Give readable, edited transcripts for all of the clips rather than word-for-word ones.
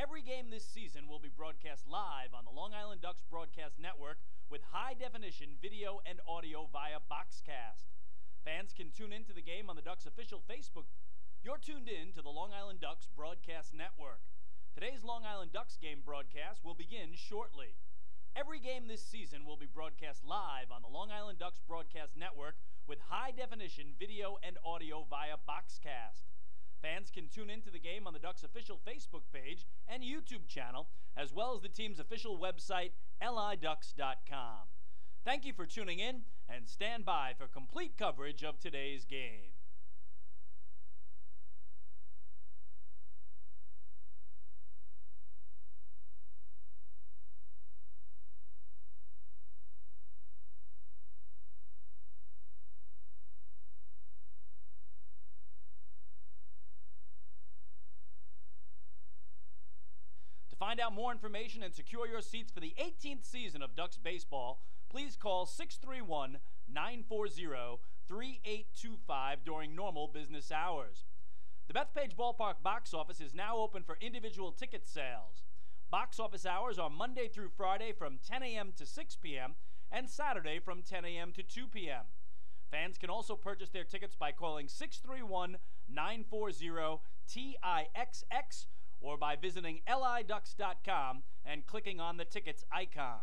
Every game this season will be broadcast live on the Long Island Ducks Broadcast Network with high-definition video and audio via Boxcast. Fans can tune in to the game on the Ducks' official Facebook. You're tuned in to the Long Island Ducks Broadcast Network. Today's Long Island Ducks game broadcast will begin shortly. Every game this season will be broadcast live on the Long Island Ducks Broadcast Network with high-definition video and audio via Boxcast. Fans can tune in to the game on the Ducks' official Facebook page and YouTube channel, as well as the team's official website, liducks.com. Thank you for tuning in, and stand by for complete coverage of today's game. To find out more information and secure your seats for the 18th season of Ducks baseball, please call 631-940-3825 during normal business hours. The Bethpage Ballpark box office is now open for individual ticket sales. Box office hours are Monday through Friday from 10 a.m. to 6 p.m. and Saturday from 10 a.m. to 2 p.m. Fans can also purchase their tickets by calling 631-940-TIXX or by visiting liducks.com and clicking on the tickets icon.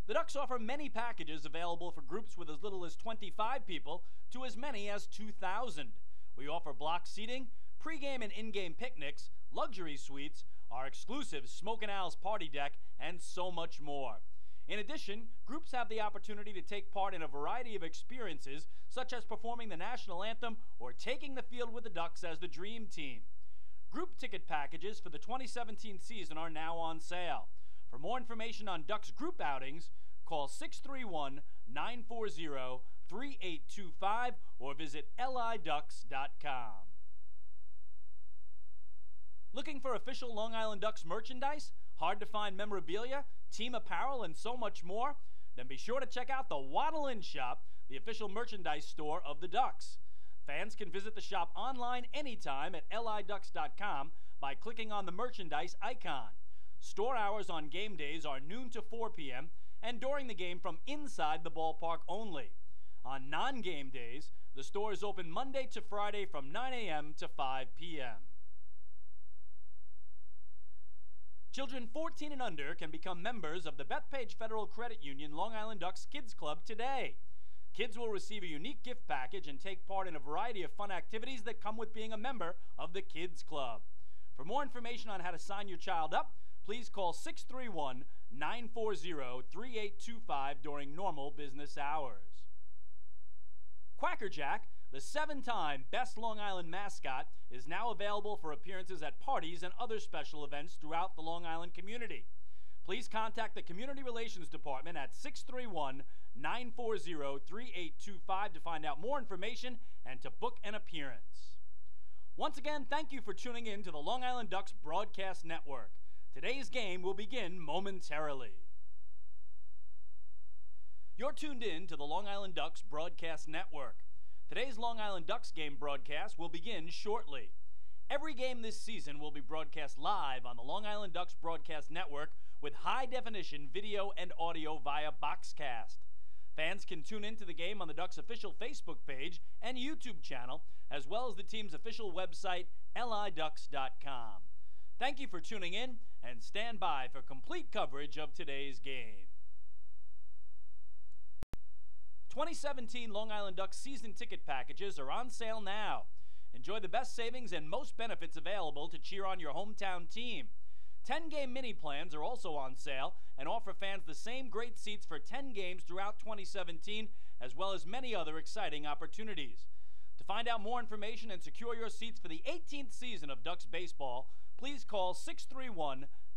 The Ducks offer many packages available for groups with as little as 25 people to as many as 2,000. We offer block seating, pregame and in-game picnics, luxury suites, our exclusive Smokin' Al's party deck, and so much more. In addition, groups have the opportunity to take part in a variety of experiences, such as performing the national anthem or taking the field with the Ducks as the Dream Team. Group ticket packages for the 2017 season are now on sale. For more information on Ducks group outings, call 631-940-3825 or visit liducks.com. Looking for official Long Island Ducks merchandise, hard-to-find memorabilia, team apparel, and so much more? Then be sure to check out the Waddle In Shop, the official merchandise store of the Ducks. Fans can visit the shop online anytime at liducks.com by clicking on the merchandise icon. Store hours on game days are noon to 4 p.m. and during the game from inside the ballpark only. On non-game days, the store is open Monday to Friday from 9 a.m. to 5 p.m. Children 14 and under can become members of the Bethpage Federal Credit Union Long Island Ducks Kids Club today. Kids will receive a unique gift package and take part in a variety of fun activities that come with being a member of the Kids Club. For more information on how to sign your child up, please call 631-940-3825 during normal business hours. Quacker Jack, the 7-time Best Long Island mascot, is now available for appearances at parties and other special events throughout the Long Island community. Please contact the Community Relations Department at 631-940-3825 to find out more information and to book an appearance. Once again, thank you for tuning in to the Long Island Ducks Broadcast Network. Today's game will begin momentarily. You're tuned in to the Long Island Ducks Broadcast Network. Today's Long Island Ducks game broadcast will begin shortly. Every game this season will be broadcast live on the Long Island Ducks Broadcast Network with high-definition video and audio via Boxcast. Fans can tune in to the game on the Ducks' official Facebook page and YouTube channel, as well as the team's official website, liducks.com. Thank you for tuning in, and stand by for complete coverage of today's game. 2017 Long Island Ducks season ticket packages are on sale now. Enjoy the best savings and most benefits available to cheer on your hometown team. 10-game mini plans are also on sale and offer fans the same great seats for 10 games throughout 2017, as well as many other exciting opportunities. To find out more information and secure your seats for the 18th season of Ducks baseball, please call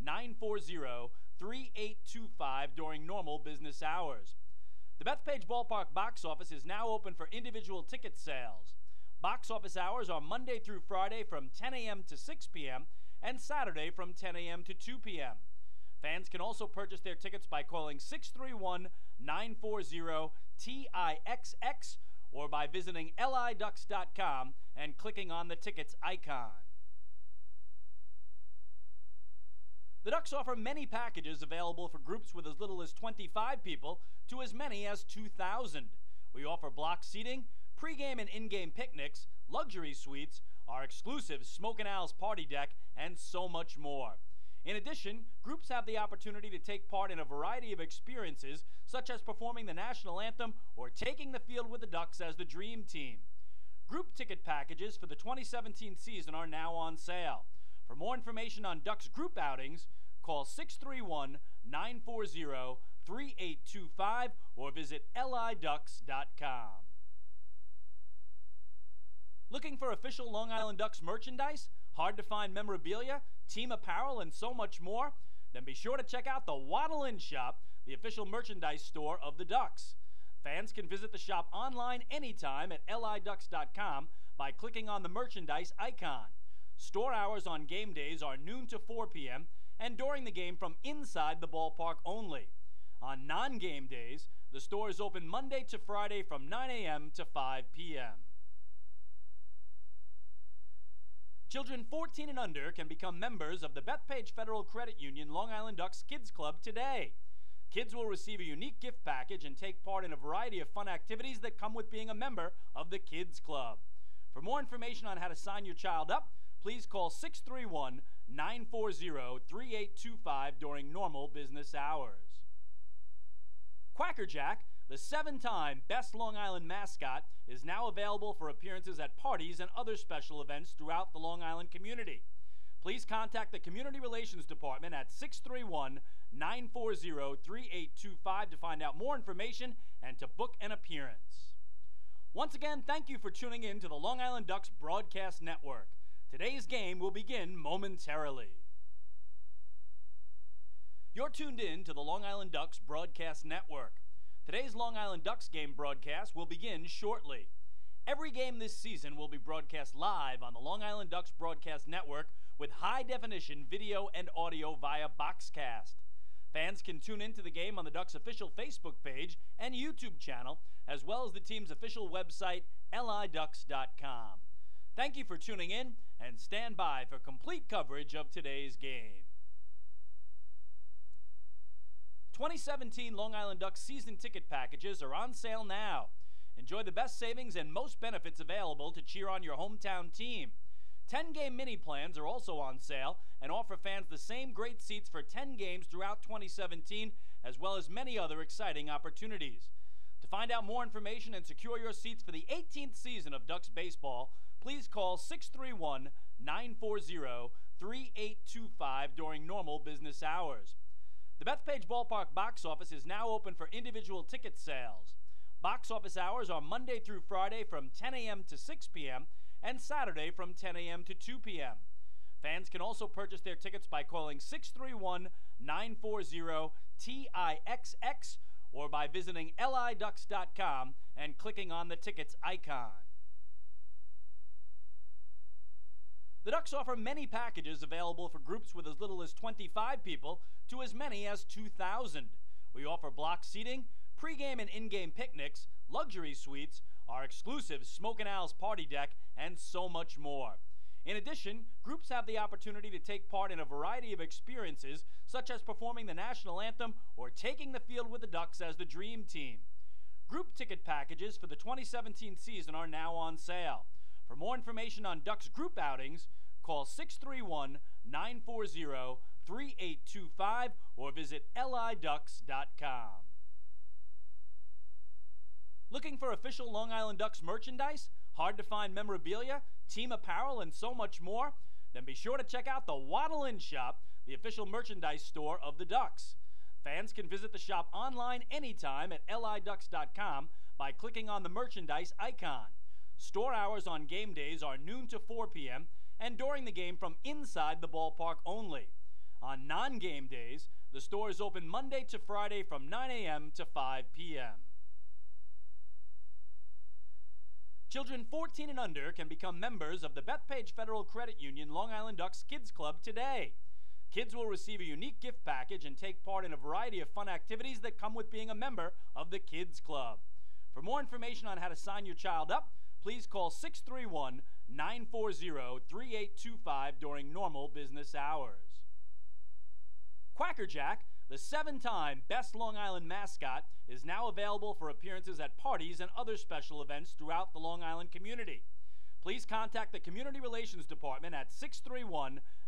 631-940-3825 during normal business hours. The Bethpage Ballpark box office is now open for individual ticket sales. Box office hours are Monday through Friday from 10 a.m. to 6 p.m. and Saturday from 10 a.m. to 2 p.m. Fans can also purchase their tickets by calling 631-940-TIXX or by visiting liducks.com and clicking on the tickets icon. The Ducks offer many packages available for groups with as little as 25 people to as many as 2,000. We offer block seating, pregame and in-game picnics, luxury suites, our exclusive Smoke and Owls party deck, and so much more. In addition, groups have the opportunity to take part in a variety of experiences, such as performing the national anthem or taking the field with the Ducks as the dream team. Group ticket packages for the 2017 season are now on sale. For more information on Ducks group outings, call 631-940-3825 or visit liducks.com. Looking for official Long Island Ducks merchandise, hard-to-find memorabilia, team apparel, and so much more? Then be sure to check out the Waddle Inn Shop, the official merchandise store of the Ducks. Fans can visit the shop online anytime at liducks.com by clicking on the merchandise icon. Store hours on game days are noon to 4 p.m. and during the game from inside the ballpark only. On non-game days, the store is open Monday to Friday from 9 a.m. to 5 p.m. Children 14 and under can become members of the Bethpage Federal Credit Union Long Island Ducks Kids Club today. Kids will receive a unique gift package and take part in a variety of fun activities that come with being a member of the Kids Club. For more information on how to sign your child up, please call 631-940-3825 during normal business hours. Quacker Jack, the 7-time Best Long Island mascot, is now available for appearances at parties and other special events throughout the Long Island community. Please contact the Community Relations Department at 631-940-3825 to find out more information and to book an appearance. Once again, thank you for tuning in to the Long Island Ducks Broadcast Network. Today's game will begin momentarily. You're tuned in to the Long Island Ducks Broadcast Network. Today's Long Island Ducks game broadcast will begin shortly. Every game this season will be broadcast live on the Long Island Ducks Broadcast Network with high-definition video and audio via Boxcast. Fans can tune into the game on the Ducks' official Facebook page and YouTube channel, as well as the team's official website, liducks.com. Thank you for tuning in, and stand by for complete coverage of today's game. 2017 Long Island Ducks season ticket packages are on sale now. Enjoy the best savings and most benefits available to cheer on your hometown team. 10-game mini plans are also on sale and offer fans the same great seats for 10 games throughout 2017, as well as many other exciting opportunities. To find out more information and secure your seats for the 18th season of Ducks baseball, please call 631-940-3825 during normal business hours. The Bethpage Ballpark box office is now open for individual ticket sales. Box office hours are Monday through Friday from 10 a.m. to 6 p.m. and Saturday from 10 a.m. to 2 p.m. Fans can also purchase their tickets by calling 631-940-TIXX or by visiting liducks.com and clicking on the tickets icon. The Ducks offer many packages available for groups with as little as 25 people to as many as 2,000. We offer block seating, pregame and in-game picnics, luxury suites, our exclusive Smoke and Owls party deck, and so much more. In addition, groups have the opportunity to take part in a variety of experiences, such as performing the national anthem or taking the field with the Ducks as the dream team. Group ticket packages for the 2017 season are now on sale. For more information on Ducks group outings, call 631-940-3825 or visit liducks.com. Looking for official Long Island Ducks merchandise, hard-to-find memorabilia, team apparel, and so much more? Then be sure to check out the Waddle Inn Shop, the official merchandise store of the Ducks. Fans can visit the shop online anytime at liducks.com by clicking on the merchandise icon. Store hours on game days are noon to 4 p.m. and during the game from inside the ballpark only. On non-game days, the store is open Monday to Friday from 9 a.m. to 5 p.m. Children 14 and under can become members of the Bethpage Federal Credit Union Long Island Ducks Kids Club today. Kids will receive a unique gift package and take part in a variety of fun activities that come with being a member of the Kids Club. For more information on how to sign your child up, please call 631-940-3825 during normal business hours. Quackerjack, the 7-time Best Long Island mascot, is now available for appearances at parties and other special events throughout the Long Island community. Please contact the Community Relations Department at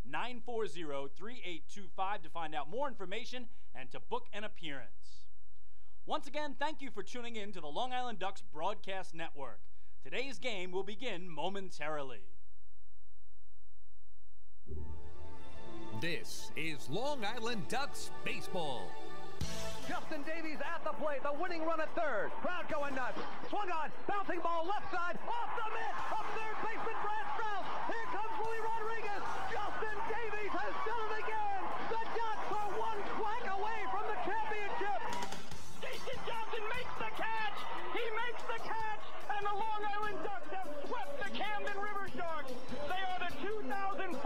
631-940-3825 to find out more information and to book an appearance. Once again, thank you for tuning in to the Long Island Ducks Broadcast Network. Today's game will begin momentarily. This is Long Island Ducks baseball. Justin Davies at the plate, the winning run at third. Crowd going nuts. Swung on, bouncing ball left side, off the mitt, up third baseman Brad Strauss. Here comes Willie Rodriguez. Justin Davies has done it again. The Ducks are one quack away from the championship. Jason Johnson makes the catch. He makes the catch, and the Long Island Ducks have swept the Camden River Sharks. They are the 2004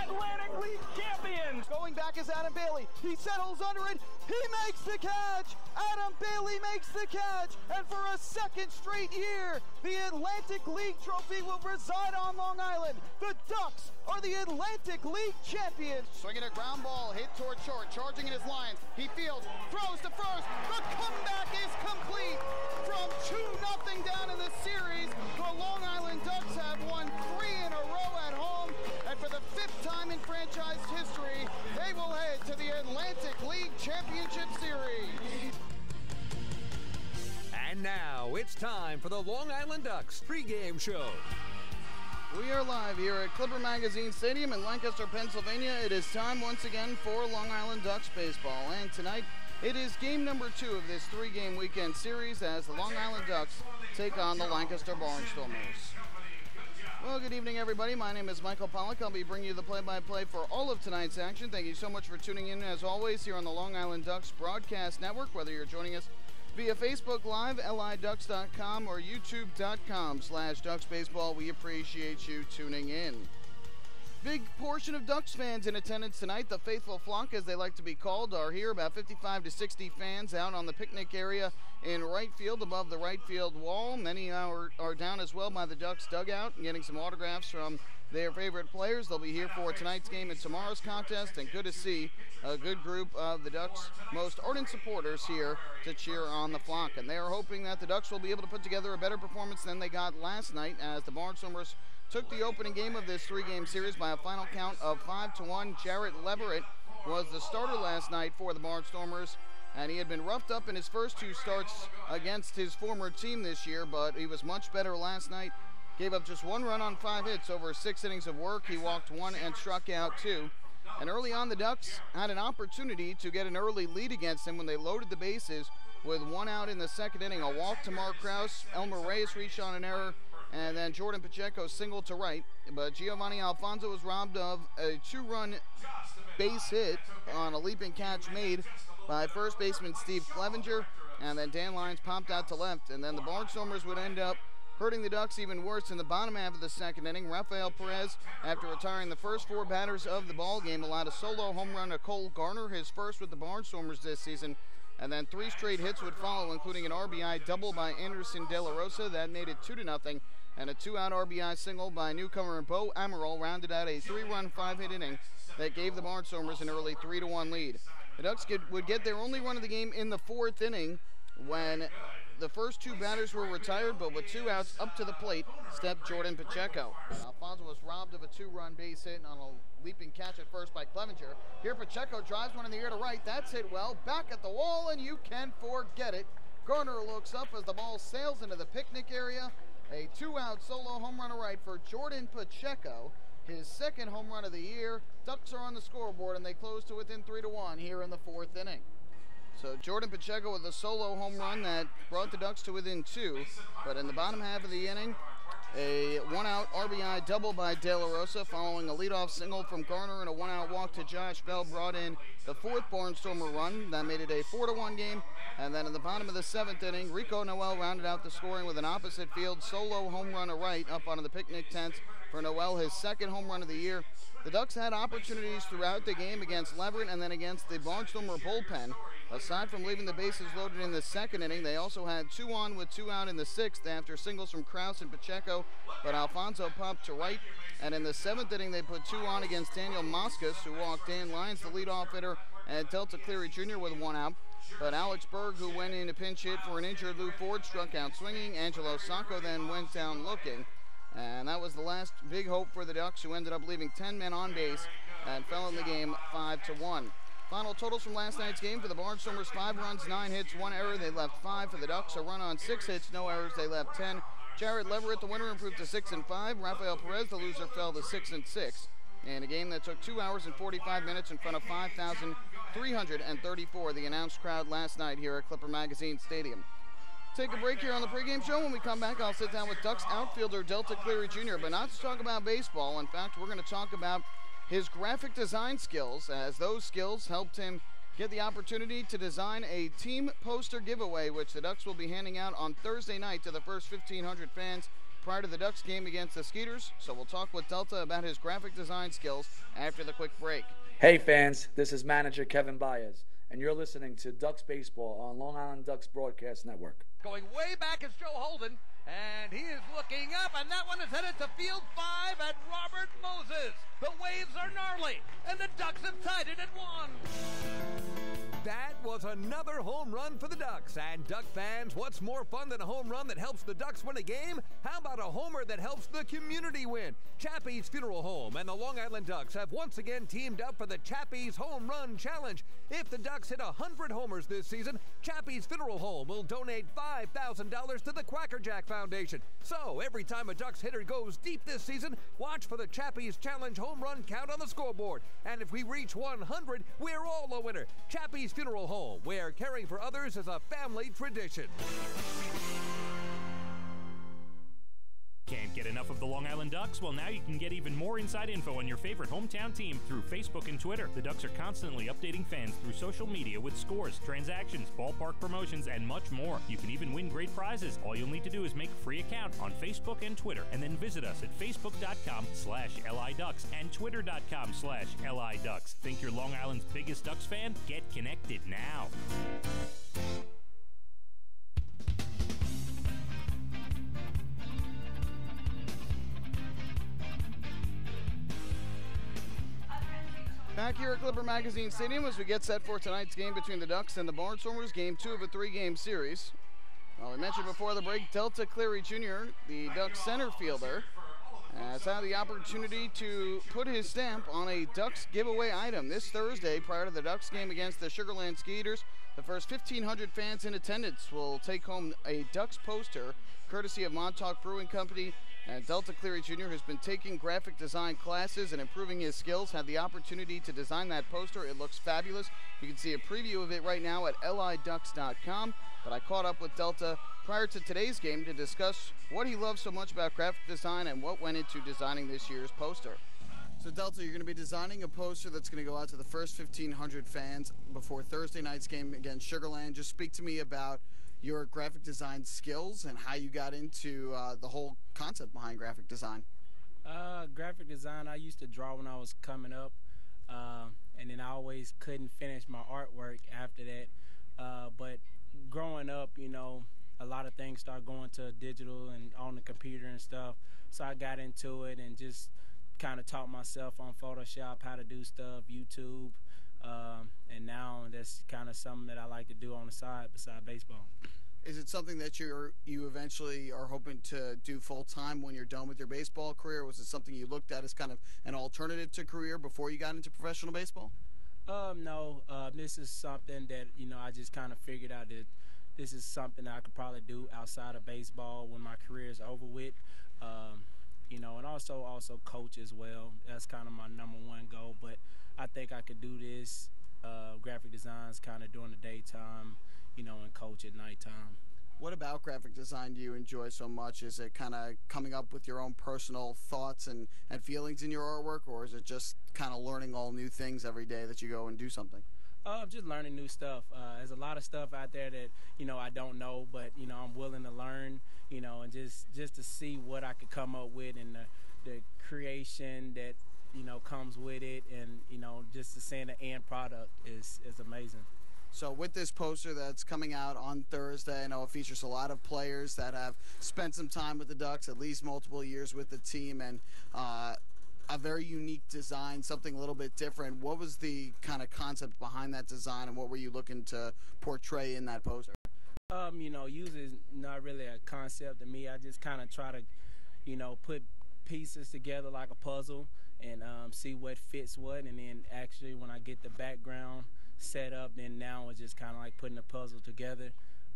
Atlantic League champions. Going back is Adam Bailey. He settles under it. He makes the catch! Adam Bailey makes the catch! And for a second straight year, the Atlantic League trophy will reside on Long Island. The Ducks are the Atlantic League champions. Swinging a ground ball, hit toward short, charging in his lines. He fields, throws to first. The comeback is complete. From 2-0 down in the series, the Long Island Ducks have won 3 in a row at home. And for the 5th time in franchise history, they will head to the Atlantic League Championship Series. And now it's time for the Long Island Ducks pregame show. We are live here at Clipper Magazine Stadium in Lancaster, Pennsylvania. It is time once again for Long Island Ducks baseball. And tonight, it is game number 2 of this 3-game weekend series as the Long Island Ducks take on the Lancaster Barnstormers. Well, good evening, everybody. My name is Michael Pollack. I'll be bringing you the play-by-play for all of tonight's action. Thank you so much for tuning in, as always, here on the Long Island Ducks Broadcast Network, whether you're joining us via Facebook Live, liducks.com, or youtube.com/DucksBaseball. We appreciate you tuning in. Big portion of Ducks fans in attendance tonight. The faithful flock, as they like to be called, are here. About 55 to 60 fans out on the picnic area in right field above the right field wall. Many are down as well by the Ducks dugout and getting some autographs from their favorite players. They'll be here for tonight's game and tomorrow's contest, and good to see a good group of the Ducks' most ardent supporters here to cheer on the flock. And they are hoping that the Ducks will be able to put together a better performance than they got last night as the Barnstormers took the opening game of this 3-game series by a final count of 5-1. Jarrett Leverett was the starter last night for the Barnstormers, and he had been roughed up in his first 2 starts against his former team this year, but he was much better last night. Gave up just 1 run on 5 hits over 6 innings of work. He walked 1 and struck out 2. And early on, the Ducks had an opportunity to get an early lead against him when they loaded the bases with 1 out in the second inning. A walk to Mark Krause, Elmer Reyes reached on an error, and then Jordan Pacheco singled to right. But Giovanni Alfonso was robbed of a 2-run base hit on a leaping catch made by first baseman Steve Clevenger, and then Dan Lyons popped out to left. And then the Barnstormers would end up hurting the Ducks even worse in the bottom half of the second inning. Rafael Perez, after retiring the first 4 batters of the ball game, allowed a solo home run to Cole Garner, his first with the Barnstormers this season. And then 3 straight hits would follow, including an RBI double by Anderson De La Rosa. That made it 2-0. And a 2-out RBI single by newcomer Bo Amaral rounded out a 3-run 5-hit inning that gave the Barnstormers an early 3-1 lead. The Ducks would get their only run of the game in the 4th inning when the first 2 batters were retired, but with 2 outs up to the plate stepped Jordan Pacheco. Alfonso was robbed of a 2-run base hit on a leaping catch at first by Clevenger. Here Pacheco drives one in the air to right. That's hit well. Back at the wall, and you can forget it. Garner looks up as the ball sails into the picnic area. A 2-out solo home run to right for Jordan Pacheco, his 2nd home run of the year. Ducks are on the scoreboard, and they close to within 3-1 here in the 4th inning. So Jordan Pacheco with a solo home run that brought the Ducks to within 2. But in the bottom half of the inning, a 1-out RBI double by De La Rosa following a leadoff single from Garner, and a 1-out walk to Josh Bell brought in the 4th Barnstormer run. That made it a 4-1 game. And then in the bottom of the 7th inning, Rico Noel rounded out the scoring with an opposite field solo home run to right up onto the picnic tent for Noel, his 2nd home run of the year. The Ducks had opportunities throughout the game against Leverett and then against the Barnstormer bullpen. Aside from leaving the bases loaded in the 2nd inning, they also had 2 on with 2 out in the 6th after singles from Krause and Pacheco, but Alfonso popped to right. And in the 7th inning, they put 2 on against Daniel Moscas, who walked Dan Lyons, the leadoff hitter, and Delta Cleary Jr. with 1 out. But Alex Berg, who went in a pinch hit for an injured Lou Ford, struck out swinging. Angelo Sacco then went down looking. And that was the last big hope for the Ducks, who ended up leaving 10 men on base and fell in the game 5-1. Final totals from last night's game for the Barnstormers: 5 runs, 9 hits, 1 error. They left 5. For the Ducks, a run on 6 hits, no errors. They left 10. Jared Leverett, the winner, improved to 6-5. Rafael Perez, the loser, fell to 6-6. In a game that took 2 hours and 45 minutes in front of 5,334, the announced crowd last night here at Clipper Magazine Stadium. Take a break here on the pregame show. When we come back, I'll sit down with Ducks outfielder Delta Cleary Jr., but not to talk about baseball. In fact, we're going to talk about his graphic design skills, as those skills helped him get the opportunity to design a team poster giveaway, which the Ducks will be handing out on Thursday night to the first 1,500 fans prior to the Ducks game against the Skeeters. So we'll talk with Delta about his graphic design skills after the quick break. Hey fans, this is manager Kevin Baez, and you're listening to Ducks Baseball on Long Island Ducks Broadcast Network. Going way back is Joe Holden, and he is looking up, and that one is headed to field 5 at Robert Moses. The waves are gnarly, and the Ducks have tied it at 1. That was another home run for the Ducks. And Duck fans, what's more fun than a home run that helps the Ducks win a game? How about a homer that helps the community win? Chappie's Funeral Home and the Long Island Ducks have once again teamed up for the Chappie's Home Run Challenge. If the Ducks hit 100 homers this season, Chappie's Funeral Home will donate $5,000 to the Quackerjack Foundation. So every time a Ducks hitter goes deep this season, watch for the Chappie's Challenge home run count on the scoreboard. And if we reach 100, we're all a winner. Chappie's Funeral Home, where caring for others is a family tradition. Can't get enough of the Long Island Ducks? Well, now you can get even more inside info on your favorite hometown team through Facebook and Twitter. The Ducks are constantly updating fans through social media with scores, transactions, ballpark promotions, and much more. You can even win great prizes. All you'll need to do is make a free account on Facebook and Twitter, and then visit us at facebook.com/LIDucks and twitter.com/LIDucks. Think you're Long Island's biggest Ducks fan? Get connected now. Back here at Clipper Magazine Stadium as we get set for tonight's game between the Ducks and the Barnstormers, game 2 of a 3-game series. Well, we mentioned before the break, Delta Cleary Jr., the Ducks center fielder, has had the opportunity to put his stamp on a Ducks giveaway item this Thursday prior to the Ducks game against the Sugarland Skeeters. The first 1,500 fans in attendance will take home a Ducks poster courtesy of Montauk Brewing Company. And Delta Cleary Jr., who's been taking graphic design classes and improving his skills, had the opportunity to design that poster. It looks fabulous. You can see a preview of it right now at liducks.com. But I caught up with Delta prior to today's game to discuss what he loves so much about graphic design and what went into designing this year's poster. So Delta, you're going to be designing a poster that's going to go out to the first 1,500 fans before Thursday night's game against Sugarland. Just speak to me about your graphic design skills and how you got into the whole concept behind graphic design. Graphic design, I used to draw when I was coming up, and then I always couldn't finish my artwork after that. But growing up, you know, a lot of things started going to digital and on the computer and stuff, so I got into it and just kind of taught myself on Photoshop how to do stuff, YouTube, and now that's kind of something that I like to do on the side beside baseball. Is it something that you eventually are hoping to do full-time when you're done with your baseball career? Was it something you looked at as kind of an alternative to career before you got into professional baseball? No. This is something that, you know, I just kind of figured out that this is something that I could probably do outside of baseball when my career is over with. You know, and also coach as well. That's kind of my #1 goal. But I think I could do this graphic designs kind of during the daytime, you know, and coach at nighttime. What about graphic design do you enjoy so much? Is it kind of coming up with your own personal thoughts and feelings in your artwork, or is it just kind of learning all new things every day that you go and do something? Just learning new stuff. There's a lot of stuff out there that, you know, I don't know, but, you know, I'm willing to learn, you know, and just to see what I could come up with and the creation that, you know, comes with it, and, you know, just to see the end product is amazing. So with this poster that's coming out on Thursday, I know it features a lot of players that have spent some time with the Ducks, at least multiple years with the team, and a very unique design, something a little bit different. What was the kind of concept behind that design, and what were you looking to portray in that poster? Usually is not really a concept to me. I just kind of try to, put pieces together like a puzzle and see what fits what, and then actually when I get the background set up, then now it's just kind of like putting a puzzle together.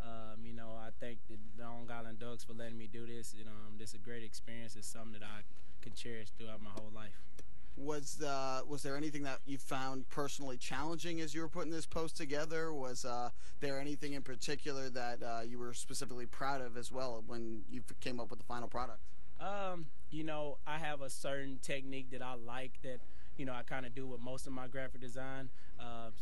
I thank the Long Island Ducks for letting me do this. This is a great experience. It's something that I can cherish throughout my whole life. Was there anything that you found personally challenging as you were putting this post together? Was there anything in particular that you were specifically proud of as well when you came up with the final product? I have a certain technique that I like that, I kind of do with most of my graphic design.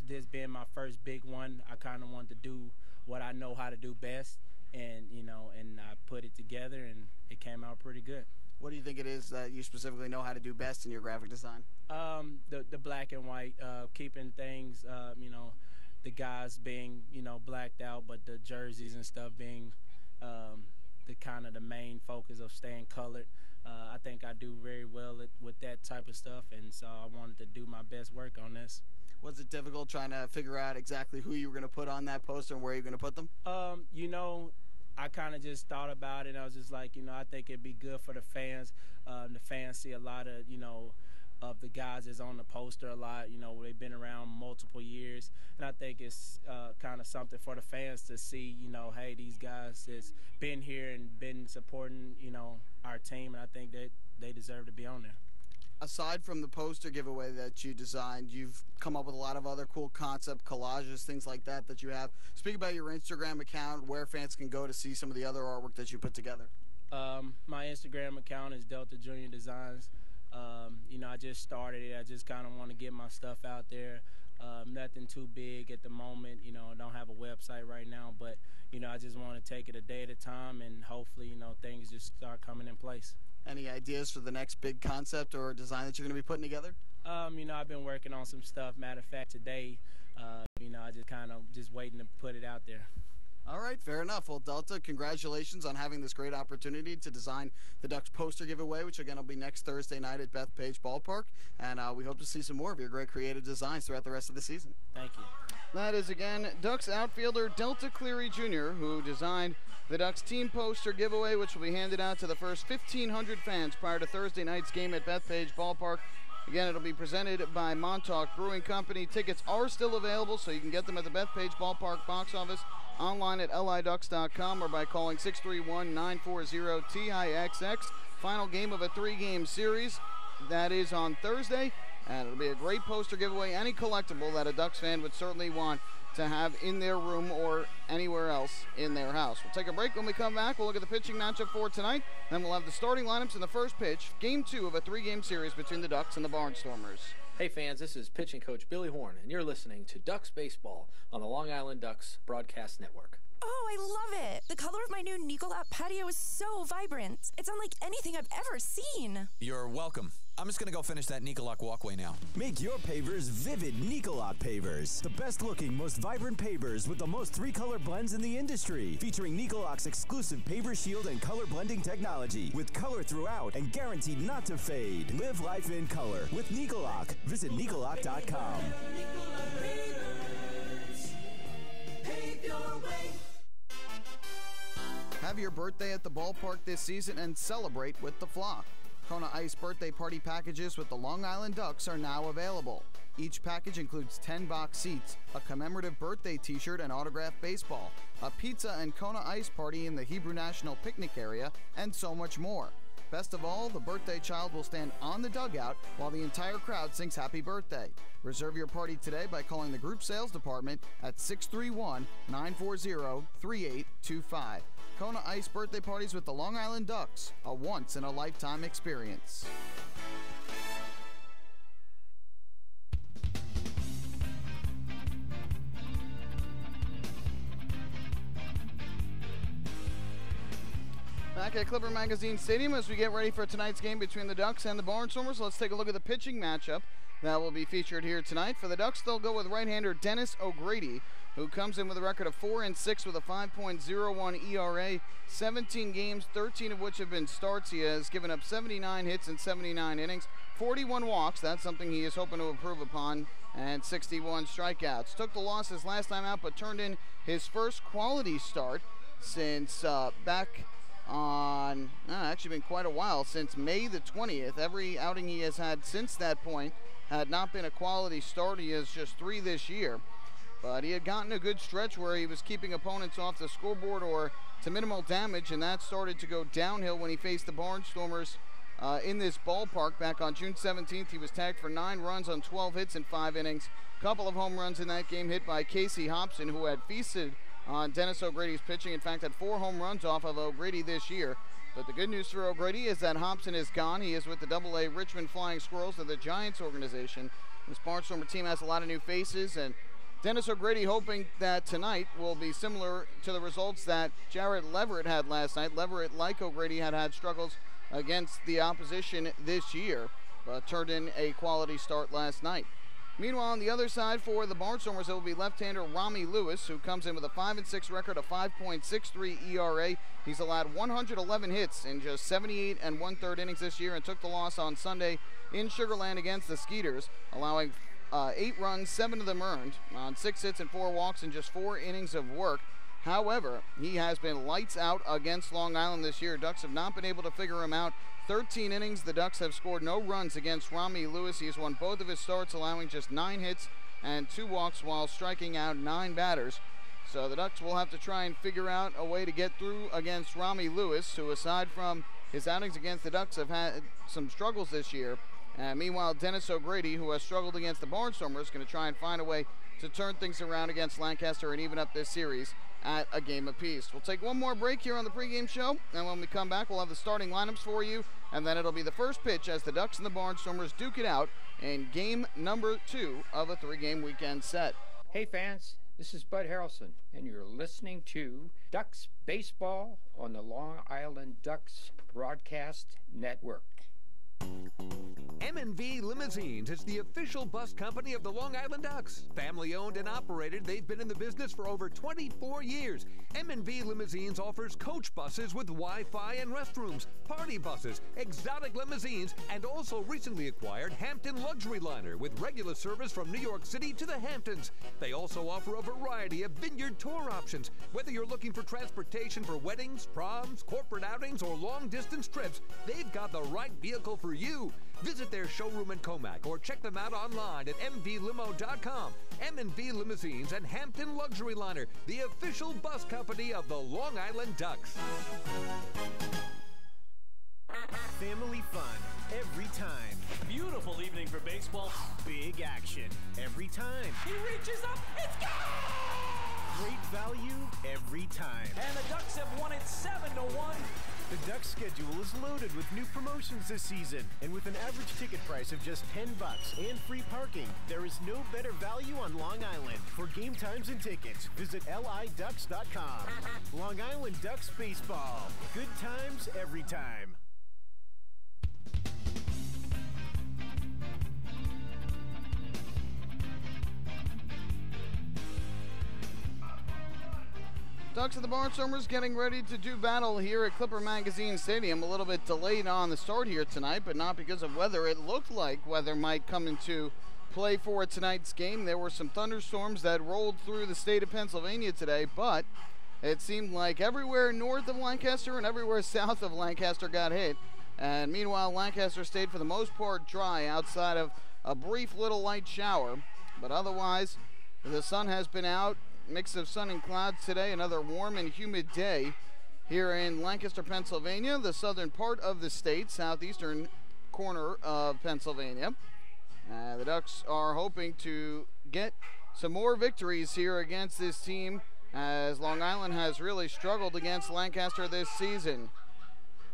This being my first big one, I kind of wanted to do what I know how to do best, and I put it together, and it came out pretty good. What do you think it is that you specifically know how to do best in your graphic design? The black and white, keeping things, the guys being, blacked out, but the jerseys and stuff being the kind of the main focus of staying colored. I think I do very well with that type of stuff, and so I wanted to do my best work on this. Was it difficult trying to figure out exactly who you were going to put on that poster and where you're going to put them? I kind of just thought about it, and I was just like, I think it'd be good for the fans. The fans see a lot of, of the guys that's on the poster a lot. They've been around multiple years, and I think it's kind of something for the fans to see, hey, these guys that's been here and been supporting, our team, and I think that they deserve to be on there. Aside from the poster giveaway that you designed, you've come up with a lot of other cool concept collages, things like that you have. Speak about your Instagram account, where fans can go to see some of the other artwork that you put together. My Instagram account is Delta Junior Designs. I just started it. I just kind of want to get my stuff out there. Nothing too big at the moment. I don't have a website right now, but, I just want to take it a day at a time, and hopefully, things just start coming in place. Any ideas for the next big concept or design that you're going to be putting together? I've been working on some stuff. Matter of fact, today, I just kind of just waiting to put it out there. All right, fair enough. Well, Delta, congratulations on having this great opportunity to design the Ducks poster giveaway, which again will be next Thursday night at Bethpage Ballpark. And we hope to see some more of your great creative designs throughout the rest of the season. Thank you. That is, again, Ducks outfielder Delta Cleary Jr., who designed the Ducks team poster giveaway, which will be handed out to the first 1,500 fans prior to Thursday night's game at Bethpage Ballpark. Again, it'll be presented by Montauk Brewing Company. Tickets are still available, so you can get them at the Bethpage Ballpark box office, online at liducks.com, or by calling 631-940-TIXX. Final game of a 3-game series. That is on Thursday, and it'll be a great poster giveaway, any collectible that a Ducks fan would certainly want to have in their room or anywhere else in their house. We'll take a break. When we come back, we'll look at the pitching matchup for tonight. Then we'll have the starting lineups in the first pitch, Game 2 of a 3-game series between the Ducks and the Barnstormers. Hey fans, this is pitching coach Billy Horn, and you're listening to Ducks Baseball on the Long Island Ducks Broadcast Network. Oh, I love it! The color of my new Nicolot patio is so vibrant. It's unlike anything I've ever seen. You're welcome. I'm just going to go finish that Nicolot walkway now. Make your pavers vivid Nicolot pavers. The best looking, most vibrant pavers with the most 3-color blends in the industry. Featuring Nicolot's exclusive paver shield and color blending technology. With color throughout and guaranteed not to fade. Live life in color with Nicolot. Visit Nicolot.com. Have your birthday at the ballpark this season and celebrate with the Flock. Kona Ice birthday party packages with the Long Island Ducks are now available. Each package includes 10 box seats, a commemorative birthday t-shirt and autographed baseball, a pizza and Kona Ice party in the Hebrew National Picnic area, and so much more. Best of all, the birthday child will stand on the dugout while the entire crowd sings happy birthday. Reserve your party today by calling the group sales department at 631-940-3825. Kona Ice birthday parties with the Long Island Ducks, a once-in-a-lifetime experience. Back back at Clipper Magazine Stadium as we get ready for tonight's game between the Ducks and the Barnstormers. Let's take a look at the pitching matchup that will be featured here tonight. For the Ducks, they'll go with right-hander Dennis O'Grady, who comes in with a record of 4-6 with a 5.01 ERA, 17 games, 13 of which have been starts. He has given up 79 hits in 79 innings, 41 walks. That's something he is hoping to improve upon, and 61 strikeouts. Took the losses last time out, but turned in his first quality start since back on, actually been quite a while, since May the 20th. Every outing he has had since that point had not been a quality start. He has just 3 this year. But he had gotten a good stretch where he was keeping opponents off the scoreboard or to minimal damage, and that started to go downhill when he faced the Barnstormers in this ballpark back on June 17th. He was tagged for 9 runs on 12 hits in 5 innings. Couple of home runs in that game hit by Casey Hobson, who had feasted on Dennis O'Grady's pitching. In fact, had 4 home runs off of O'Grady this year. But the good news for O'Grady is that Hobson is gone. He is with the AA Richmond Flying Squirrels of the Giants organization. This Barnstormer team has a lot of new faces, and Dennis O'Grady hoping that tonight will be similar to the results that Jarrett Leverett had last night. Leverett, like O'Grady, had struggles against the opposition this year, but turned in a quality start last night. Meanwhile, on the other side for the Barnstormers, it will be left-hander Rami Lewis, who comes in with a 5-6 record, a 5.63 ERA. He's allowed 111 hits in just 78 1/3 innings this year, and took the loss on Sunday in Sugar Land against the Skeeters, allowing 8 runs, 7 of them earned, on 6 hits and 4 walks in just 4 innings of work. However, he has been lights out against Long Island this year. Ducks have not been able to figure him out. 13 innings, the Ducks have scored no runs against Rami Lewis. He has won both of his starts, allowing just 9 hits and 2 walks while striking out 9 batters. So the Ducks will have to try and figure out a way to get through against Rami Lewis, who, aside from his outings against the Ducks, have had some struggles this year. Meanwhile, Dennis O'Grady, who has struggled against the Barnstormers, is going to try and find a way to turn things around against Lancaster and even up this series at a game apiece. We'll take one more break here on the pregame show, and when we come back, we'll have the starting lineups for you, and then it'll be the first pitch as the Ducks and the Barnstormers duke it out in game number 2 of a 3-game weekend set. Hey fans, this is Bud Harrelson, and you're listening to Ducks Baseball on the Long Island Ducks Broadcast Network. M&V Limousines is the official bus company of the Long Island Ducks. Family owned and operated, they've been in the business for over 24 years. M&V Limousines offers coach buses with Wi-Fi and restrooms, party buses, exotic limousines, and also recently acquired Hampton Luxury Liner with regular service from New York City to the Hamptons. They also offer a variety of vineyard tour options. Whether you're looking for transportation for weddings, proms, corporate outings, or long-distance trips, they've got the right vehicle for you. Visit their showroom in Comac or check them out online at mvlimo.com. M&V Limousines and Hampton Luxury Liner, the official bus company of the Long Island Ducks. Family fun every time. Beautiful evening for baseball. Big action every time. He reaches up, it's gone! Great value every time. And the Ducks have won it 7-1. The Ducks schedule is loaded with new promotions this season, and with an average ticket price of just $10 and free parking, there is no better value on Long Island. For game times and tickets, visit liducks.com. Long Island Ducks Baseball. Good times every time. Ducks and the Barnstormers getting ready to do battle here at Clipper Magazine Stadium. A little bit delayed on the start here tonight, but not because of weather. It looked like weather might come into play for tonight's game. There were some thunderstorms that rolled through the state of Pennsylvania today, but it seemed like everywhere north of Lancaster and everywhere south of Lancaster got hit. And meanwhile, Lancaster stayed for the most part dry outside of a brief little light shower. But otherwise, the sun has been out. Mix of sun and clouds today. Another warm and humid day here in Lancaster, Pennsylvania, the southern part of the state, southeastern corner of Pennsylvania. The Ducks are hoping to get some more victories here against this team, as Long Island has really struggled against Lancaster this season.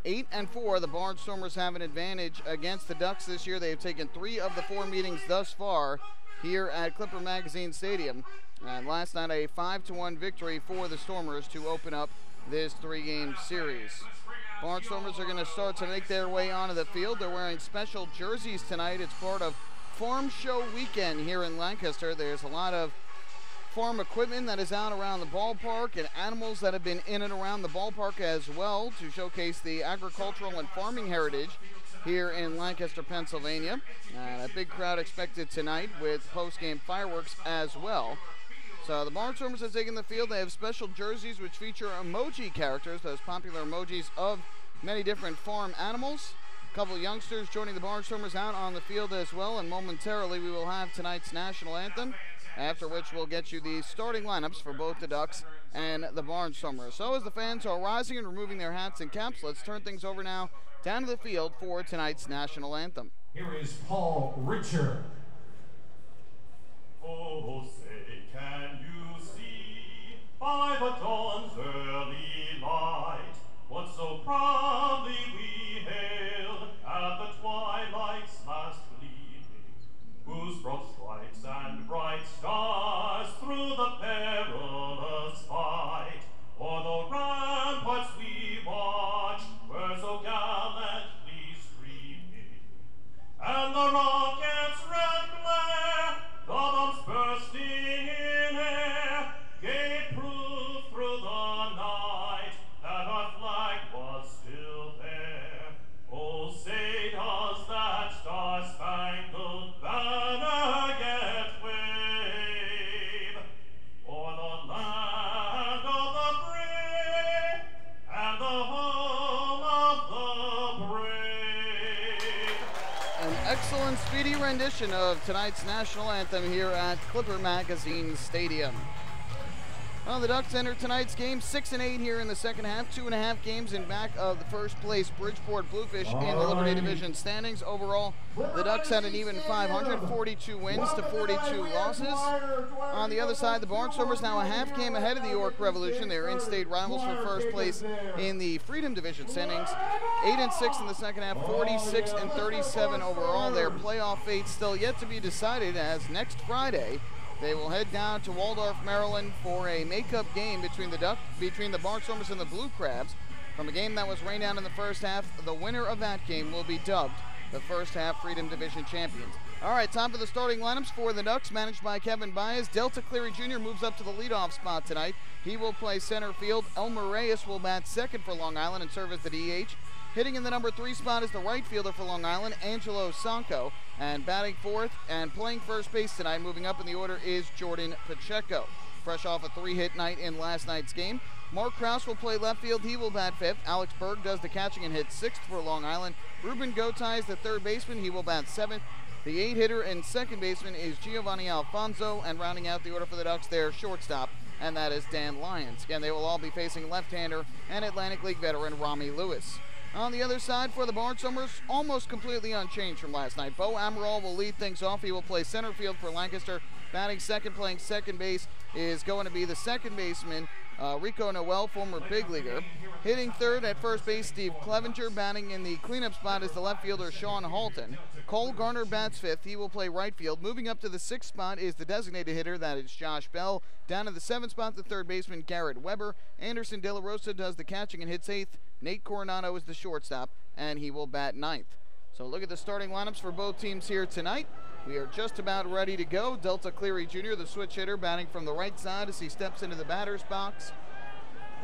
8-4, the Barnstormers have an advantage against the Ducks this year. They've taken 3 of the 4 meetings thus far here at Clipper Magazine Stadium. And last night, a 5-1 victory for the Stormers to open up this 3-game series. Barnstormers are going to start to make their way onto the field. They're wearing special jerseys tonight. It's part of Farm Show Weekend here in Lancaster. There's a lot of farm equipment that is out around the ballpark and animals that have been in and around the ballpark as well to showcase the agricultural and farming heritage here in Lancaster, Pennsylvania. And a big crowd expected tonight with post-game fireworks as well. So the Barnstormers have taken the field. They have special jerseys which feature emoji characters, those popular emojis of many different farm animals. A couple of youngsters joining the Barnstormers out on the field as well, and momentarily we will have tonight's national anthem, after which we'll get you the starting lineups for both the Ducks and the Barnstormers. So as the fans are rising and removing their hats and caps, let's turn things over now down to the field for tonight's national anthem. Here is Paul Richard. Oh, say, can you see by the dawn's early light what so proudly we hailed at the twilight's last gleaming, whose broad stripes and bright stars through the perilous fight o'er the ramparts we marched were so gallantly streaming, and the rocket's red glare, the bombs bursting in air, gave proof through the night that our flag was still there. Oh, say does that star-spangled banner yet wave o'er the land of the brave and the home of the brave? An excellent, speedy rendition of tonight's national anthem here at Clipper Magazine Stadium. Well, the Ducks enter tonight's game 6-8 here in the second half, 2.5 games in back of the first place Bridgeport Bluefish in the Liberty Division standings. Overall, the Ducks had an even 500, 42 wins to 42 losses. On the other side, the Barnstormers now a half game ahead of the York Revolution. They're in-state rivals for first place in the Freedom Division standings. 8-6 in the second half, 46-37 overall. Their playoff fate still yet to be decided, as next Friday they will head down to Waldorf, Maryland for a makeup game between the Barnstormers and the Blue Crabs. From a game that was rained down in the first half, the winner of that game will be dubbed the first half Freedom Division champions. All right, time for the starting lineups for the Ducks, managed by Kevin Baez. Delta Cleary Jr. moves up to the leadoff spot tonight. He will play center field. Elmer Reyes will bat second for Long Island and serve as the DH. Hitting in the number 3 spot is the right fielder for Long Island, Angelo Sanko. And batting fourth and playing first base tonight, moving up in the order, is Jordan Pacheco. Fresh off a 3-hit night in last night's game. Mark Krause will play left field. He will bat fifth. Alex Berg does the catching and hits sixth for Long Island. Ruben Gotay is the third baseman. He will bat seventh. The 8-hitter and second baseman is Giovanni Alfonso. And rounding out the order for the Ducks, their shortstop, and that is Dan Lyons. Again, they will all be facing left-hander and Atlantic League veteran Rami Lewis. On the other side for the Barnstormers, almost completely unchanged from last night. Bo Amaral will lead things off. He will play center field for Lancaster. Batting second, playing second base, is going to be the second baseman, Rico Noel, former big leaguer. Hitting third at first base, Steve Clevenger. Batting in the cleanup spot is the left fielder, Sean Halton. Cole Garner bats fifth. He will play right field. Moving up to the sixth spot is the designated hitter. That is Josh Bell. Down to the seventh spot, the third baseman, Garrett Weber. Anderson De La Rosa does the catching and hits eighth. Nate Coronado is the shortstop, and he will bat ninth. So look at the starting lineups for both teams here tonight. We are just about ready to go. Delta Cleary Jr., the switch hitter, batting from the right side as he steps into the batter's box.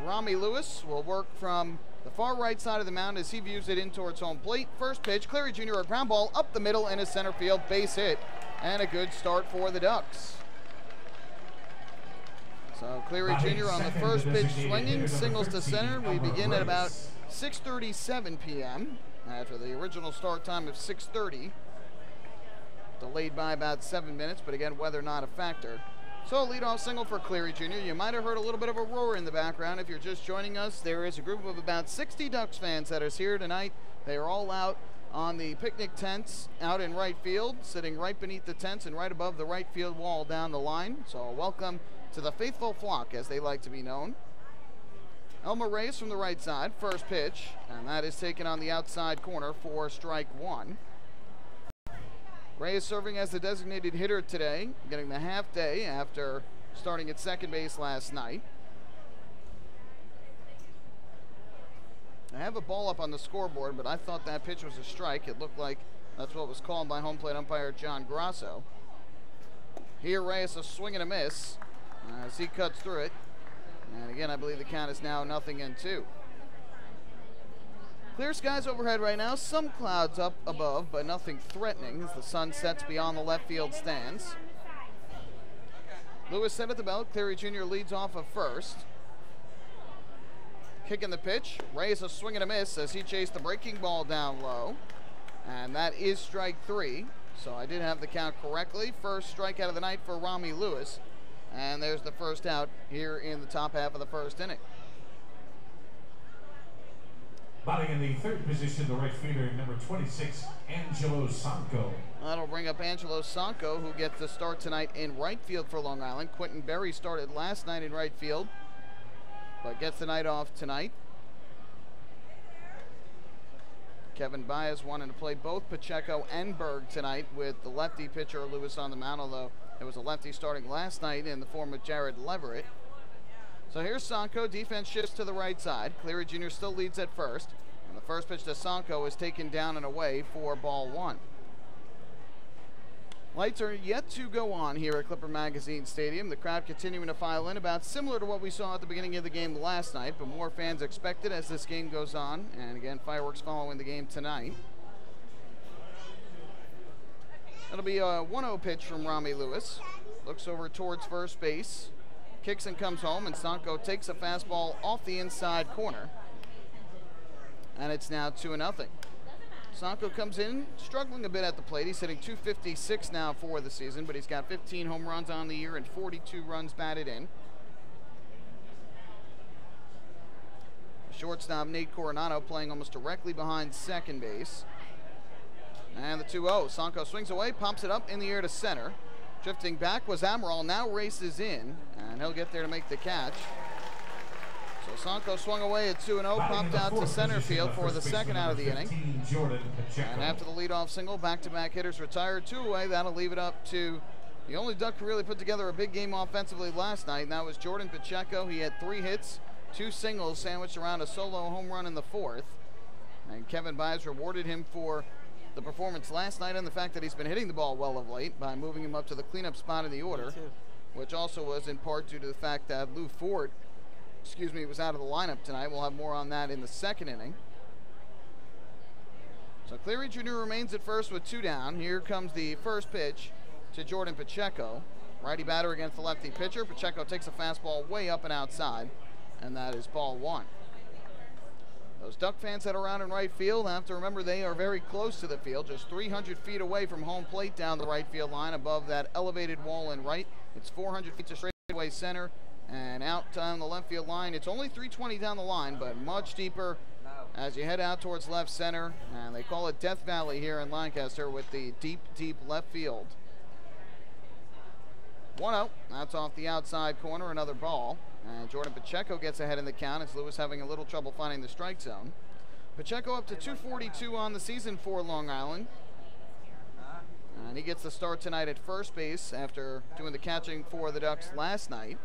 Rami Lewis will work from the far right side of the mound as he views it in towards home plate. First pitch, Cleary Jr., a ground ball up the middle in his center field, base hit, and a good start for the Ducks. So Cleary Jr. on the first pitch swinging, singles to center. We begin at about 6:37 p.m. after the original start time of 6:30. Delayed by about 7 minutes, but again, weather not a factor. So a leadoff single for Cleary Jr. You might have heard a little bit of a roar in the background. If you're just joining us, there is a group of about 60 Ducks fans that is here tonight. They are all out on the picnic tents out in right field, sitting right beneath the tents and right above the right field wall down the line. So welcome to the faithful flock, as they like to be known. Elmer Reyes from the right side, first pitch, and that is taken on the outside corner for strike one. Reyes serving as the designated hitter today, getting the half day after starting at second base last night. I have a ball up on the scoreboard, but I thought that pitch was a strike. It looked like that's what was called by home plate umpire John Grasso. Here, Reyes a swing and a miss as he cuts through it. And again, I believe the count is now 0-2. Clear skies overhead right now. Some clouds up above, but nothing threatening as the sun sets beyond the left field stands. Lewis set at the belt. Cleary Jr. leads off of first. Kicking the pitch. Reyes a swing and a miss as he chased the breaking ball down low. And that is strike 3. So I did have the count correctly. First strikeout of the night for Rami Lewis. And there's the first out here in the top half of the first inning. Batting in the third position, the right fielder, number 26, Angelo Sanko. That'll bring up Angelo Sanko, who gets the start tonight in right field for Long Island. Quentin Berry started last night in right field, but gets the night off tonight. Kevin Baez wanted to play both Pacheco and Berg tonight with the lefty pitcher Lewis on the mound, although it was a lefty starting last night in the form of Jared Leverett. So here's Sanko. Defense shifts to the right side. Cleary Jr. still leads at first. And the first pitch to Sanko is taken down and away for ball 1. Lights are yet to go on here at Clipper Magazine Stadium. The crowd continuing to file in, about similar to what we saw at the beginning of the game last night, but more fans expected as this game goes on. And again, fireworks following the game tonight. It'll be a 1-0 pitch from Rami Lewis. Looks over towards first base. Kicks and comes home, and Sanko takes a fastball off the inside corner. And it's now 2-0. Sanko comes in struggling a bit at the plate. He's hitting .256 now for the season, but he's got 15 home runs on the year and 42 runs batted in. Shortstop Nate Coronado playing almost directly behind second base. And the 2-0. Sanko swings away, pops it up in the air to center. Drifting back was Amaral, now races in, and he'll get there to make the catch. So Sanko swung away at 2-0, popped out to center field for the second out of the inning. And after the leadoff single, back-to-back hitters retired, 2 away. That'll leave it up to the only Duck who really put together a big game offensively last night, and that was Jordan Pacheco. He had 3 hits, 2 singles, sandwiched around a solo home run in the 4th. And Kevin Baez rewarded him for the performance last night and the fact that he's been hitting the ball well of late by moving him up to the cleanup spot in the order, which also was in part due to the fact that Lou Ford, was out of the lineup tonight. We'll have more on that in the second inning. So Cleary Jr. remains at first with 2 down. Here comes the first pitch to Jordan Pacheco. Righty batter against the lefty pitcher. Pacheco takes a fastball way up and outside, and that is ball 1. Those Duck fans that are around in right field have to remember they are very close to the field, just 300 feet away from home plate down the right field line above that elevated wall in right. It's 400 feet to straightaway center, and out down the left field line. It's only 320 down the line, but much deeper as you head out towards left center. And they call it Death Valley here in Lancaster with the deep, deep left field. 1-0. That's off the outside corner, another ball. And Jordan Pacheco gets ahead in the count. It's Lewis having a little trouble finding the strike zone. Pacheco up to 242 on the season for Long Island. And he gets the start tonight at first base after doing the catching for the Ducks last night.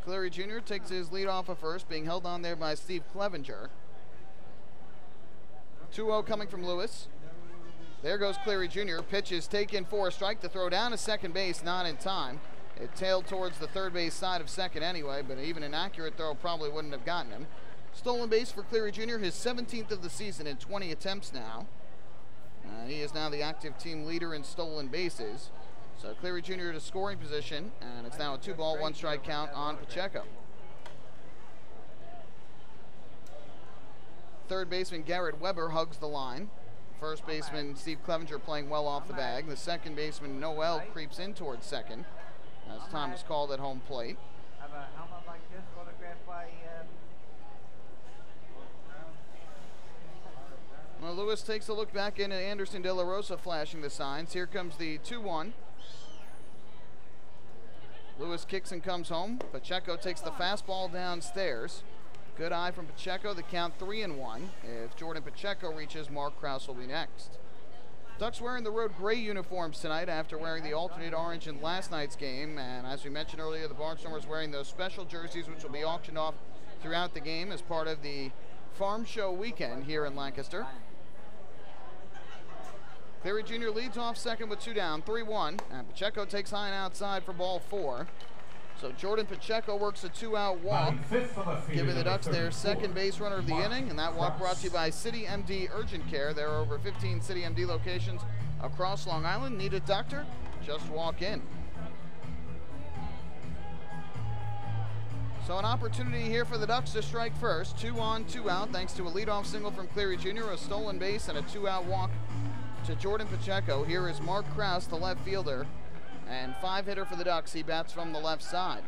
Cleary Jr. takes his lead off of first, being held on there by Steve Clevenger. 2-0 coming from Lewis. There goes Cleary Jr. Pitch is taken for a strike. The throw down to second base, not in time. It tailed towards the third base side of second anyway, but even an accurate throw probably wouldn't have gotten him. Stolen base for Cleary Jr., his 17th of the season in 20 attempts now. He is now the active team leader in stolen bases. So Cleary Jr. to scoring position, and it's now a 2-ball, 1-strike count on Pacheco. Third baseman Garrett Weber hugs the line. First baseman Steve Clevenger playing well off the bag. The second baseman Noel creeps in towards second as time is called at home plate. Well, Lewis takes a look back into Anderson De La Rosa flashing the signs. Here comes the 2-1. Lewis kicks and comes home. Pacheco takes the fastball downstairs. Good eye from Pacheco. The count 3-1. If Jordan Pacheco reaches, Mark Krause will be next. Ducks wearing the road gray uniforms tonight after wearing the alternate orange in last night's game. And as we mentioned earlier, the Barnstormers wearing those special jerseys, which will be auctioned off throughout the game as part of the Farm Show weekend here in Lancaster. Cleary Jr. leads off second with 2 down, 3-1. And Pacheco takes high and outside for ball 4. So Jordan Pacheco works a 2-out walk, giving the Ducks their second base runner of the inning. And that walk brought to you by City MD Urgent Care. There are over 15 City MD locations across Long Island. Need a doctor? Just walk in. So an opportunity here for the Ducks to strike first. 2 on, 2 out, thanks to a leadoff single from Cleary Jr., a stolen base, and a 2-out walk to Jordan Pacheco. Here is Mark Krause, the left fielder, and 5-hitter for the Ducks. He bats from the left side.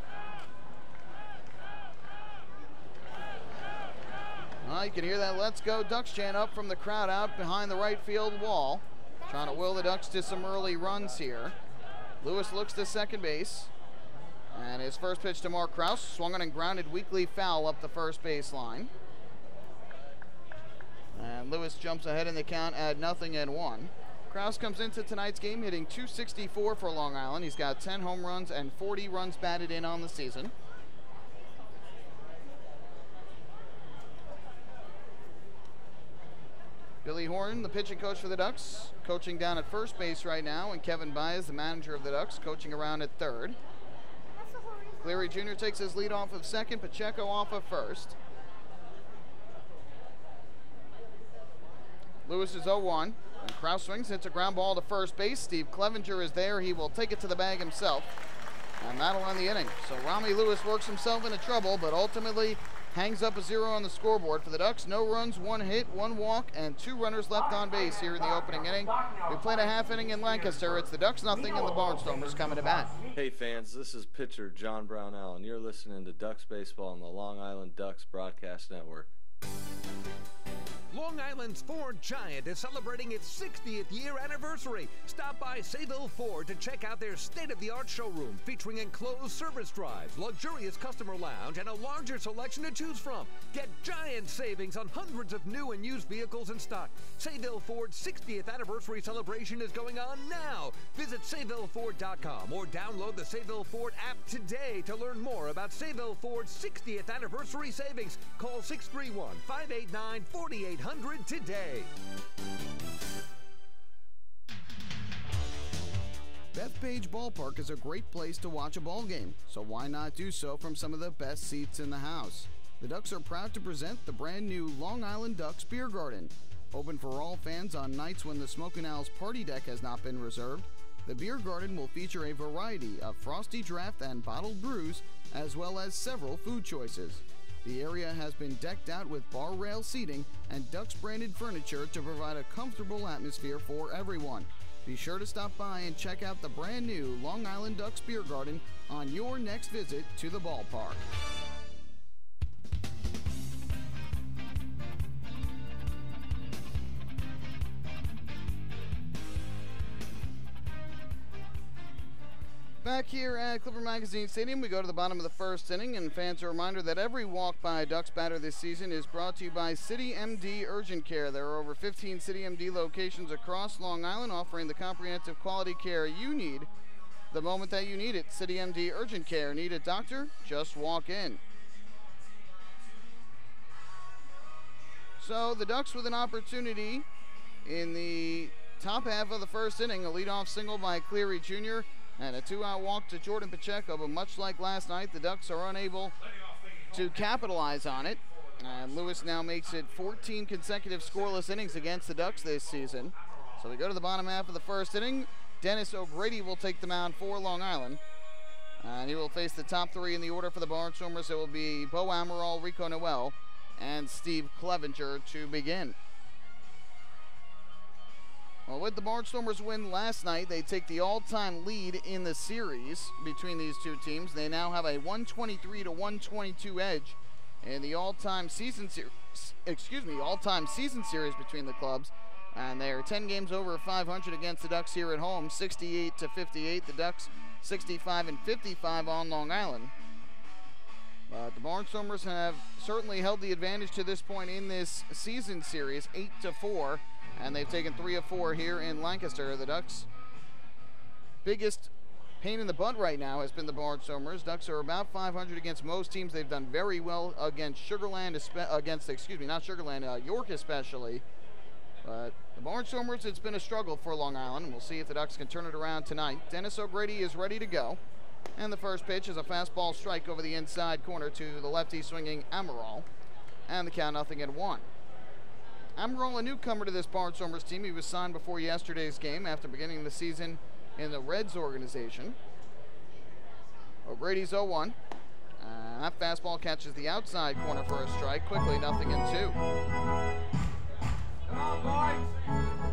You can hear that "Let's Go Ducks" chant up from the crowd out behind the right field wall, trying to will the Ducks to some early runs here. Lewis looks to second base, and his first pitch to Mark Krause, swung on and grounded weakly foul up the first baseline. And Lewis jumps ahead in the count at 0-1. Krause comes into tonight's game hitting .264 for Long Island. He's got 10 home runs and 40 runs batted in on the season. Billy Horn, the pitching coach for the Ducks, coaching down at first base right now, and Kevin Baez, the manager of the Ducks, coaching around at third. Cleary Jr. takes his lead off of second, Pacheco off of first. Lewis is 0-1, and Krause swings, hits a ground ball to first base. Steve Clevenger is there. He will take it to the bag himself, and that'll end the inning. So Rami Lewis works himself into trouble, but ultimately hangs up a 0 on the scoreboard for the Ducks. No runs, 1 hit, 1 walk, and 2 runners left on base here in the opening inning. We played a half inning in Lancaster. It's the Ducks nothing, and the Barnstormers coming to bat. Hey fans, this is pitcher John Brownell, and you're listening to Ducks Baseball on the Long Island Ducks Broadcast Network. Long Island's Ford Giant is celebrating its 60th year anniversary. Stop by Sayville Ford to check out their state-of-the-art showroom featuring enclosed service drives, luxurious customer lounge, and a larger selection to choose from. Get giant savings on hundreds of new and used vehicles in stock. Sayville Ford's 60th anniversary celebration is going on now. Visit SayvilleFord.com or download the Sayville Ford app today to learn more about Sayville Ford's 60th anniversary savings. Call 631-589-4800 today. Bethpage Ballpark is a great place to watch a ball game, so why not do so from some of the best seats in the house? The Ducks are proud to present the brand new Long Island Ducks Beer Garden. Open for all fans on nights when the Smokin' Owl's party deck has not been reserved, the Beer Garden will feature a variety of frosty draft and bottled brews, as well as several food choices. The area has been decked out with bar rail seating and Ducks-branded furniture to provide a comfortable atmosphere for everyone. Be sure to stop by and check out the brand new Long Island Ducks Beer Garden on your next visit to the ballpark. Back here at Clipper Magazine Stadium, we go to the bottom of the first inning, and fans, a reminder that every walk by a Ducks batter this season is brought to you by City MD Urgent Care. There are over 15 City MD locations across Long Island offering the comprehensive quality care you need the moment that you need it. City MD Urgent Care. Need a doctor? Just walk in. So the Ducks with an opportunity in the top half of the first inning, a leadoff single by Cleary Jr., and a 2-out walk to Jordan Pacheco, but much like last night, the Ducks are unable to capitalize on it. And Lewis now makes it 14 consecutive scoreless innings against the Ducks this season. So we go to the bottom half of the first inning. Dennis O'Grady will take the mound for Long Island. And he will face the top 3 in the order for the Barnstormers. It will be Bo Amaral, Rico Noel, and Steve Clevenger to begin. Well, with the Barnstormers win last night, they take the all-time lead in the series between these two teams. They now have a 123-122 edge in the all-time season series between the clubs. And they are 10 games over 500 against the Ducks here at home, 68-58. The Ducks 65-55 on Long Island. But the Barnstormers have certainly held the advantage to this point in this season series, 8-4. and they've taken 3 of 4 here in Lancaster. The Ducks' biggest pain in the butt right now has been the Barnstormers. Ducks are about 500 against most teams. They've done very well against York especially. But the Barnstormers, it's been a struggle for Long Island. We'll see if the Ducks can turn it around tonight. Dennis O'Grady is ready to go. And the first pitch is a fastball strike over the inside corner to the lefty swinging Amaral. And the count 0-1. Amaral, a newcomer to this Barnstormers team. He was signed before yesterday's game after beginning the season in the Reds organization. O'Grady's 0-1. That fastball catches the outside corner for a strike. Quickly 0-2.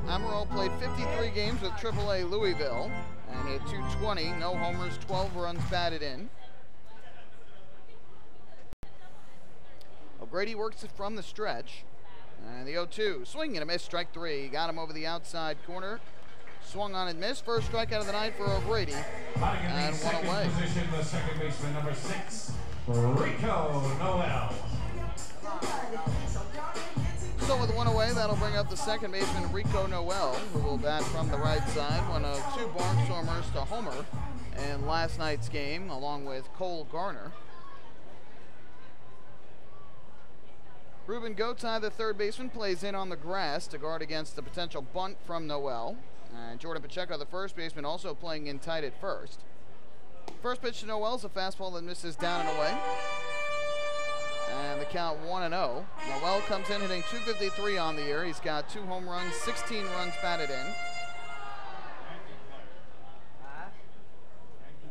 Amaral played 53 games with AAA Louisville and hit .220, no homers, 12 runs batted in. O'Grady works it from the stretch. And the 0-2, swing and a miss, strike 3. Got him over the outside corner. Swung on and missed. First strikeout of the night for O'Grady. And one away. Position, the second baseman, number 6, Rico Noel. So with one away, that'll bring up the second baseman, Rico Noel, who will bat from the right side. One of 2 Barnstormers to homer in last night's game, along with Cole Garner. Ruben Gotay, the third baseman, plays in on the grass to guard against the potential bunt from Noel. And Jordan Pacheco, the first baseman, also playing in tight at first. First pitch to Noel's a fastball that misses down and away. And the count 1-0. Noel comes in hitting .253 on the year. He's got 2 home runs, 16 runs batted in.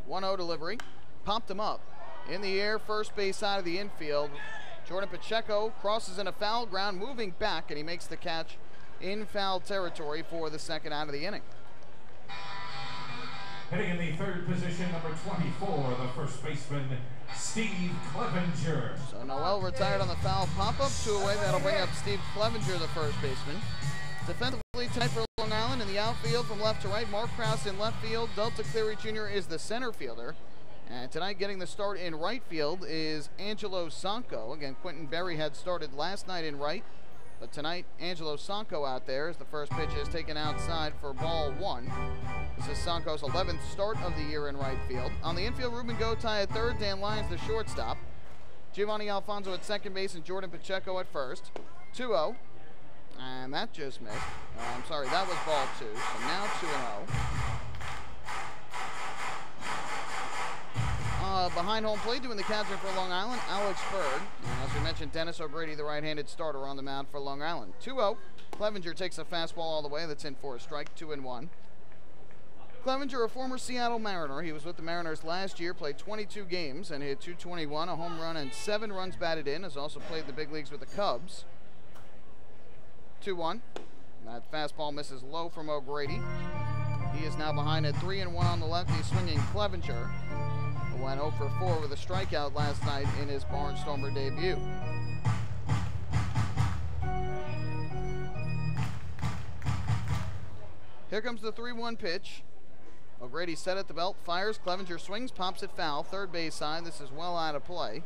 1-0 delivery. Popped him up. In the air, first base side of the infield. Jordan Pacheco crosses in a foul ground, moving back, and he makes the catch in foul territory for the second out of the inning. Hitting in the third position, number 24, the first baseman, Steve Clevenger. So Noel retired on the foul pop-up, 2 away. That'll bring up Steve Clevenger, the first baseman. Defensively tonight for Long Island in the outfield from left to right, Mark Krause in left field. Delta Cleary Jr. is the center fielder. And tonight getting the start in right field is Angelo Sanco. Again, Quentin Berry had started last night in right. But tonight, Angelo Sanco out there as the first pitch is taken outside for ball 1. This is Sanco's 11th start of the year in right field. On the infield, Ruben Gotay at third, Dan Lyons the shortstop. Giovanni Alfonso at second base and Jordan Pacheco at first. 2-0. And that just missed. I'm sorry, that was ball 2. So now 2-0. Behind home plate doing the captain for Long Island, Alex Berg. And as we mentioned, Dennis O'Grady, the right-handed starter on the mound for Long Island. 2-0. Clevenger takes a fastball all the way. That's in for a strike, 2-1. Clevenger, a former Seattle Mariner. He was with the Mariners last year, played 22 games and hit .221, a home run and 7 runs batted in. Has also played the big leagues with the Cubs. 2-1. That fastball misses low from O'Grady. He is now behind at 3-1 on the lefty, swinging Clevenger, who went 0 for 4 with a strikeout last night in his Barnstormer debut. Here comes the 3-1 pitch. O'Grady set at the belt, fires, Clevenger swings, pops it foul, third base side. This is well out of play.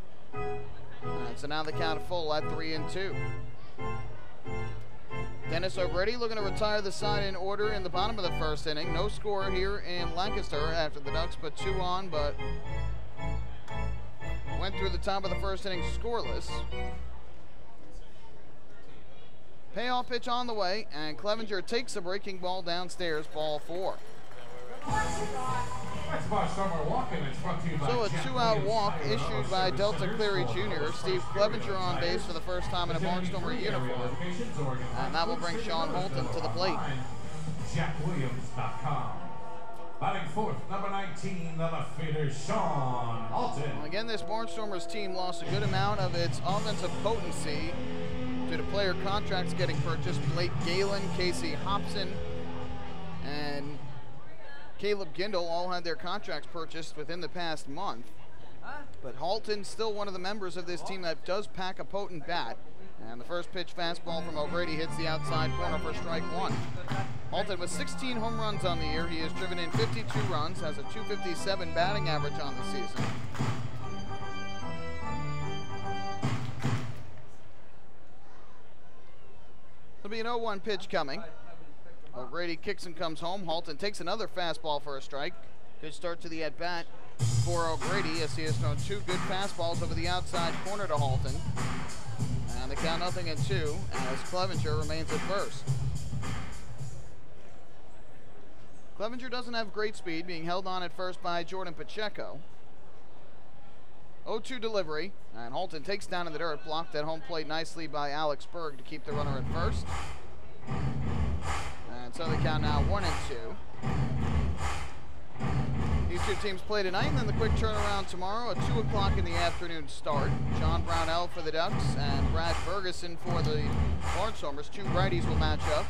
So now the count full at 3-2. Dennis O'Grady looking to retire the side in order in the bottom of the first inning. No score here in Lancaster after the Ducks put 2 on, but went through the top of the first inning scoreless. Payoff pitch on the way, and Clevenger takes a breaking ball downstairs, ball 4. So a 2-out walk issued by Delta Cleary Jr. Steve Clevenger on base for the first time in a Barnstormer uniform. And that will bring Sean Holton to the plate. JackWilliams.com. Batting fourth, number 19, the left fielder, Sean Holton. Well, again, this Barnstormers team lost a good amount of its offensive potency due to player contracts getting purchased. Blake Galen, Casey Hobson, and Caleb Gindel all had their contracts purchased within the past month. But Halton's still one of the members of this team that does pack a potent bat. And the first pitch fastball from O'Grady hits the outside corner for strike 1. Halton with 16 home runs on the year. He has driven in 52 runs, has a .257 batting average on the season. There'll be an 0-1 pitch coming. O'Grady kicks and comes home. Halton takes another fastball for a strike. Good start to the at-bat for O'Grady as he has thrown 2 good fastballs over the outside corner to Halton. And the count 0-2 as Clevenger remains at first. Clevenger doesn't have great speed, being held on at first by Jordan Pacheco. 0-2 delivery, and Halton takes down in the dirt, blocked at home plate nicely by Alex Berg to keep the runner at first. And so the count now 1-2. These two teams play tonight, and then the quick turnaround tomorrow, a 2 o'clock in the afternoon start. John Brownell for the Ducks and Brad Ferguson for the Barnstormers. 2 righties will match up.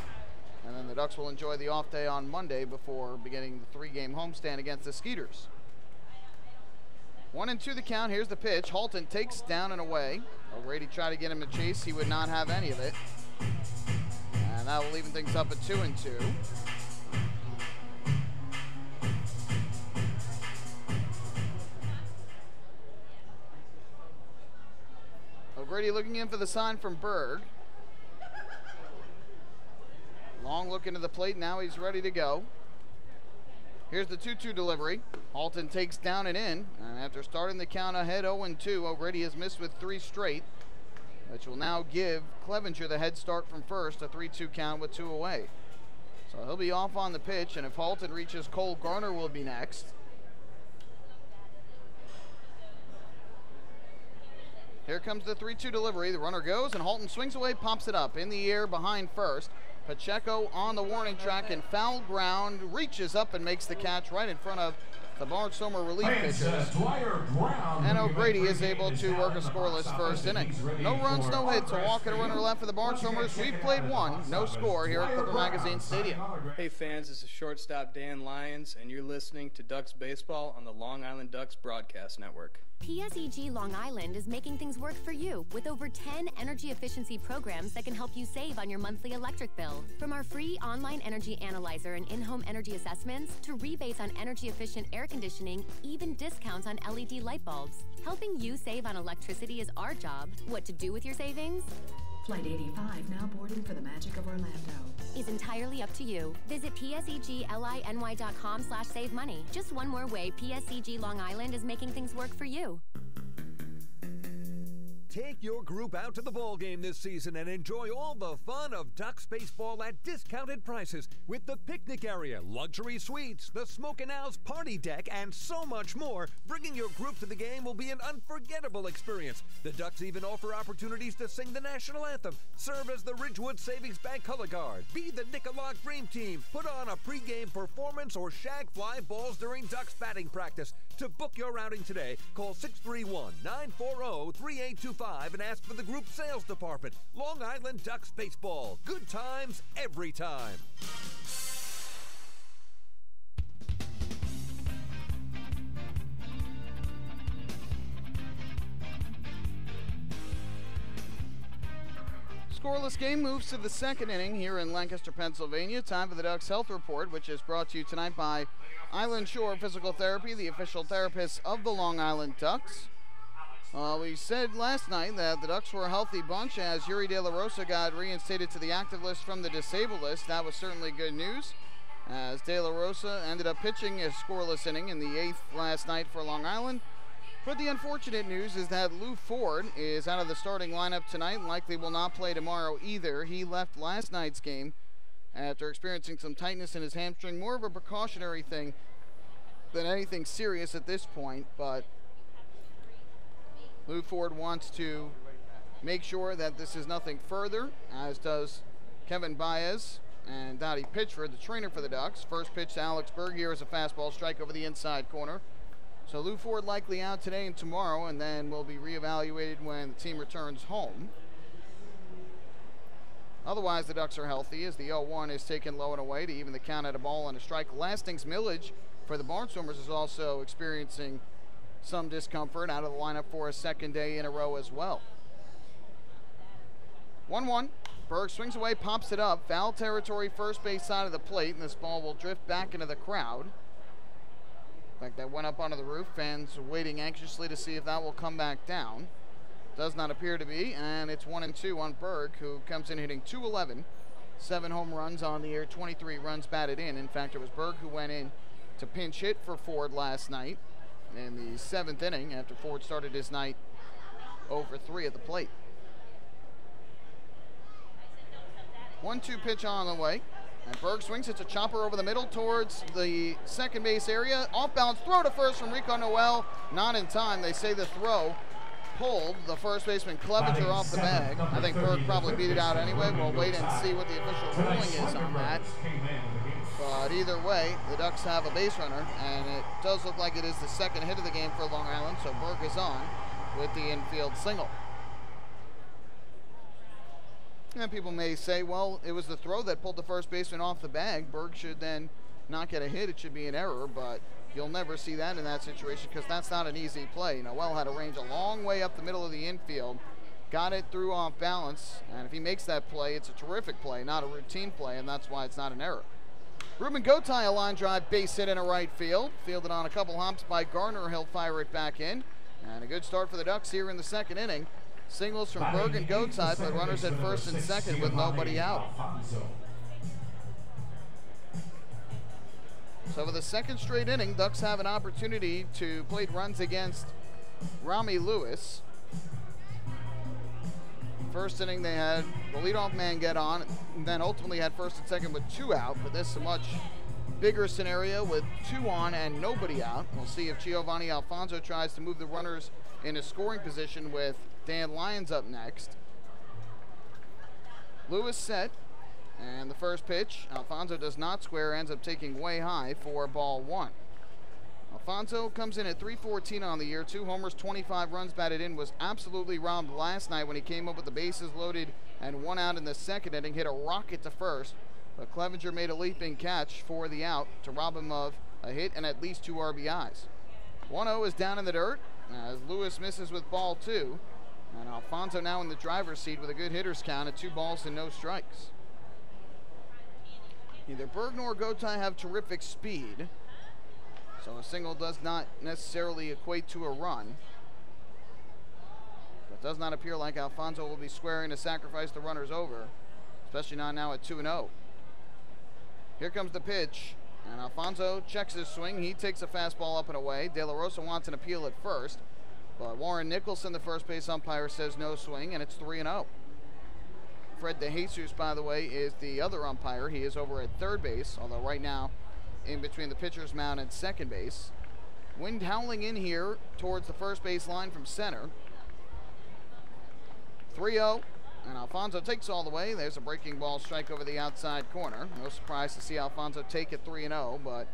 And then the Ducks will enjoy the off day on Monday before beginning the 3-game homestand against the Skeeters. 1-2 the count. Here's the pitch. Halton takes down and away. O'Grady tried to get him a chase. He would not have any of it. And that will even things up at 2-2. O'Grady looking in for the sign from Berg. Long look into the plate, now he's ready to go. Here's the 2-2 delivery. Halton takes down and in, and after starting the count ahead 0-2, O'Grady has missed with 3 straight, which will now give Clevenger the head start from first, a 3-2 count with 2 away. So he'll be off on the pitch, and if Halton reaches, Cole Garner will be next. Here comes the 3-2 delivery. The runner goes, and Halton swings away, pops it up in the air behind first. Pacheco on the warning track in foul ground, reaches up and makes the catch right in front of the Barnstormer relief pitchers. And O'Grady is able to work a scoreless first inning. No runs, no hits, a walk and a runner left for the Barnstormers. We've played 1, no score here at Clipper Magazine Stadium. Hey fans, this is shortstop Dan Lyons, and you're listening to Ducks Baseball on the Long Island Ducks Broadcast Network. PSEG Long Island is making things work for you with over 10 energy efficiency programs that can help you save on your monthly electric bill. From our free online energy analyzer and in-home energy assessments to rebates on energy efficient air conditioning, even discounts on LED light bulbs. Helping you save on electricity is our job. What to do with your savings? Flight 85 now boarding for the magic of Orlando. Is entirely up to you. Visit psegly.com/save money. Just one more way PSEG Long Island is making things work for you. Take your group out to the ball game this season and enjoy all the fun of Ducks baseball at discounted prices with the picnic area, luxury suites, the Smokin' Owl's party deck, and so much more. Bringing your group to the game will be an unforgettable experience. The Ducks even offer opportunities to sing the national anthem, serve as the Ridgewood Savings Bank color guard, be the Nicolak Dream Team, put on a pregame performance, or shag fly balls during Ducks batting practice. To book your outing today, call 631-940-3825 and ask for the group sales department. Long Island Ducks Baseball. Good times every time. Scoreless game moves to the 2nd inning here in Lancaster, Pennsylvania. Time for the Ducks Health Report, which is brought to you tonight by Island Shore Physical Therapy, the official therapists of the Long Island Ducks. We said last night that the Ducks were a healthy bunch as Yuri De La Rosa got reinstated to the active list from the disabled list. That was certainly good news, as De La Rosa ended up pitching a scoreless inning in the 8th last night for Long Island. But the unfortunate news is that Lou Ford is out of the starting lineup tonight and likely will not play tomorrow either. He left last night's game after experiencing some tightness in his hamstring, more of a precautionary thing than anything serious at this point, but Lou Ford wants to make sure that this is nothing further, as does Kevin Baez and Dottie Pitchford, the trainer for the Ducks. First pitch to Alex Berg here is a fastball strike over the inside corner. So Lou Ford likely out today and tomorrow, and then will be reevaluated when the team returns home. Otherwise, the Ducks are healthy as the 0-1 is taken low and away to even the count at a ball and a strike. Lastings Millage for the Barnstormers is also experiencing some discomfort, out of the lineup for a 2nd day in a row as well. 1-1. Berg swings away, pops it up. Foul territory, first base side of the plate, and this ball will drift back into the crowd. In fact, that went up onto the roof. Fans waiting anxiously to see if that will come back down. Does not appear to be, and it's 1-2 on Berg, who comes in hitting .211. 7 home runs on the year, 23 runs batted in. In fact, it was Berg who went in to pinch hit for Ford last night in the 7th inning after Ford started his night 0-for-3 at the plate. 1-2 pitch on the way. And Berg swings. It's a chopper over the middle towards the second base area. Off balance throw to first from Rico Noel. Not in time. They say the throw pulled the first baseman Clevenger off the bag. I think Berg probably beat it out anyway. We'll wait and see what the official ruling is on that. But either way, the Ducks have a base runner, and it does look like it is the second hit of the game for Long Island, so Berg is on with the infield single. And people may say, well, it was the throw that pulled the first baseman off the bag. Berg should then not get a hit. It should be an error, but you'll never see that in that situation because that's not an easy play. Noel had to range a long way up the middle of the infield, got it through off balance, and if he makes that play, it's a terrific play, not a routine play, and that's why it's not an error. Ruben Gotay, a line drive base hit in a right field. Fielded on a couple hops by Garner. He'll fire it back in. And a good start for the Ducks here in the second inning. Singles from Berg and Gotay, but runners at first and second with nobody out. So for the second straight inning, Ducks have an opportunity to plate runs against Rami Lewis. First inning, they had the leadoff man get on, and then ultimately had first and second with 2 out. But this is a much bigger scenario with 2 on and nobody out. We'll see if Giovanni Alfonso tries to move the runners into scoring position with Dan Lyons up next. Lewis set, and the first pitch, Alfonso does not square, ends up taking way high for ball 1. Alfonso comes in at .314 on the year, 2 homers, 25 runs batted in, was absolutely robbed last night when he came up with the bases loaded and 1 out in the second inning, hit a rocket to first, but Clevenger made a leaping catch for the out to rob him of a hit and at least 2 RBIs. 1-0 is down in the dirt as Lewis misses with ball 2, and Alfonso now in the driver's seat with a good hitter's count at 2 balls and no strikes. Neither Berg nor Gotay have terrific speed, so a single does not necessarily equate to a run. But it does not appear like Alfonso will be squaring to sacrifice the runners over, especially not now at 2-0. Here comes the pitch, and Alfonso checks his swing. He takes a fastball up and away. De La Rosa wants an appeal at first, but Warren Nicholson, the first base umpire, says no swing, and it's 3-0. Fred DeJesus, by the way, is the other umpire. He is over at third base, although right now in between the pitcher's mound and second base. Wind howling in here towards the first base line from center. 3-0, and Alfonso takes all the way. There's a breaking ball strike over the outside corner. No surprise to see Alfonso take it 3-0, but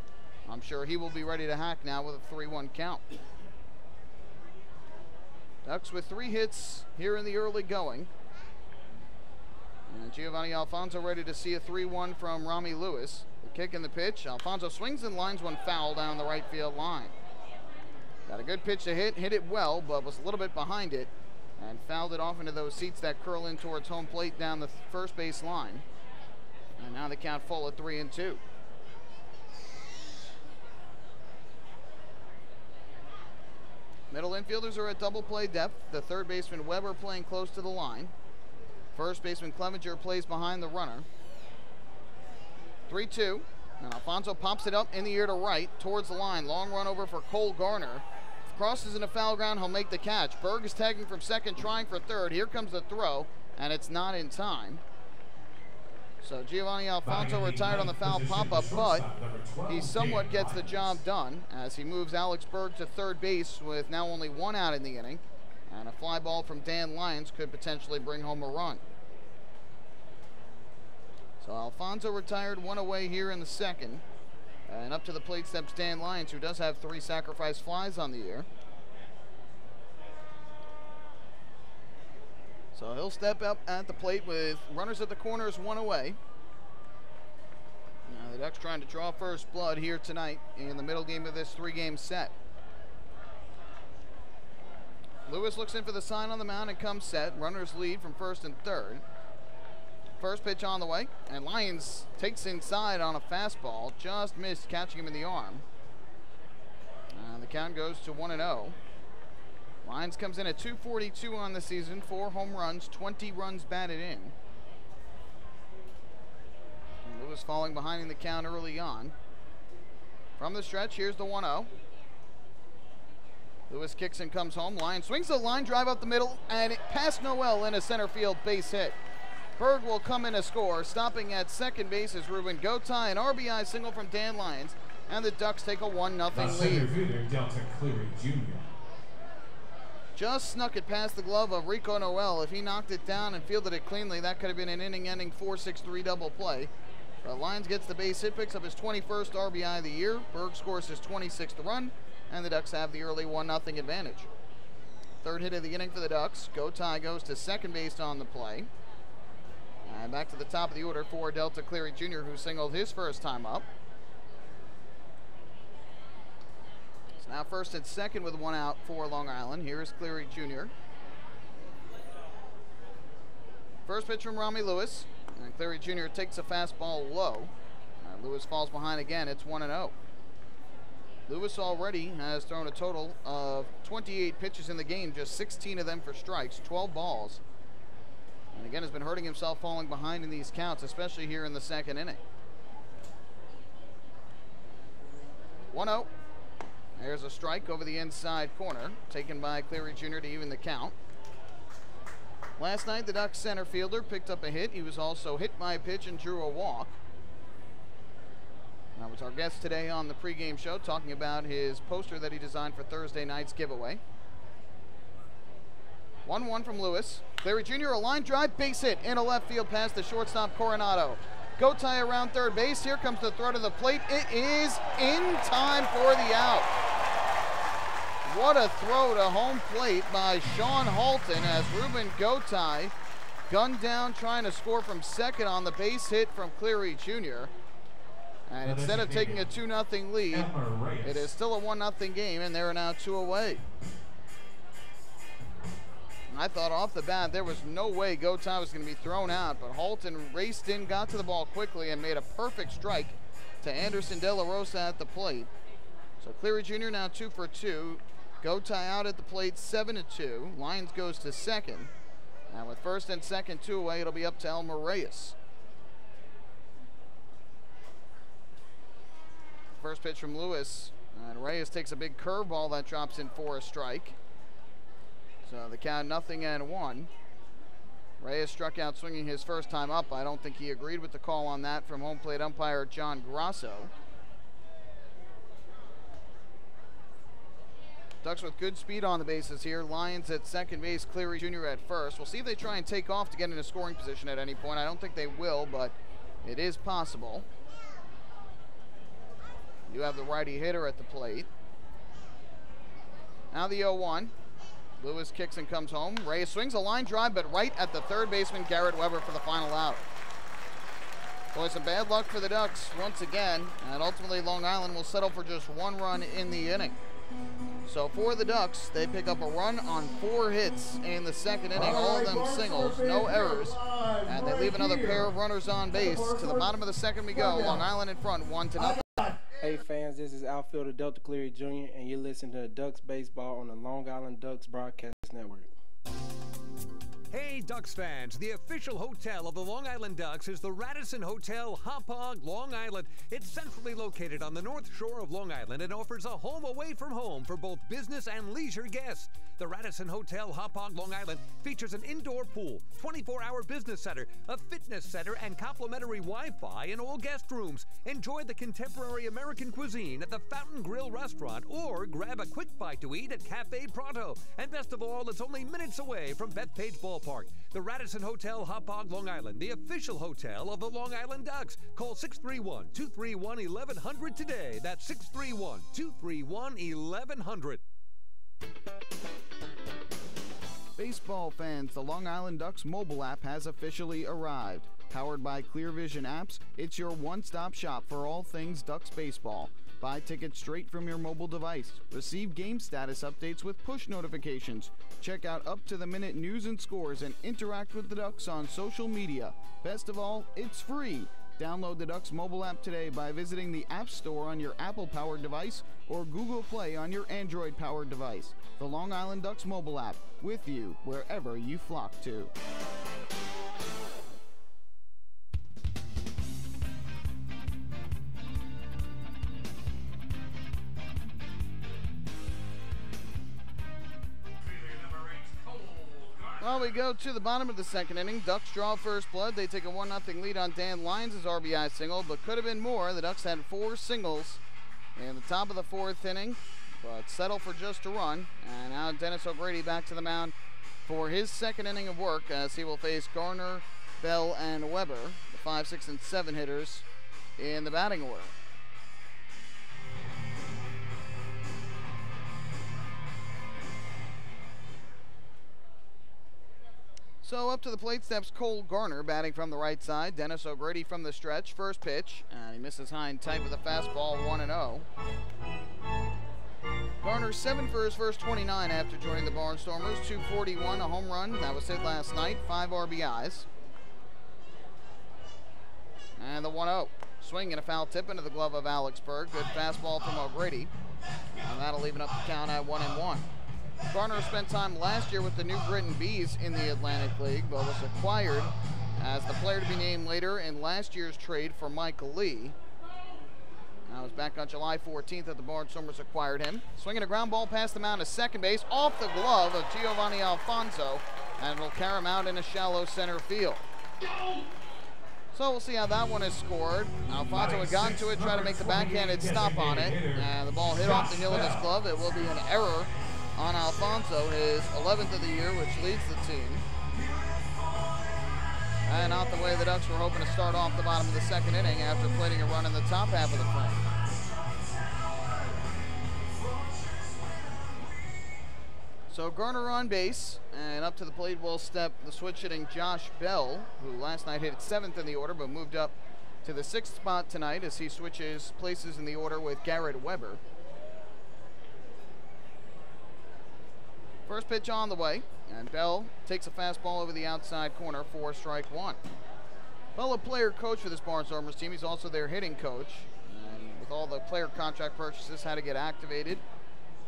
I'm sure he will be ready to hack now with a 3-1 count. Ducks with 3 hits here in the early going. And Giovanni Alfonso ready to see a 3-1 from Rami Lewis. The kick and the pitch. Alfonso swings and lines one foul down the right field line. Got a good pitch to hit it well, but was a little bit behind it and fouled it off into those seats that curl in towards home plate down the first base line. And now the count full at 3-2. Middle infielders are at double play depth. The third baseman Weber playing close to the line. First baseman Clevenger plays behind the runner. 3-2, and Alfonso pops it up in the air to right towards the line. Long run over for Cole Garner. Crosses into foul ground, he'll make the catch. Berg is tagging from second, trying for third. Here comes the throw, and it's not in time. So Giovanni Alfonso retired on the foul pop-up, but he somewhat gets the job done as he moves Alex Berg to third base with now only 1 out in the inning. And a fly ball from Dan Lyons could potentially bring home a run. So Alfonso retired, 1 away here in the second. And up to the plate steps Dan Lyons, who does have 3 sacrifice flies on the year. So he'll step up at the plate with runners at the corners, 1 away. Now the Ducks trying to draw first blood here tonight in the middle game of this 3-game set. Lewis looks in for the sign on the mound and comes set. Runners lead from first and third. First pitch on the way, and Lyons takes inside on a fastball. Just missed catching him in the arm. And the count goes to 1-0. Lyons comes in at .242 on the season, 4 home runs, 20 runs batted in. And Lewis falling behind in the count early on. From the stretch, here's the 1-0. Lewis kicks and comes home. Lyons swings the line drive up the middle, and past Noel in a center field base hit. Berg will come in a score, stopping at second base is Ruben Gotay, an RBI single from Dan Lyons, and the Ducks take a 1-0 lead. Center fielder Delta Cleary Jr. Just snuck it past the glove of Rico Noel. If he knocked it down and fielded it cleanly, that could have been an inning-ending 4-6-3 double play. But Lyons gets the base hit, picks up his 21st RBI of the year. Berg scores his 26th run, and the Ducks have the early 1-0 advantage. Third hit of the inning for the Ducks. Gotay goes to second base on the play. And back to the top of the order for Delta Cleary Jr., who singled his first time up. It's now first and second with 1 out for Long Island. Here is Cleary Jr. First pitch from Rami Lewis. And Cleary Jr. takes a fastball low. Lewis falls behind again. It's 1-0. Lewis already has thrown a total of 28 pitches in the game, just 16 of them for strikes, 12 balls. And again, has been hurting himself falling behind in these counts, especially here in the second inning. 1-0. There's a strike over the inside corner, taken by Cleary Jr. to even the count. Last night, the Ducks center fielder picked up a hit. He was also hit by a pitch and drew a walk. That was our guest today on the pregame show, talking about his poster that he designed for Thursday night's giveaway. 1-1 from Lewis. Cleary Jr. a line drive, base hit in a left field past the shortstop Coronado. Gotay around third base. Here comes the throw to the plate. It is in time for the out. What a throw to home plate by Sean Halton as Ruben Gotay gunned down trying to score from second on the base hit from Cleary Jr. And instead of taking a 2-0 lead, it is still a 1-0 game, and they're now 2 away. I thought off the bat there was no way Gotay was going to be thrown out, but Halton raced in, got to the ball quickly, and made a perfect strike to Anderson De La Rosa at the plate. So Cleary Jr. now 2 for 2. Gotay out at the plate 7-2. Lyons goes to second. And with first and second 2 away, it'll be up to Elmer Reyes. First pitch from Lewis, and Reyes takes a big curveball that drops in for a strike. So the count 0-1. Reyes struck out swinging his first time up. I don't think he agreed with the call on that from home plate umpire John Grasso. Ducks with good speed on the bases here. Lyons at second base, Cleary Jr. at first. We'll see if they try and take off to get into scoring position at any point. I don't think they will, but it is possible. You have the righty hitter at the plate. Now the 0-1. Lewis kicks and comes home. Reyes swings a line drive, but right at the third baseman, Garrett Weber, for the final out. Boy, some bad luck for the Ducks once again, and ultimately Long Island will settle for just 1 run in the inning. So for the Ducks, they pick up a run on 4 hits in the second inning, all of them singles, no errors, and they leave another pair of runners on base. To the bottom of the second we go. Long Island in front, 1-0. Hey fans, this is outfielder Delta Cleary Jr. and you're listening to Ducks Baseball on the Long Island Ducks Broadcast Network. Hey Ducks fans, the official hotel of the Long Island Ducks is the Radisson Hotel Hauppauge, Long Island. It's centrally located on the north shore of Long Island and offers a home away from home for both business and leisure guests. The Radisson Hotel Hauppauge, Long Island features an indoor pool, 24-hour business center, a fitness center, and complimentary Wi-Fi in all guest rooms. Enjoy the contemporary American cuisine at the Fountain Grill restaurant or grab a quick bite to eat at Cafe Pronto. And best of all, it's only minutes away from Bethpage Ballpark. The Radisson Hotel Hauppauge, Long Island, the official hotel of the Long Island Ducks. Call 631-231-1100 today. That's 631-231-1100. Baseball fans, the Long Island Ducks mobile app has officially arrived. Powered by Clear Vision Apps, it's your one-stop shop for all things Ducks baseball. Buy tickets straight from your mobile device. Receive game status updates with push notifications. Check out up-to-the-minute news and scores and interact with the Ducks on social media. Best of all, it's free. Download the Ducks mobile app today by visiting the App Store on your Apple-powered device or Google Play on your Android-powered device. The Long Island Ducks mobile app, with you wherever you flock to. Well, we go to the bottom of the second inning. Ducks draw first blood. They take a 1-0 lead on Dan Lyons' RBI single, but could have been more. The Ducks had 4 singles in the top of the fourth inning, but settle for just a run. And now Dennis O'Grady back to the mound for his second inning of work, as he will face Garner, Bell, and Weber, the 5, 6, and 7 hitters in the batting order. So up to the plate steps Cole Garner, batting from the right side. Dennis O'Grady from the stretch. First pitch, and he misses high and tight with a fastball, 1-0. Garner 7 for his first 29 after joining the Barnstormers. 241, a home run. That was hit last night. 5 RBIs. And the 1-0. Swing and a foul tip into the glove of Alex Berg. Good fastball from O'Grady. And that'll even up the count at 1-1. Garner spent time last year with the New Britain Bees in the Atlantic League, but was acquired as the player to be named later in last year's trade for Michael Lee. That was back on July 14th that the Barnstormers acquired him. Swinging a ground ball past the mound to second base, off the glove of Giovanni Alfonso, and it'll carry him out in a shallow center field. So we'll see how that one is scored. Alfonso had gotten to it, tried to make the backhanded stop on it, and the ball hit off the heel of his glove. It will be an error on Alfonso, his 11th of the year, which leads the team. And not the way the Ducks were hoping to start off the bottom of the second inning after plating a run in the top half of the frame. So Garner on base, and up to the plate will step the switch-hitting Josh Bell, who last night hit 7th in the order but moved up to the 6th spot tonight as he switches places in the order with Garrett Weber. First pitch on the way, and Bell takes a fastball over the outside corner for strike 1. Bell, a player coach for this Barnstormers team. He's also their hitting coach. And with all the player contract purchases, had to get activated.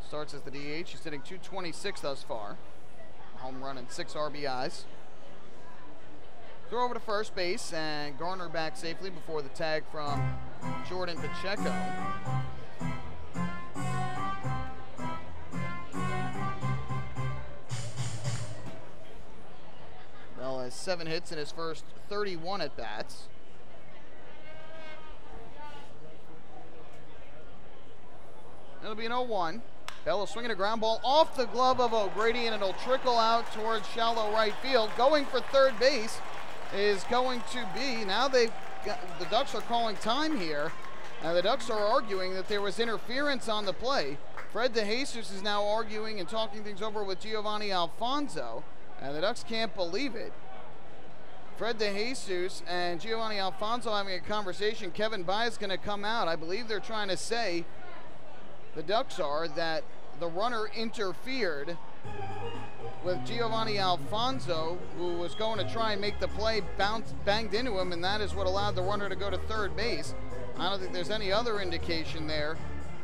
Starts as the DH. He's hitting .226 thus far. A home run and 6 RBIs. Throw over to first base, and Garner back safely before the tag from Jordan Pacheco. Bell has 7 hits in his first 31 at-bats. It'll be an 0-1. Bell is swinging a ground ball off the glove of O'Grady, and it'll trickle out towards shallow right field. Going for third base is going to be, now the Ducks are calling time here. The Ducks are arguing that there was interference on the play. Fred DeJesus is now arguing and talking things over with Giovanni Alfonso. And the Ducks can't believe it. Fred DeJesus and Giovanni Alfonso having a conversation. Kevin Baez is going to come out. I believe they're trying to say, the Ducks are, that the runner interfered with Giovanni Alfonso, who was going to try and make the play, banged into him, and that is what allowed the runner to go to third base. I don't think there's any other indication there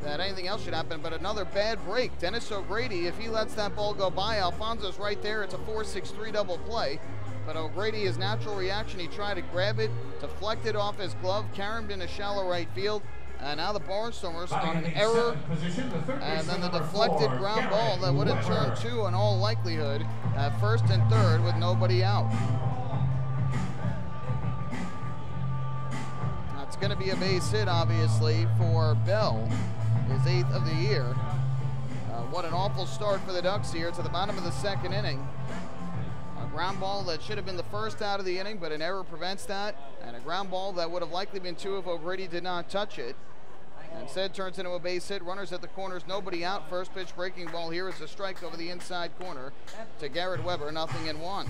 that anything else should happen, but another bad break. Dennis O'Grady, if he lets that ball go by, Alfonso's right there. It's a 4-6-3 double play. But O'Grady, his natural reaction, he tried to grab it, deflect it off his glove, carry him into shallow right field. And now the Barnstormers on an error, and then the deflected ground ball that would have turned 2 in all likelihood at first and third with nobody out. That's going to be a base hit, obviously, for Bell. His 8th of the year. What an awful start for the Ducks here to the bottom of the second inning. A ground ball that should have been the first out of the inning, but an error prevents that. And a ground ball that would have likely been 2 if O'Grady did not touch it. Instead turns into a base hit. Runners at the corners, nobody out. First pitch breaking ball here is a strike over the inside corner to Garrett Weber, 0-1.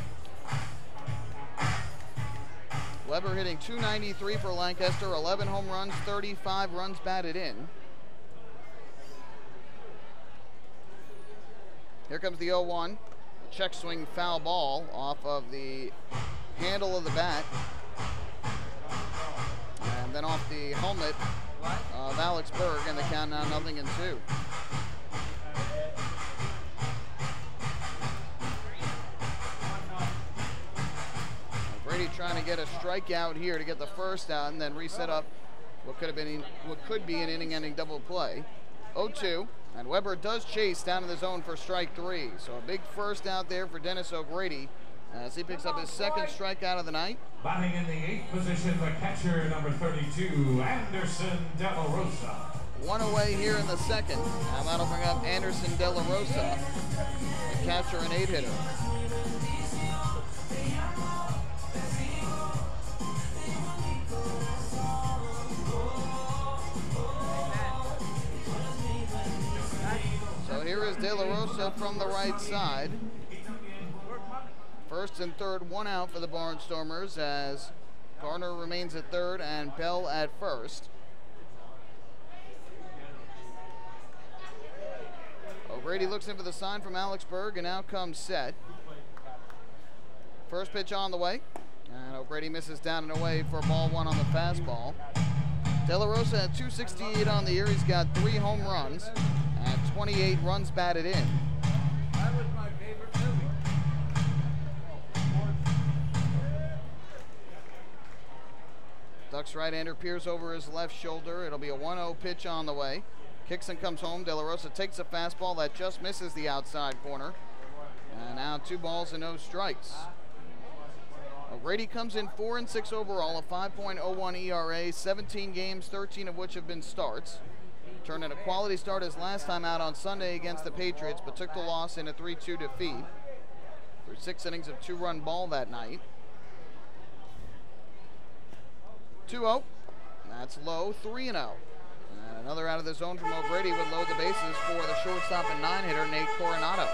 Weber hitting .293 for Lancaster, 11 home runs, 35 runs batted in. Here comes the 0-1. Check swing foul ball off of the handle of the bat. And then off the helmet of Alex Berg, and the count now 0-2. Brady trying to get a strikeout here to get the first out and then reset up what could be an inning-ending double play. 0-2, and Weber does chase down in the zone for strike 3. So a big first out there for Dennis O'Grady as he picks up his second strikeout of the night. Batting in the 8th position, the catcher, number 32, Anderson De La Rosa. One away here in the second. Now that'll bring up Anderson De La Rosa, the catcher and 8-hitter. So here is De La Rosa from the right side. First and third, one out for the Barnstormers as Garner remains at third and Bell at first. O'Grady looks in for the sign from Alex Berg, and now comes set. First pitch on the way, and O'Grady misses down and away for ball one on the fastball. De La Rosa at 268 on the year. He's got 3 home runs and 28 runs batted in. That was my favorite movie. Ducks right-hander peers over his left shoulder. It'll be a 1-0 pitch on the way. Kicks and comes home. De La Rosa takes a fastball that just misses the outside corner. And now 2 balls and no strikes. O'Grady comes in 4-6 overall, a 5.01 ERA, 17 games, 13 of which have been starts. Turned in a quality start his last time out on Sunday against the Patriots, but took the loss in a 3-2 defeat. Through 6 innings of 2-run ball that night. 2-0. That's low. 3-0. And another out of the zone from O'Grady would load the bases for the shortstop and 9-hitter Nate Coronado.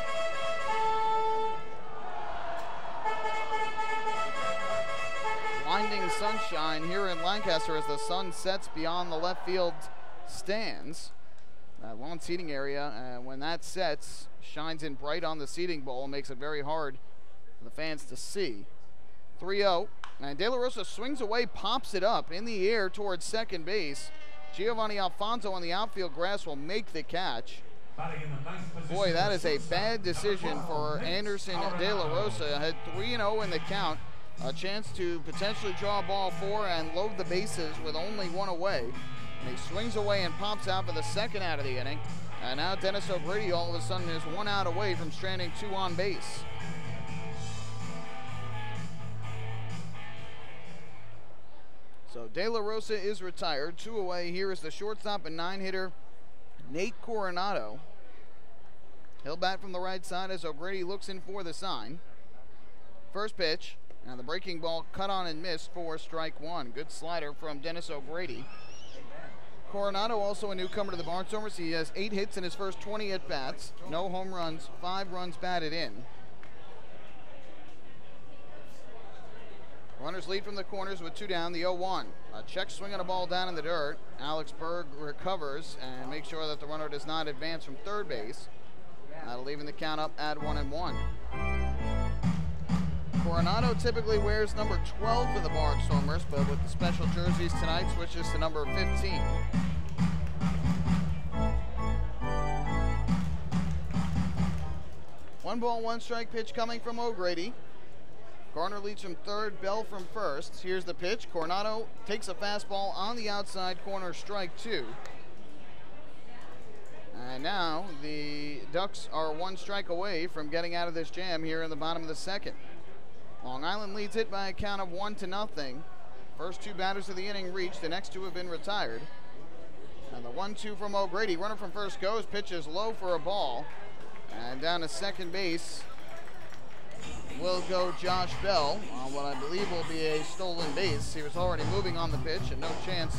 Blinding sunshine here in Lancaster as the sun sets beyond the left field stands. That lawn seating area, when that sets, shines in bright on the seating bowl, makes it very hard for the fans to see. 3-0, and De La Rosa swings away, pops it up in the air towards second base. Giovanni Alfonso on the outfield grass will make the catch. Boy, that is a bad decision for Anderson De La Rosa. Had 3-0 in the count. A chance to potentially draw ball 4 and load the bases with only 1 away. And he swings away and pops out for the second out of the inning. And now Dennis O'Grady all of a sudden is 1 out away from stranding 2 on base. So De La Rosa is retired. 2 away. Here is the shortstop and 9-hitter Nate Coronado. He'll bat from the right side as O'Grady looks in for the sign. First pitch. Now the breaking ball cut on and missed for strike 1. Good slider from Dennis O'Grady. Coronado also a newcomer to the Barnstormers. He has 8 hits in his first 20 at-bats. No home runs, 5 runs batted in. Runners lead from the corners with 2 down, the 0-1. A check swing on a ball down in the dirt. Alex Berg recovers and makes sure that the runner does not advance from third base. That'll leave the count up at 1-1. Coronado typically wears number 12 for the Barnstormers, but with the special jerseys tonight, switches to number 15. One ball, 1 strike pitch coming from O'Grady. Garner leads from third, Bell from first. Here's the pitch. Coronado takes a fastball on the outside corner, strike 2. And now the Ducks are 1 strike away from getting out of this jam here in the bottom of the second. Long Island leads it by a count of 1-0. First 2 batters of the inning reached. The next 2 have been retired. And the 1-2 from O'Grady. Runner from first goes. Pitches low for a ball. And down to second base will go Josh Bell on what I believe will be a stolen base. He was already moving on the pitch and no chance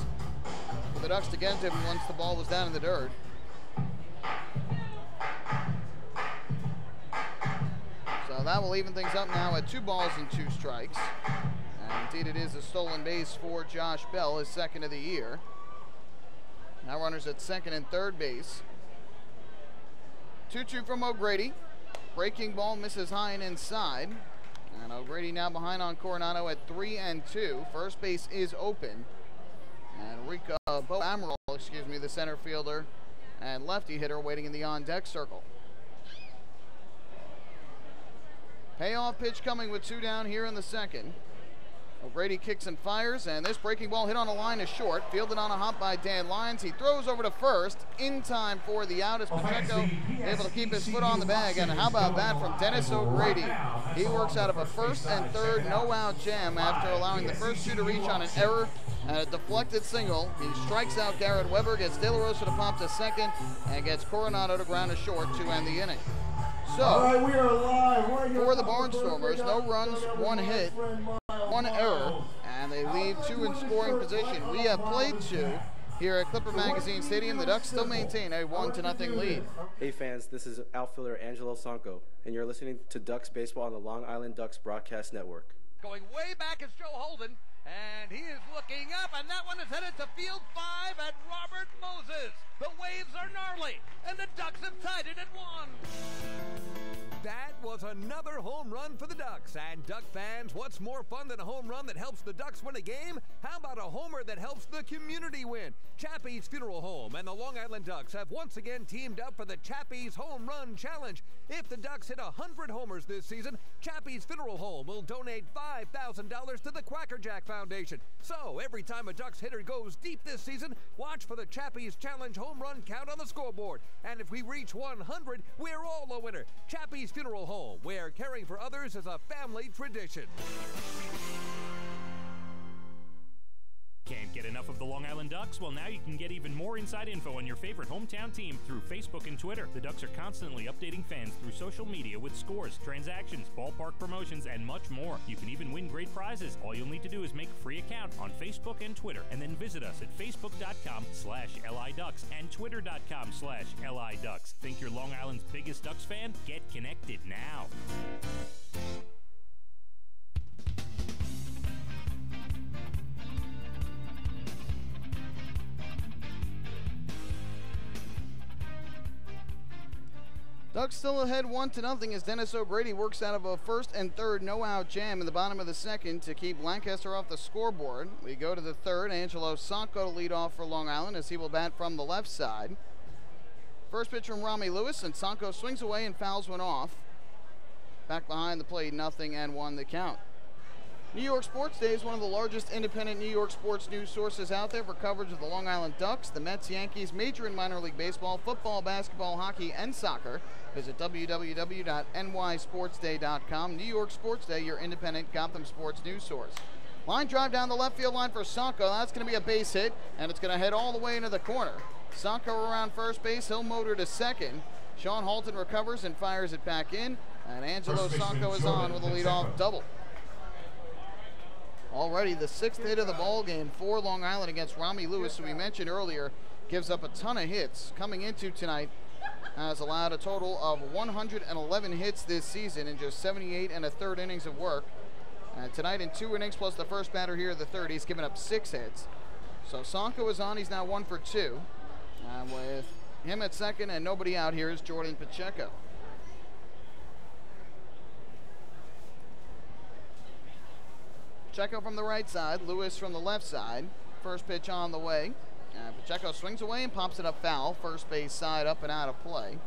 for the Ducks to get to him once the ball was down in the dirt. So that will even things up now at 2 balls and 2 strikes. And indeed it is a stolen base for Josh Bell, his second of the year. Now runners at second and third base. 2-2 from O'Grady. Breaking ball misses high and inside. And O'Grady now behind on Coronado at 3-2. First base is open. And Bo Amaral, the center fielder and lefty hitter, waiting in the on-deck circle. Payoff pitch coming with 2 down here in the second. O'Grady kicks and fires, and this breaking ball hit on a line is short. Fielded on a hop by Dan Lyons. He throws over to first in time for the out as Pacheco able to keep his foot on the bag. And how about that from Dennis O'Grady? He works out of a first and third no-out jam after allowing the first 2 to reach on an error and a deflected single. He strikes out Garrett Weber, gets De La Rosa to pop to second, and gets Coronado to ground to short to end the inning. So, we are live. for the Barnstormers, no runs, 1 hit, 1 error, and they leave 2 in scoring position. We have played 2 here at Clipper Magazine Stadium. The Ducks still maintain a 1-0 lead. Hey fans, this is outfielder Angelo Sanco, and you're listening to Ducks Baseball on the Long Island Ducks Broadcast Network. Going way back is Joe Holden, and he is looking up, and that one is headed to field 5 at Robert Moses. The waves are gnarly, and the Ducks have tied it at 1. That was another home run for the Ducks. And Duck fans, what's more fun than a home run that helps the Ducks win a game? How about a homer that helps the community win? Chappie's Funeral Home and the Long Island Ducks have once again teamed up for the Chappie's Home Run Challenge. If the Ducks hit 100 homers this season, Chappie's Funeral Home will donate $5,000 to the Quackerjack Foundation. So every time a Ducks hitter goes deep this season, watch for the Chappie's Challenge home run count on the scoreboard. And if we reach 100, we're all a winner. Chappie's Funeral Home, where caring for others is a family tradition. Can't get enough of the Long Island Ducks? Well, now you can get even more inside info on your favorite hometown team through Facebook and Twitter. The Ducks are constantly updating fans through social media with scores, transactions, ballpark promotions, and much more. You can even win great prizes. All you'll need to do is make a free account on Facebook and Twitter, and then visit us at facebook.com/LIDucks and twitter.com/LIDucks. Think you're Long Island's biggest Ducks fan? Get connected now. Ducks still ahead 1-0 as Dennis O'Grady works out of a first and third no-out jam in the bottom of the second to keep Lancaster off the scoreboard. We go to the third. Angelo Sanco to lead off for Long Island as he will bat from the left side. First pitch from Rami Lewis, and Sanco swings away and fouls one off. Back behind the plate, 0-1 the count. New York Sports Day is one of the largest independent New York sports news sources out there for coverage of the Long Island Ducks, the Mets, Yankees, major and minor league baseball, football, basketball, hockey, and soccer. Visit www.nysportsday.com. New York Sports Day, your independent Gotham sports news source. Line drive down the left field line for Sanco. That's going to be a base hit, and it's going to head all the way into the corner. Sanco around first base. He'll motor to second. Sean Halton recovers and fires it back in, and Angelo Sanco is on with a leadoff double. Already the 6th hit of the ball game for Long Island against Rami Lewis, who we mentioned earlier, gives up a ton of hits. Coming into tonight, has allowed a total of 111 hits this season in just 78 1/3 innings of work. Tonight in 2 innings plus the first batter here of the third, he's given up 6 hits. So Sanco is on. He's now 1 for 2. With him at second and nobody out here is Jordan Pacheco. Pacheco from the right side, Lewis from the left side. First pitch on the way. Pacheco swings away and pops it up foul. First base side up and out of play.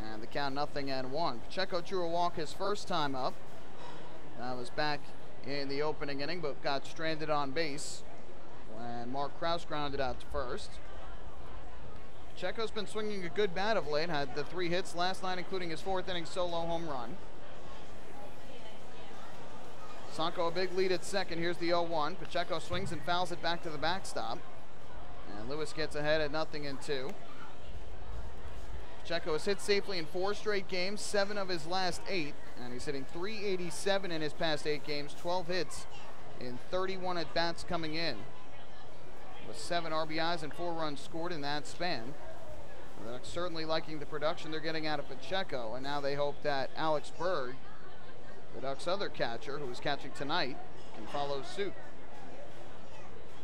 And the count 0-1. Pacheco drew a walk his first time up. That was back in the opening inning, but got stranded on base when Mark Krause grounded out to first. Pacheco's been swinging a good bat of late. Had the 3 hits last night, including his 4th inning solo home run. Sanco a big lead at second. Here's the 0-1. Pacheco swings and fouls it back to the backstop. And Lewis gets ahead at 0-2. Pacheco has hit safely in 4 straight games, 7 of his last 8. And he's hitting .387 in his past 8 games, 12 hits in 31 at-bats coming in. With 7 RBIs and 4 runs scored in that span. They're certainly liking the production they're getting out of Pacheco. And now they hope that Alex Berg, the Ducks' other catcher, who is catching tonight, can follow suit.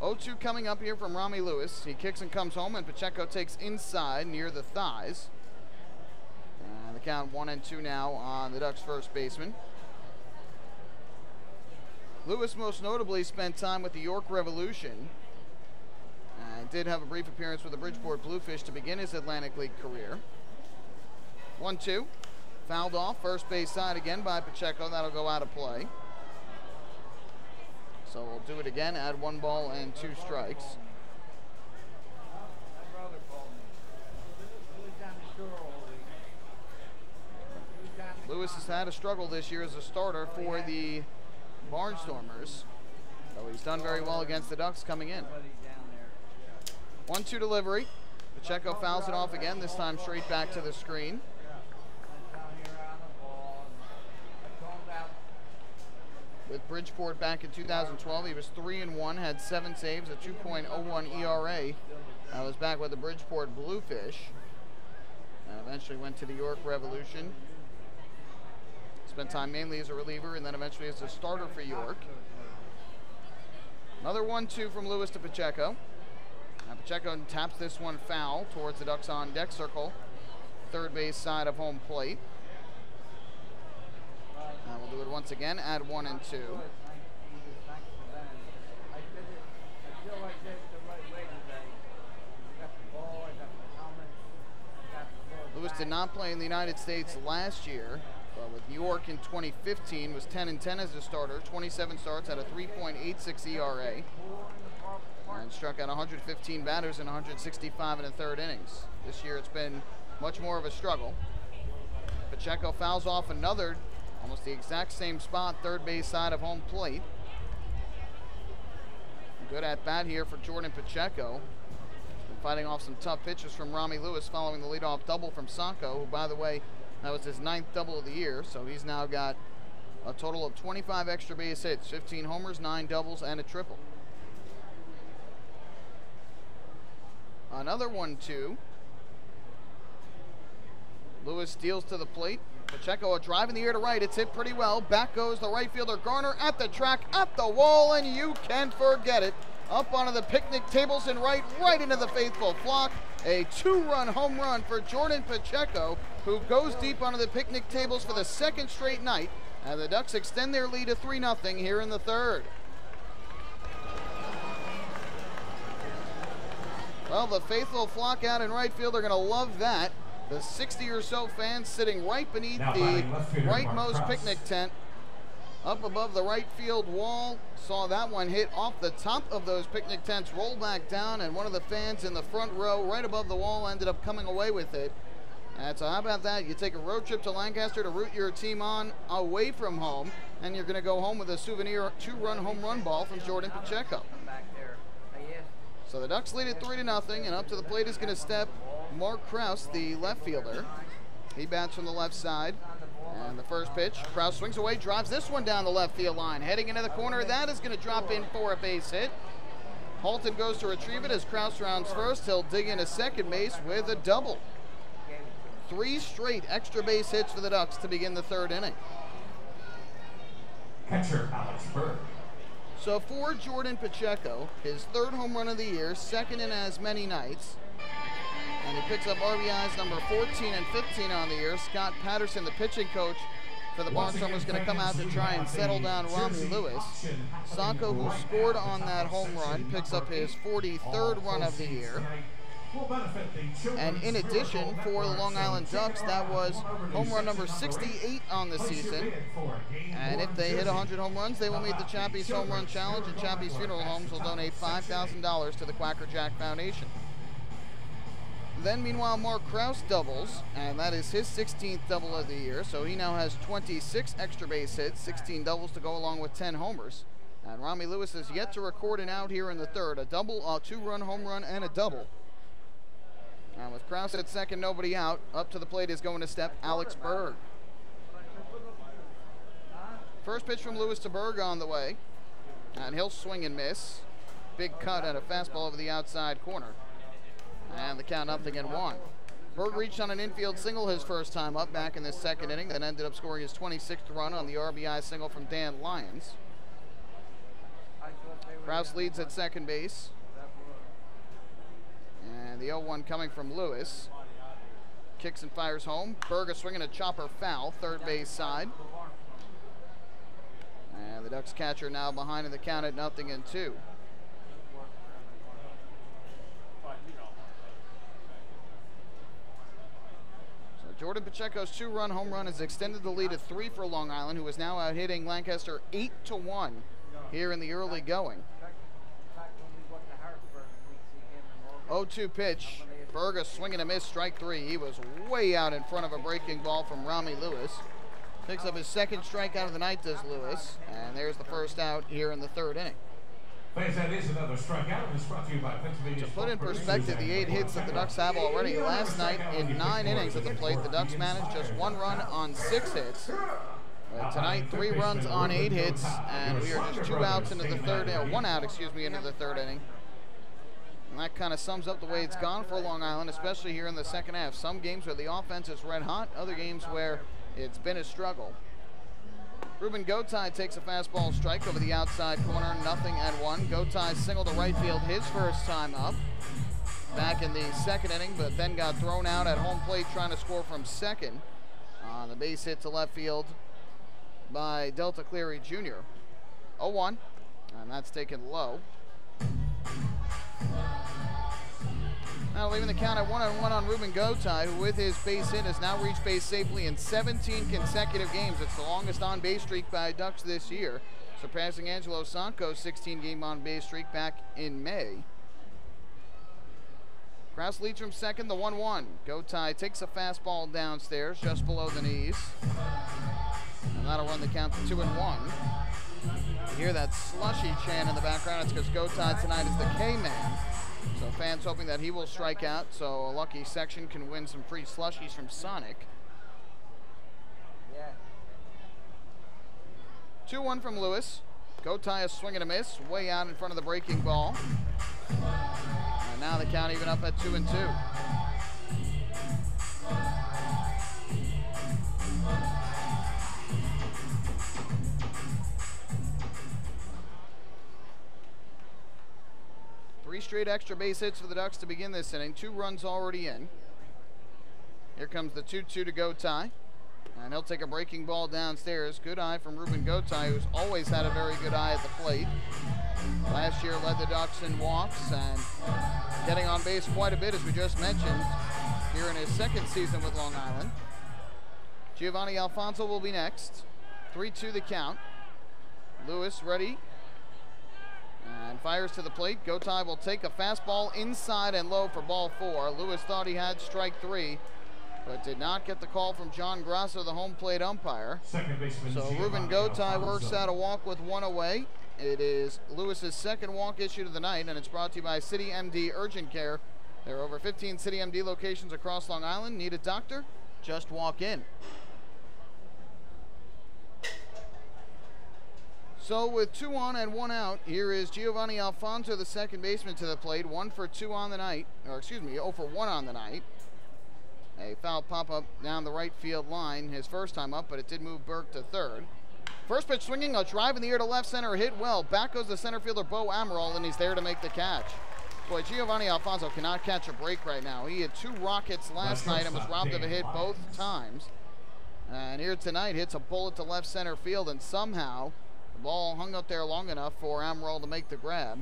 0-2 coming up here from Rami Lewis. He kicks and comes home, and Pacheco takes inside near the thighs. And the count 1-2 now on the Ducks' first baseman. Lewis most notably spent time with the York Revolution Did have a brief appearance with the Bridgeport Bluefish to begin his Atlantic League career. 1-2. Fouled off, first base side again by Pacheco. That'll go out of play. So we'll do it again, add 1 ball and 2 strikes. Lewis has had a struggle this year as a starter for the Barnstormers, though he's done very well against the Ducks coming in. 1-2 delivery. Pacheco fouls it off again, this time straight back to the screen. With Bridgeport back in 2012, he was 3-1, had 7 saves, a 2.01 ERA. I was back with the Bridgeport Bluefish. Eventually went to the York Revolution. Spent time mainly as a reliever and then eventually as a starter for York. Another 1-2 from Lewis to Pacheco. Pacheco taps this one foul towards the Ducks on deck circle, third base side of home plate. We'll do it once again, add 1 and 2. Lewis did not play in the United States last year, but with York in 2015 was 10-10 as a starter, 27 starts, had a 3.86 ERA. And struck out 115 batters in 165 in the third innings. This year it's been much more of a struggle. Pacheco fouls off another, almost the exact same spot, third base side of home plate. Good at bat here for Jordan Pacheco. Been fighting off some tough pitches from Rami Lewis following the leadoff double from Sanko, who, by the way, that was his 9th double of the year, so he's now got a total of 25 extra base hits, 15 homers, 9 doubles, and a triple. Another 1-2. Lewis steals to the plate. Pacheco a drive in the air to right. It's hit pretty well. Back goes the right fielder Garner at the track, at the wall, and you can forget it. Up onto the picnic tables and right into the faithful flock. A 2-run home run for Jordan Pacheco, who goes deep onto the picnic tables for the 2nd straight night. And the Ducks extend their lead to 3-0 here in the 3rd. Well, the faithful flock out in right field are going to love that. The 60 or so fans sitting right beneath the rightmost picnic tent up above the right field wall. Saw that one hit off the top of those picnic tents, roll back down, and one of the fans in the front row right above the wall ended up coming away with it. And so how about that? You take a road trip to Lancaster to root your team on away from home, and you're going to go home with a souvenir 2-run home run ball from Jordan Pacheco. So the Ducks lead it 3-0, and up to the plate is going to step Mark Kraus, the left fielder. He bats from the left side. And the first pitch, Kraus swings away, drives this one down the left field line. Heading into the corner, that is going to drop in for a base hit. Halton goes to retrieve it as Kraus rounds first. He'll dig into second base with a double. 3 straight extra base hits for the Ducks to begin the 3rd inning. Catcher Alex Berg. So for Jordan Pacheco, his 3rd home run of the year, 2nd in as many nights. And he picks up RBIs number 14 and 15 on the year. Scott Patterson, the pitching coach for the Barnstormers, is going to come out to try and settle down Rami Lewis. Sanko, who scored on that home run, picks up his 43rd run of the year. And in addition, for the Long Island Ducks, that was home run number 68 on the season. And if they hit 100 home runs, they will meet the Chappie's Home Run Challenge, and Chappie's Funeral Homes will donate $5,000 to the Quacker Jack Foundation. Then, meanwhile, Mark Kraus doubles, and that is his 16th double of the year, so he now has 26 extra base hits, 16 doubles to go along with 10 homers. And Rami Lewis has yet to record an out here in the 3rd, a double, a 2-run home run, and a double. And with Kraus at second, nobody out, up to the plate is going to step Alex Berg. First pitch from Lewis to Berg on the way, and he'll swing and miss. Big cut and a fastball over the outside corner. And the count 0-1. Berg reached on an infield single his first time up back in the 2nd inning, then ended up scoring his 26th run on the RBI single from Dan Lyons. Kraus leads at second base. And the 0-1 coming from Lewis. Kicks and fires home. Berg is swinging a chopper foul, 3rd base side. And the Ducks catcher now behind in the count at 0-2. Jordan Pacheco's 2-run home run has extended the lead to 3 for Long Island, who is now out hitting Lancaster 8-1 here in the early going. 0-2 pitch. Berga swinging a miss, strike 3. He was way out in front of a breaking ball from Rami Lewis. Picks up his second strikeout of the night, does Lewis. And there's the first out here in the 3rd inning. That is another strikeout. It's brought to you by Pennsylvania. To put in perspective the 8 hits that the Ducks have already, last night in 9 innings at the plate, the Ducks managed just 1 run on 6 hits. Tonight, 3 runs on 8 hits, and we are just 2 outs into the 3rd inning, 1 out, excuse me, into the 3rd inning. And that kind of sums up the way it's gone for Long Island, especially here in the second half. Some games where the offense is red hot, other games where it's been a struggle. Ruben Gotay takes a fastball strike over the outside corner, 0-1. Gotay singled to right field his first time up back in the 2nd inning, but then got thrown out at home plate trying to score from second on the base hit to left field by Delta Cleary Jr. 0-1, and that's taken low. Now leaving the count at 1-1 on Ruben Gotay, who with his base hit has now reached base safely in 17 consecutive games. It's the longest on-base streak by Ducks this year, surpassing Angelo Sanko's 16-game on-base streak back in May. Kraus leads from second, the 1-1. Gotay takes a fastball downstairs, just below the knees. And that'll run the count to 2-1. You hear that slushy chant in the background. It's because Gotay tonight is the K-Man. So fans hoping that he will strike out, so a lucky section can win some free slushies from Sonic. 2-1 from Lewis. Gotay is swinging a miss, way out in front of the breaking ball. And now the count even up at 2-2. Three straight extra base hits for the Ducks to begin this inning. 2 runs already in. Here comes the 2-2 to Gotay. And he'll take a breaking ball downstairs. Good eye from Ruben Gotay, who's always had a very good eye at the plate. Last year led the Ducks in walks and getting on base quite a bit, as we just mentioned, here in his 2nd season with Long Island. Giovanni Alfonso will be next. 3-2 the count. Lewis ready. And fires to the plate. Gotay will take a fastball inside and low for ball 4. Lewis thought he had strike 3, but did not get the call from John Grasso, the home plate umpire. So Ruben Gotay works out a walk with 1 away. It is Lewis's 2nd walk issued of the night, and it's brought to you by City MD Urgent Care. There are over 15 City MD locations across Long Island. Need a doctor? Just walk in. So with 2 on and 1 out, here is Giovanni Alfonso, the second baseman, to the plate. 1 for 2 on the night, or excuse me, 0 for 1 on the night. A foul pop-up down the right field line, his first time up, but it did move Burke to third. First pitch swinging, a drive in the air to left center, hit well. Back goes the center fielder, Bo Amaral, and he's there to make the catch. Boy, Giovanni Alfonso cannot catch a break right now. He had 2 rockets last night and was robbed of a hit both times. And here tonight, hits a bullet to left center field, and somehow the ball hung up there long enough for Amaral to make the grab.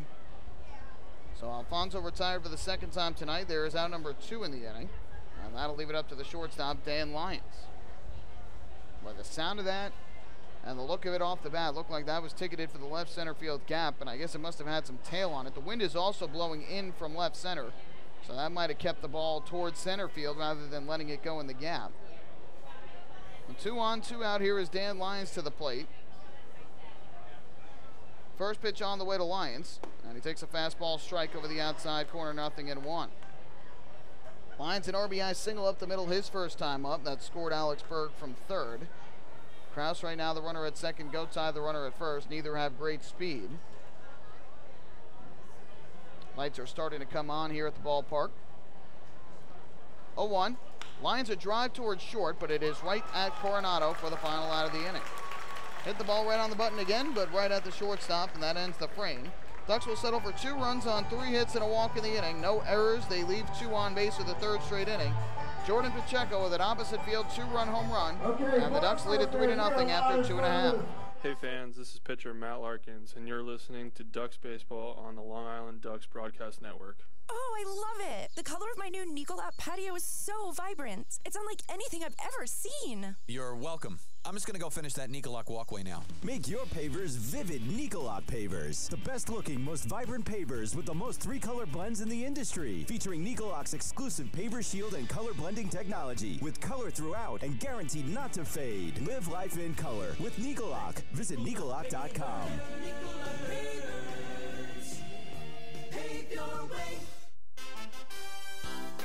So Alfonso retired for the 2nd time tonight. There is out number 2 in the inning. And that'll leave it up to the shortstop, Dan Lyons. By the sound of that and the look of it off the bat, looked like that was ticketed for the left center field gap, and I guess it must have had some tail on it. The wind is also blowing in from left center, so that might have kept the ball towards center field rather than letting it go in the gap. 2 on, 2 out, here is Dan Lyons to the plate. First pitch on the way to Lyons, and he takes a fastball strike over the outside corner, 0-1. Lyons an RBI single up the middle his first time up. That scored Alex Berg from third. Kraus right now the runner at second, Gotay the runner at first. Neither have great speed. Lights are starting to come on here at the ballpark. 0-1. Lyons a drive towards short, but it is right at Coronado for the final out of the inning. Hit the ball right on the button again, but right at the shortstop, and that ends the frame. Ducks will settle for 2 runs on 3 hits and a walk in the inning. No errors. They leave 2 on base for the 3rd straight inning. Jordan Pacheco with an opposite field 2-run home run, and the Ducks lead it 3-0 after 2.5. Hey fans, this is pitcher Matt Larkins, and you're listening to Ducks Baseball on the Long Island Ducks Broadcast Network. Oh, I love it! The color of my new Nicolot patio is so vibrant. It's unlike anything I've ever seen. You're welcome. I'm just going to go finish that Nicolot walkway now. Make your pavers vivid Nicolot pavers. The best looking, most vibrant pavers with the most 3-color blends in the industry. Featuring Nicolot's exclusive paver shield and color blending technology. With color throughout and guaranteed not to fade. Live life in color with Nicolot. Visit Nicolot.com.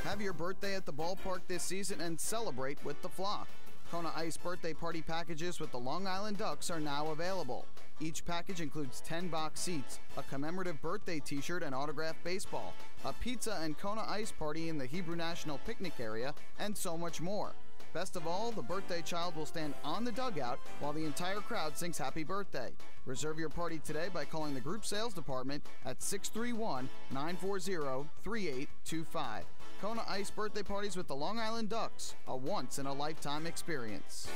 Have your birthday at the ballpark this season and celebrate with the Flock. Kona Ice birthday party packages with the Long Island Ducks are now available. Each package includes 10 box seats, a commemorative birthday t-shirt and autographed baseball, a pizza and Kona Ice party in the Hebrew National Picnic area, and so much more. Best of all, the birthday child will stand on the dugout while the entire crowd sings happy birthday. Reserve your party today by calling the group sales department at 631-940-3825. Kona Ice birthday parties with the Long Island Ducks, a once-in-a-lifetime experience.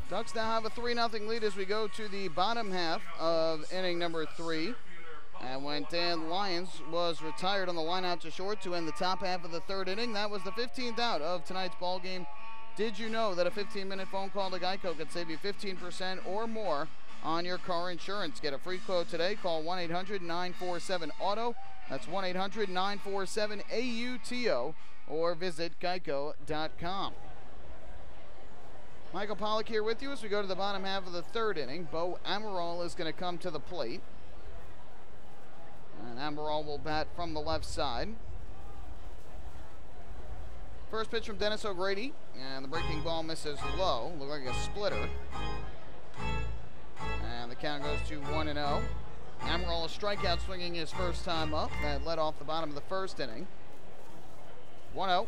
Ducks now have a 3-0 lead as we go to the bottom half of inning number 3. And when Dan Lyons was retired on the line out to short to end the top half of the 3rd inning, that was the 15th out of tonight's ball game. Did you know that a 15-minute phone call to Geico could save you 15% or more on your car insurance? Get a free quote today. Call 1-800-947-AUTO. That's 1-800-947-AUTO, or visit geico.com. Michael Pollock here with you as we go to the bottom half of the 3rd inning. Bo Amaral is going to come to the plate. And Amaral will bat from the left side. First pitch from Dennis O'Grady, and the breaking ball misses low. Looked like a splitter. And the count goes to 1-0. Amaral a strikeout swinging his first time up. That led off the bottom of the 1st inning. 1-0.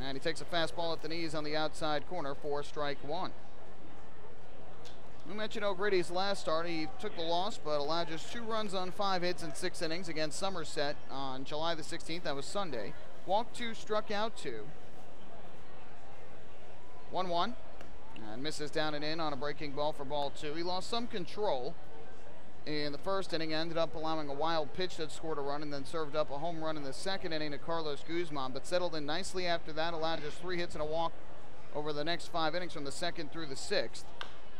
And he takes a fastball at the knees on the outside corner for strike 1. We mentioned O'Grady's last start. He took the loss, but allowed just 2 runs on 5 hits in 6 innings against Somerset on July the 16th. That was Sunday. Walked 2, struck out 2. 1-1. And misses down and in on a breaking ball for ball 2. He lost some control in the 1st inning. Ended up allowing a wild pitch that scored a run and then served up a home run in the 2nd inning to Carlos Guzman, but settled in nicely after that. Allowed just 3 hits and a walk over the next 5 innings from the 2nd through the 6th.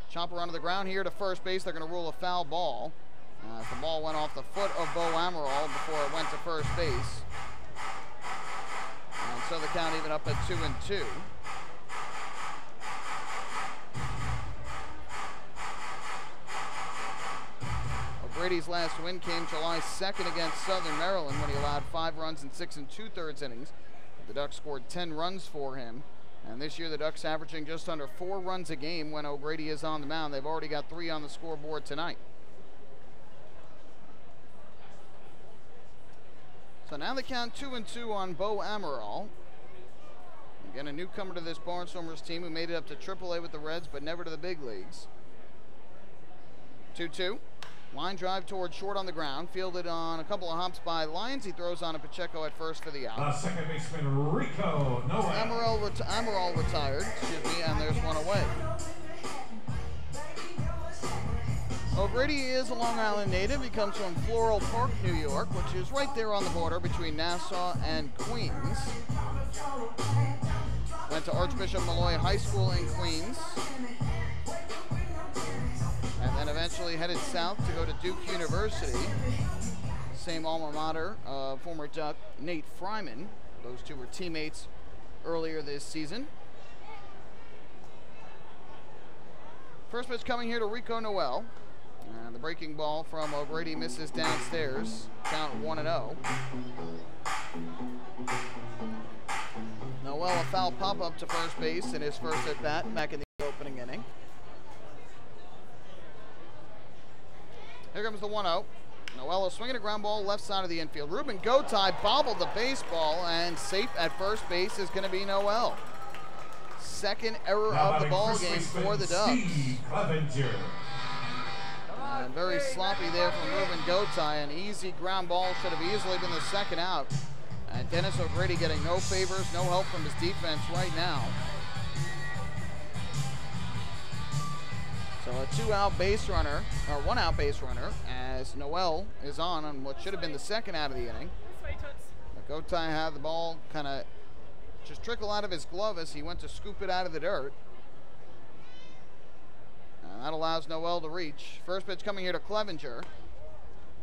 Chopper onto the ground here to first base. They're going to rule a foul ball. The ball went off the foot of Bo Amaral before it went to first base. And so the count even up at 2-2. O'Grady's last win came July 2nd against Southern Maryland when he allowed 5 runs in 6 2/3 innings. The Ducks scored 10 runs for him. And this year the Ducks averaging just under 4 runs a game when O'Grady is on the mound. They've already got 3 on the scoreboard tonight. So now they count 2-2 on Bo Amaral. Again, a newcomer to this Barnstormers team who made it up to AAA with the Reds but never to the big leagues. 2-2. Line drive towards short on the ground. Fielded on a couple of hops by Lyons. He throws on a Pacheco at first for the out. Second baseman Rico Noel. Amaral retired, and there's one away. O'Grady is a Long Island native. He comes from Floral Park, New York, which is right there on the border between Nassau and Queens. Went to Archbishop Malloy High School in Queens. And then eventually headed south to go to Duke University. Same alma mater of former Duck Nate Fryman. Those two were teammates earlier this season. First pitch coming here to Rico Noel. And the breaking ball from O'Grady misses downstairs. Count 1-0. Noel a foul pop-up to first base in his first at-bat back in the opening inning. Here comes the 1-0. Noel swinging a ground ball left side of the infield. Ruben Gotay bobbled the baseball, and safe at first base is going to be Noel. Second error of the ball game for the Ducks. And very sloppy there from Ruben Gotay. An easy ground ball, should have easily been the second out. And Dennis O'Grady getting no favors, no help from his defense right now. So a 2-out base runner, or 1-out base runner, as Noel is on what should have been the second out of the inning. But Gotay had the ball kind of just trickle out of his glove as he went to scoop it out of the dirt. And that allows Noel to reach. First pitch coming here to Clevenger.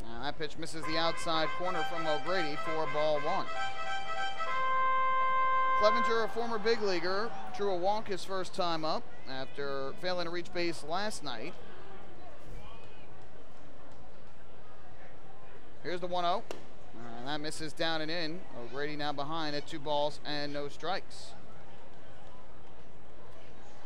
And that pitch misses the outside corner from O'Grady for ball 1. Clevenger, a former big leaguer, drew a walk his first time up after failing to reach base last night. Here's the 1-0. And that misses down and in. O'Grady now behind at 2 balls and no strikes.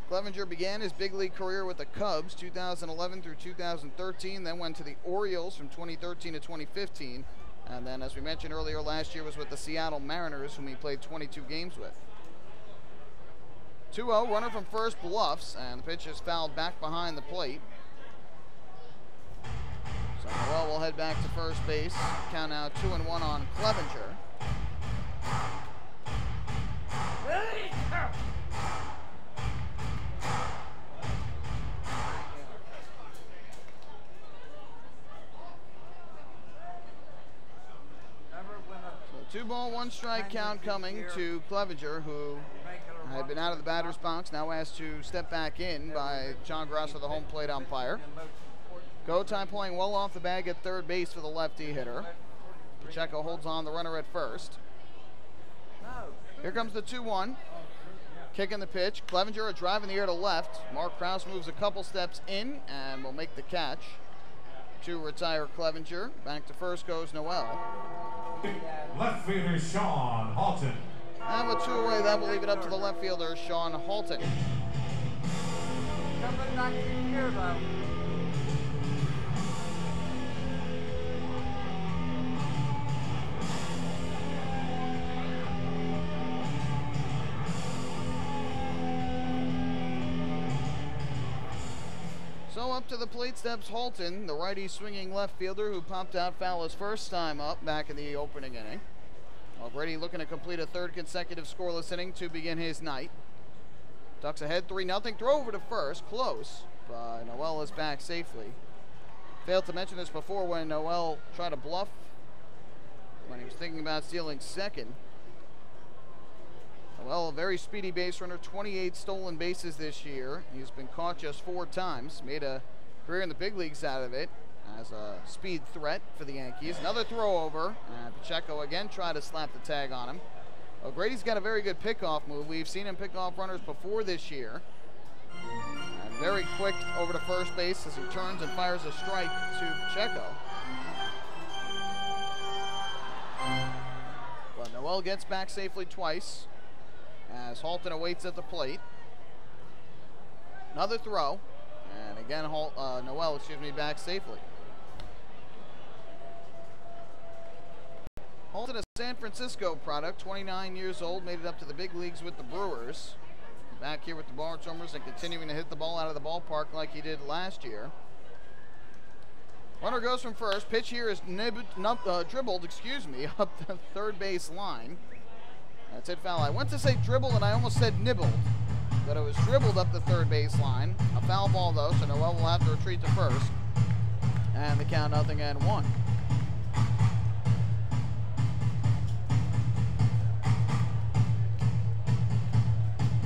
Clevenger began his big league career with the Cubs 2011 through 2013, then went to the Orioles from 2013 to 2015, and then, as we mentioned earlier, last year was with the Seattle Mariners, whom he played 22 games with. 2-0, runner from first bluffs, and the pitch is fouled back behind the plate. So Noel will head back to first base. Count now 2-1 on Clevenger. So 2-ball, 1-strike count coming to Clevenger, who had been out of the batter's box, now asked to step back in by John Grasso, the home plate umpire. Gotay playing well off the bag at third base for the lefty hitter. Pacheco holds on the runner at first. Here comes the 2-1. Kicking the pitch. Clevenger a drive in the air to left. Mark Krause moves a couple steps in and will make the catch to retire Clevenger. Back to first goes Noel. Left fielder Sean Halton. And with 2 away, that will leave it up to the left fielder, Sean Halton. Something not too sure about. So up to the plate steps Halton, the righty swinging left fielder who popped out foul his first time up back in the opening inning. O'Grady looking to complete a third consecutive scoreless inning to begin his night. Ducks ahead 3-0, throw over to first, close, but Noel is back safely. Failed to mention this before when Noel tried to bluff when he was thinking about stealing second. Noel, a very speedy base runner, 28 stolen bases this year. He's been caught just 4 times, made a career in the big leagues out of it as a speed threat for the Yankees. Another throw over, and Pacheco again tried to slap the tag on him. O'Grady's got a very good pickoff move. We've seen him pick off runners before this year. And very quick over to first base as he turns and fires a strike to Pacheco. But Noel gets back safely twice as Halton awaits at the plate. Another throw, and again Noel, back safely. Halton, a San Francisco product, 29 years old, made it up to the big leagues with the Brewers. Back here with the Barnstormers and continuing to hit the ball out of the ballpark like he did last year. Runner goes from first. Pitch here is dribbled, up the third base line. That's it, foul. I went to say dribble and I almost said nibbled, but it was dribbled up the third base line. A foul ball though, so Noel will have to retreat to first. And the count 0-1.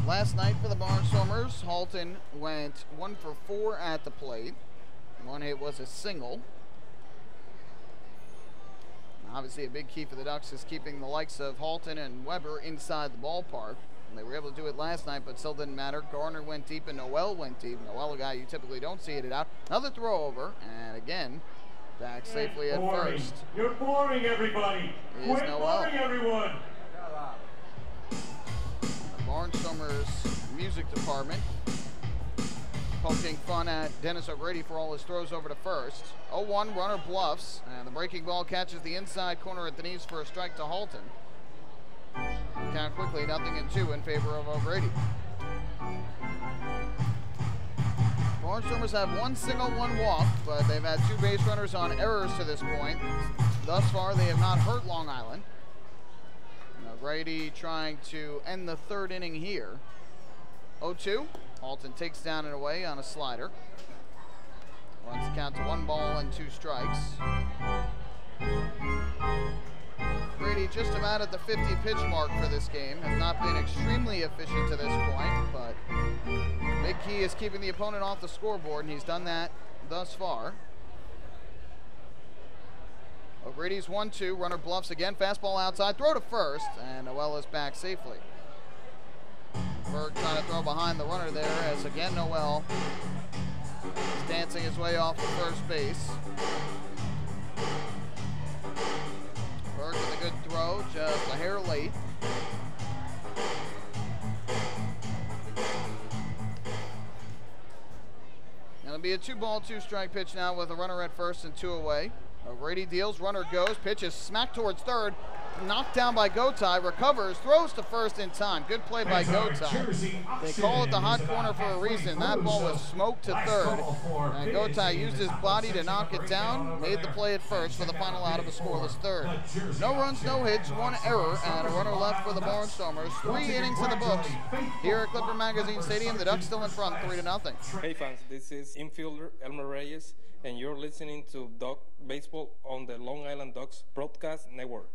Last night for the Barnstormers, Halton went 1 for 4 at the plate. One hit was a single. Obviously, a big key for the Ducks is keeping the likes of Halton and Weber inside the ballpark. And they were able to do it last night, but still didn't matter. Garner went deep and Noel went deep. Noel, a guy you typically don't see it out. Another throw over, and again, back safely at first. You're boring everybody. Quit boring everyone. The Barnstormers music department poking fun at Dennis O'Grady for all his throws over to first. 0-1, runner bluffs, and the breaking ball catches the inside corner at the knees for a strike to Halton. Count quickly, 0-2 in favor of O'Grady. Barnstormers have one single, one walk, but they've had 2 base runners on errors to this point. Thus far, they have not hurt Long Island. Now Grady trying to end the 3rd inning here. 0-2. Alton takes down and away on a slider. Runs the count to 1 ball and 2 strikes. Grady just about at the 50 pitch mark for this game. Has not been extremely efficient to this point, but big key is keeping the opponent off the scoreboard, and he's done that thus far. O'Grady's 1-2. Runner bluffs again. Fastball outside. Throw to first, and Noel is back safely. Berg trying to throw behind the runner there, as again Noel is dancing his way off the first base. Berg with a good throw, just a hair late. It'll be a 2-ball, 2-strike pitch now with a runner at first and 2 away. O'Grady deals, runner goes, pitch is smacked towards third, knocked down by Gotay, recovers, throws to first in time. Good play by Gotay. They call it the hot corner for a reason. That ball was smoked to third, and Gotay used his body to knock it down, made the play at first for the final out of a scoreless third. No runs, no hits, 1 error, and a runner left for the Barnstormers. 3 innings in the books. Here at Clipper Magazine Stadium, the Ducks still in front, 3-0. Hey fans, this is infielder Elmer Reyes, and you're listening to Duck Baseball on the Long Island Ducks Broadcast Network.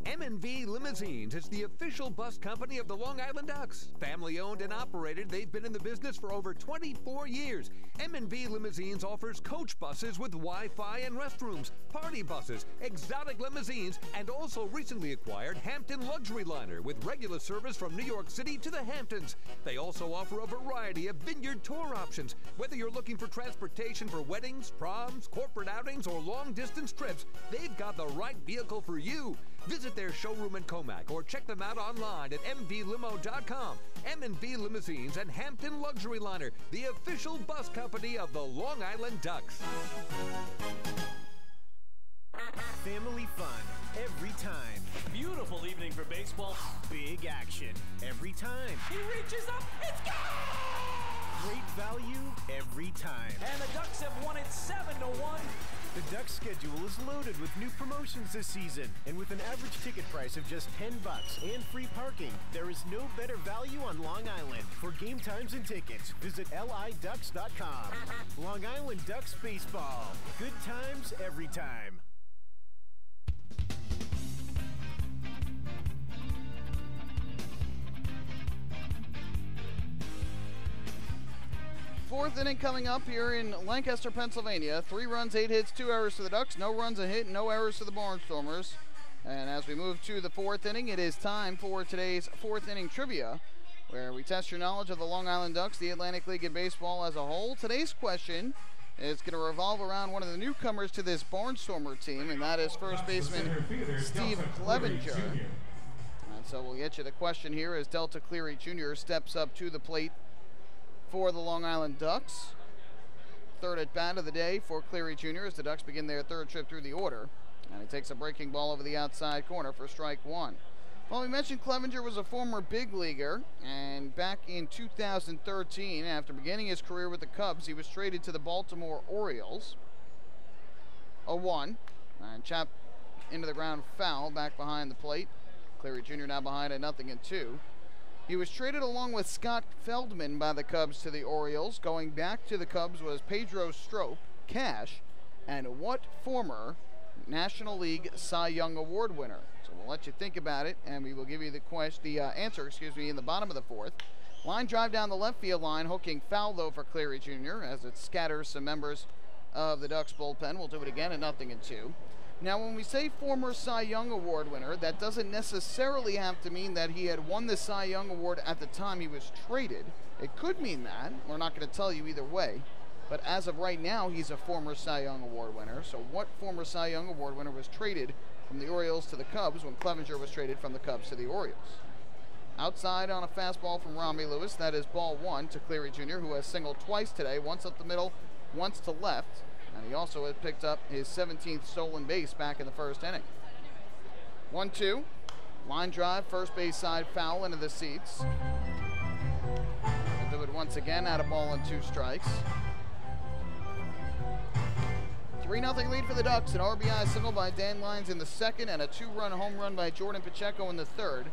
M&V Limousines is the official bus company of the Long Island Ducks. Family owned and operated, they've been in the business for over 24 years. M&V Limousines offers coach buses with Wi-Fi and restrooms, party buses, exotic limousines, and also recently acquired Hampton Luxury Liner with regular service from New York City to the Hamptons. They also offer a variety of vineyard tour options. Whether you're looking for transportation for weddings, proms, corporate outings, or long-distance trips, they've got the right vehicle for you. Visit their showroom in Comac or check them out online at mvlimo.com. M&V Limousines and Hampton Luxury Liner, the official bus company of the Long Island Ducks. Family fun every time. Beautiful evening for baseball. Big action every time. He reaches up, it's gone! Great value every time. And the Ducks have won it 7-1. The Ducks schedule is loaded with new promotions this season, and with an average ticket price of just $10 and free parking, there is no better value on Long Island. For game times and tickets, visit liducks.com. Long Island Ducks Baseball. Good times every time. Fourth inning coming up here in Lancaster, Pennsylvania. 3 runs, 8 hits, 2 errors to the Ducks. No runs, a hit, no errors to the Barnstormers. And as we move to the 4th inning, it is time for today's 4th inning trivia, where we test your knowledge of the Long Island Ducks, the Atlantic League, and baseball as a whole. Today's question is going to revolve around one of the newcomers to this Barnstormer team, and that is first baseman Steve Clevenger. And so we'll get you the question here as Delta Cleary Jr. steps up to the plate for the Long Island Ducks. 3rd at bat of the day for Cleary Jr. as the Ducks begin their 3rd trip through the order. And he takes a breaking ball over the outside corner for strike 1. Well, we mentioned Clevenger was a former big leaguer, and back in 2013, after beginning his career with the Cubs, he was traded to the Baltimore Orioles. 0-1, and chopped into the ground foul back behind the plate. Cleary Jr. now behind at 0-2. He was traded along with Scott Feldman by the Cubs to the Orioles. Going back to the Cubs was Pedro Strop, Cash, and what former National League Cy Young Award winner? So we'll let you think about it, and we will give you the answer in the bottom of the 4th. Line drive down the left field line, hooking foul though for Cleary Jr. as it scatters some members of the Ducks bullpen. We'll do it again at 0-2. Now, when we say former Cy Young Award winner, that doesn't necessarily have to mean that he had won the Cy Young Award at the time he was traded. It could mean that. We're not going to tell you either way. But as of right now, he's a former Cy Young Award winner. So what former Cy Young Award winner was traded from the Orioles to the Cubs when Clevenger was traded from the Cubs to the Orioles? Outside on a fastball from Romy Lewis. That is ball 1 to Cleary Jr., who has singled twice today, once up the middle, once to left. And he also had picked up his 17th stolen base back in the 1st inning. 1-2. Line drive, first base side foul into the seats. We'll do would once again add a ball and 2 strikes. 3-0 lead for the Ducks. An RBI single by Dan Lyons in the second and a 2-run home run by Jordan Pacheco in the third.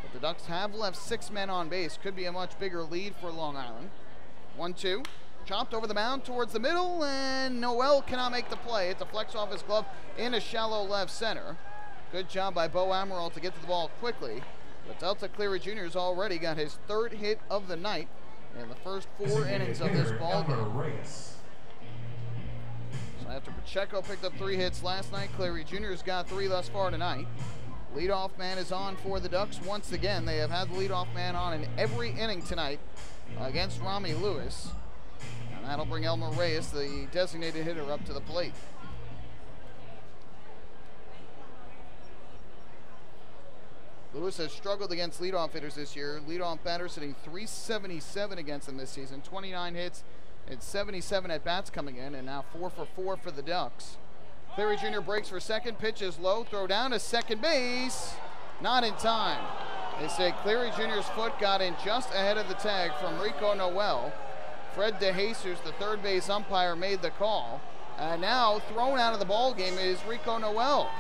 But the Ducks have left 6 men on base. Could be a much bigger lead for Long Island. 1-2. Chopped over the mound towards the middle, and Noel cannot make the play. It deflects off his glove in a shallow left center. Good job by Bo Amaral to get to the ball quickly. But Delta Cleary Jr. has already got his 3rd hit of the night in the first 4 innings of this ball game. So after Pacheco picked up 3 hits last night, Cleary Jr. has got 3 thus far tonight. Leadoff man is on for the Ducks once again. They have had the leadoff man on in every inning tonight against Rami Lewis. And that'll bring Elmer Reyes, the designated hitter, up to the plate. Lewis has struggled against leadoff hitters this year. Leadoff batters hitting .377 against them this season. 29 hits and 77 at-bats coming in, and now 4 for 4 for the Ducks. Cleary Jr. breaks for second, pitch is low, throw down to second base. Not in time. They say Cleary Jr.'s foot got in just ahead of the tag from Rico Noel. Fred DeJesus, the third base umpire, made the call. And now thrown out of the ball game is Rico Noel.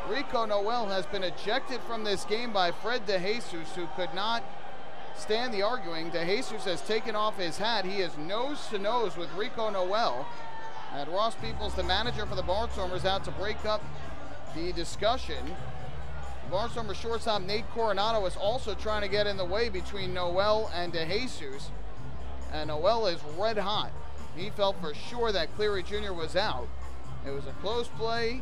Rico Noel has been ejected from this game by Fred DeJesus, who could not stand the arguing. DeJesus has taken off his hat. He is nose to nose with Rico Noel. And Ross Peoples, the manager for the Barnstormers, out to break up the discussion. Barnstormers shortstop Nate Coronado is also trying to get in the way between Noel and DeJesus. And Noel is red hot. He felt for sure that Cleary Jr. was out. It was a close play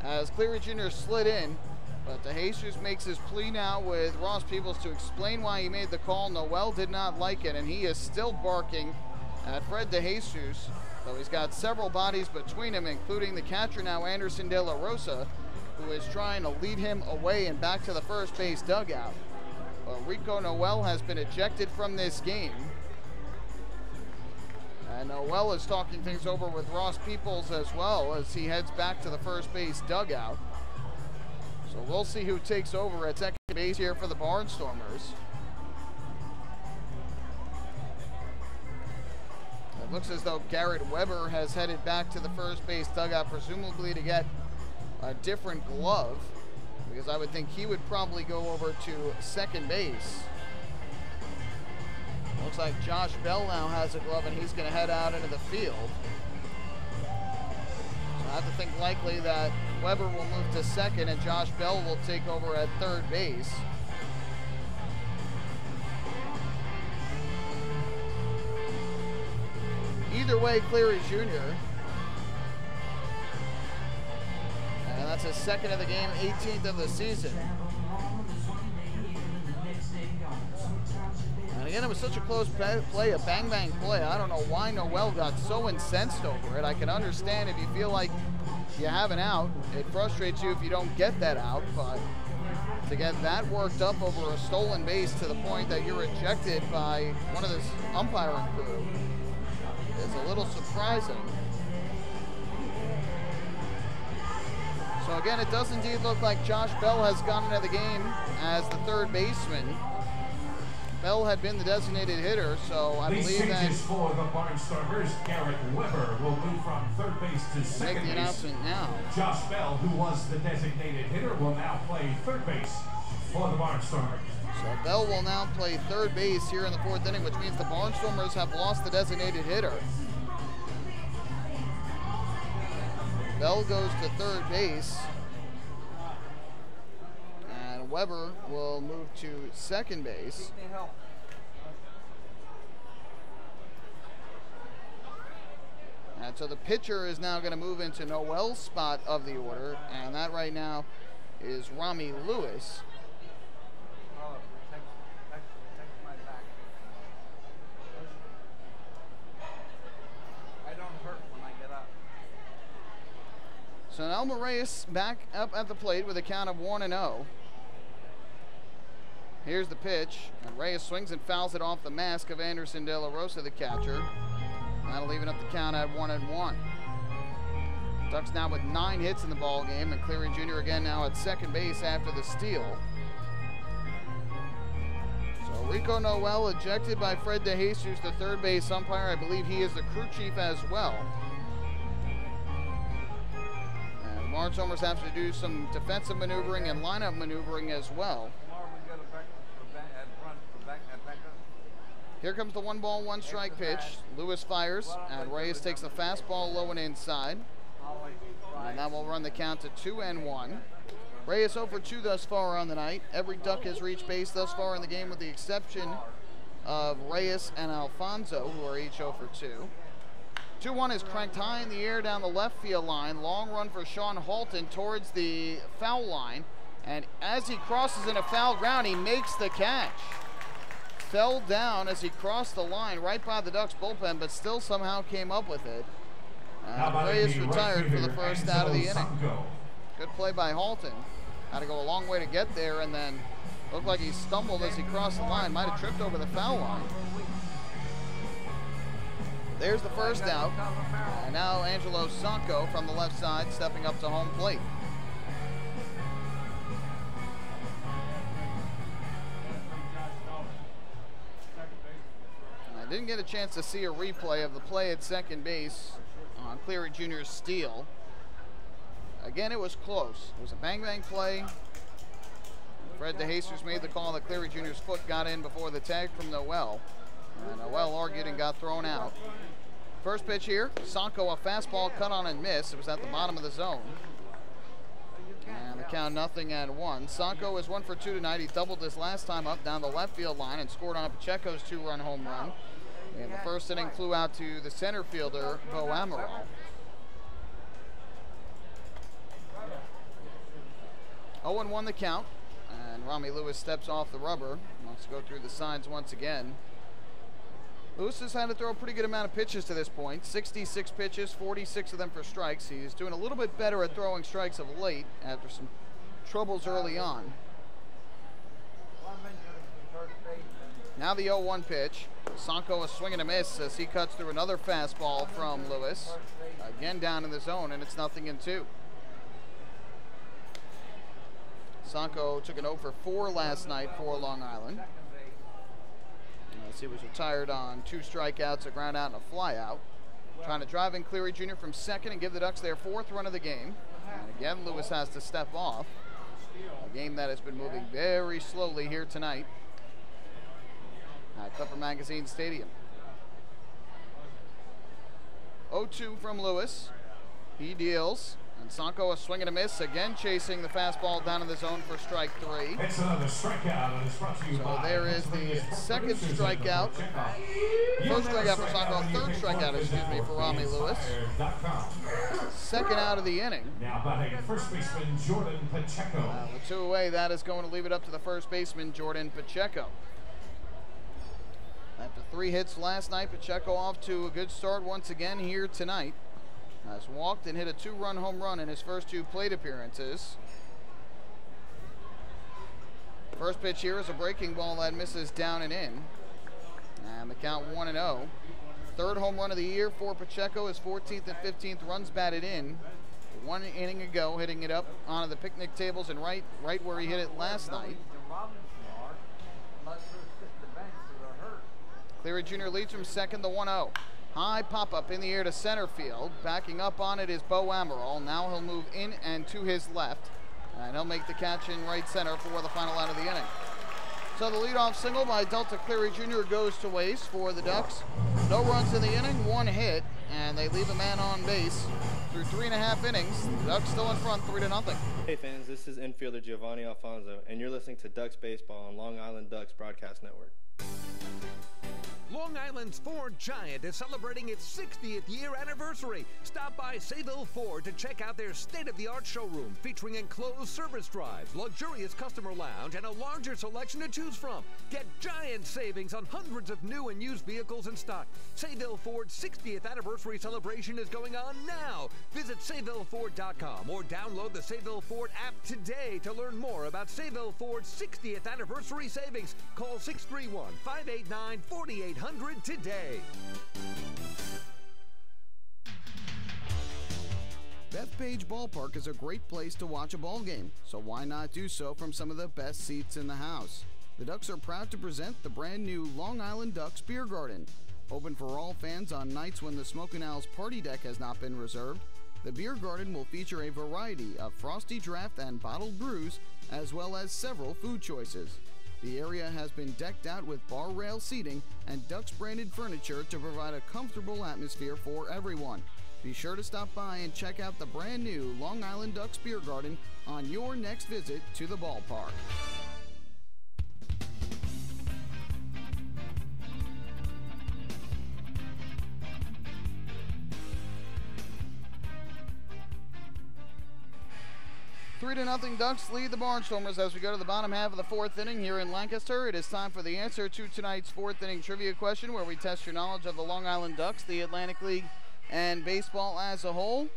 as Cleary Jr. slid in, but DeJesus makes his plea now with Ross Peoples to explain why he made the call. Noel did not like it, and he is still barking at Fred DeJesus, though he's got several bodies between him, including the catcher now, Anderson De La Rosa, who is trying to lead him away and back to the first base dugout. But Rico Noel has been ejected from this game. And Noel is talking things over with Ross Peoples as well as he heads back to the first base dugout. So we'll see who takes over at second base here for the Barnstormers. It looks as though Garrett Weber has headed back to the first base dugout, presumably to get a different glove, because I would think he would probably go over to second base. Looks like Josh Bell now has a glove, and he's going to head out into the field. So I have to think likely that Weber will move to second, and Josh Bell will take over at third base. Either way, Cleary Jr. And that's his second of the game, 18th of the season. And again, it was such a close play, a bang-bang play. I don't know why Noel got so incensed over it. I can understand if you feel like you have an out. It frustrates you if you don't get that out, but to get that worked up over a stolen base to the point that you're ejected by one of this umpiring crew is a little surprising. So again, it does indeed look like Josh Bell has gone into the game as the third baseman. Bell had been the designated hitter, so I believe that for the Barnstormers, Garrett Weber will move from third base to second make the announcement now. Josh Bell, who was the designated hitter, will now play third base for the Barnstormers. So Bell will now play third base here in the fourth inning, which means the Barnstormers have lost the designated hitter. Bell goes to third base. And Weber will move to second base. And so the pitcher is now going to move into Noel's spot of the order, and that right now is Rami Lewis. So now Reyes back up at the plate with a count of 1-0. Here's the pitch, and Reyes swings and fouls it off the mask of Anderson De La Rosa, the catcher. That'll even up the count at 1-1. Ducks now with 9 hits in the ball game, and Cleary Jr. again now at second base after the steal. So So Rico Noel ejected by Fred DeJesus, the third base umpire. I believe he is the crew chief as well. And the Barnstormers have to do some defensive maneuvering and lineup maneuvering as well. Here comes the 1-1 strike pitch. Lewis fires, and Reyes takes the fastball low and inside. And that will run the count to 2-1. Reyes 0 for 2 thus far on the night. Every Duck has reached base thus far in the game with the exception of Reyes and Alfonso, who are each 0 for 2. 2-1 is cranked high in the air down the left field line. Long run for Sean Halton towards the foul line. And as he crosses into foul ground, he makes the catch. Fell down as he crossed the line right by the Ducks bullpen, but still somehow came up with it. Reyes retired for the first out of the inning. Good play by Halton. Had to go a long way to get there, and then looked like he stumbled as he crossed the line. Might have tripped over the foul line. There's the first out. And now Angelo Sanko from the left side stepping up to home plate. I didn't get a chance to see a replay of the play at second base on Cleary Jr.'s steal. Again, it was close. It was a bang-bang play. Fred DeJesus made the call that Cleary Jr.'s foot got in before the tag from Noel. And Noel argued and got thrown out. First pitch here, Sanko, a fastball cut on and miss. It was at the bottom of the zone. And the count 0-1. Sanko is 1 for 2 tonight. He doubled this last time up down the left field line and scored on Pacheco's 2-run home run. And the first inning flew out to the center fielder, Bo Amaral. Oh, 0-1 the count. And Rami Lewis steps off the rubber. Wants to go through the signs once again. Lewis has had to throw a pretty good amount of pitches to this point. 66 pitches, 46 of them for strikes. He's doing a little bit better at throwing strikes of late after some troubles early on. Now the 0-1 pitch. Sanko a swing and a miss as he cuts through another fastball from Lewis. Again down in the zone, and it's 0-2. Sanko took an 0 for 4 last night for Long Island. As he was retired on 2 strikeouts, a ground out, and a fly out. Trying to drive in Cleary Jr. from second and give the Ducks their 4th run of the game. And again, Lewis has to step off. A game that has been moving very slowly here tonight at Clipper Magazine Stadium. 0-2 from Lewis. He deals. And Sanko a swing and a miss, again chasing the fastball down in the zone for strike 3. It's another strikeout, and it's brought to you So by there is the second strikeout. First strikeout for Sanko, third strikeout, excuse me, for Rami Lewis. Second out of the inning. Now batting first baseman Jordan Pacheco. With 2 away, that is going to leave it up to the first baseman, Jordan Pacheco. After 3 hits last night, Pacheco off to a good start once again here tonight. Has walked and hit a 2-run home run in his first 2 plate appearances. First pitch here is a breaking ball that misses down and in. And the count 1-0. Third home run of the year for Pacheco, his 14th and 15th runs batted in. 1 inning ago, hitting it up onto the picnic tables and right where he hit it last night. Cleary Jr. leads from second, the 1-0. High pop-up in the air to center field. Backing up on it is Bo Amaral. Now he'll move in and to his left. And he'll make the catch in right center for the final out of the inning. So the leadoff single by Delta Cleary Jr. goes to waste for the Ducks. No runs in the inning, 1 hit, and they leave a man on base through 3.5 innings. The Ducks still in front, 3-0. Hey fans, this is infielder Giovanni Alfonso, and you're listening to Ducks Baseball on Long Island Ducks Broadcast Network. Long Island's Ford Giant is celebrating its 60th year anniversary. Stop by Sayville Ford to check out their state-of-the-art showroom featuring enclosed service drives, luxurious customer lounge, and a larger selection to choose from. Get giant savings on hundreds of new and used vehicles in stock. Sayville Ford's 60th anniversary celebration is going on now. Visit SayvilleFord.com or download the Sayville Ford app today to learn more about Sayville Ford's 60th anniversary savings. Call 631-589-4800 today. Bethpage Ballpark is a great place to watch a ball game, so why not do so from some of the best seats in the house? the Ducks are proud to present the brand new Long Island Ducks Beer Garden. Open for all fans on nights when the Smokin' Owl's party deck has not been reserved, the Beer Garden will feature a variety of frosty draft and bottled brews, as well as several food choices. The area has been decked out with bar rail seating and Ducks branded furniture to provide a comfortable atmosphere for everyone. Be sure to stop by and check out the brand new Long Island Ducks Beer Garden on your next visit to the ballpark. Three to nothing, Ducks lead the Barnstormers as we go to the bottom half of the fourth inning here in Lancaster. It is time for the answer to tonight's fourth inning trivia question, where we test your knowledge of the Long Island Ducks, the Atlantic League, and baseball as a whole.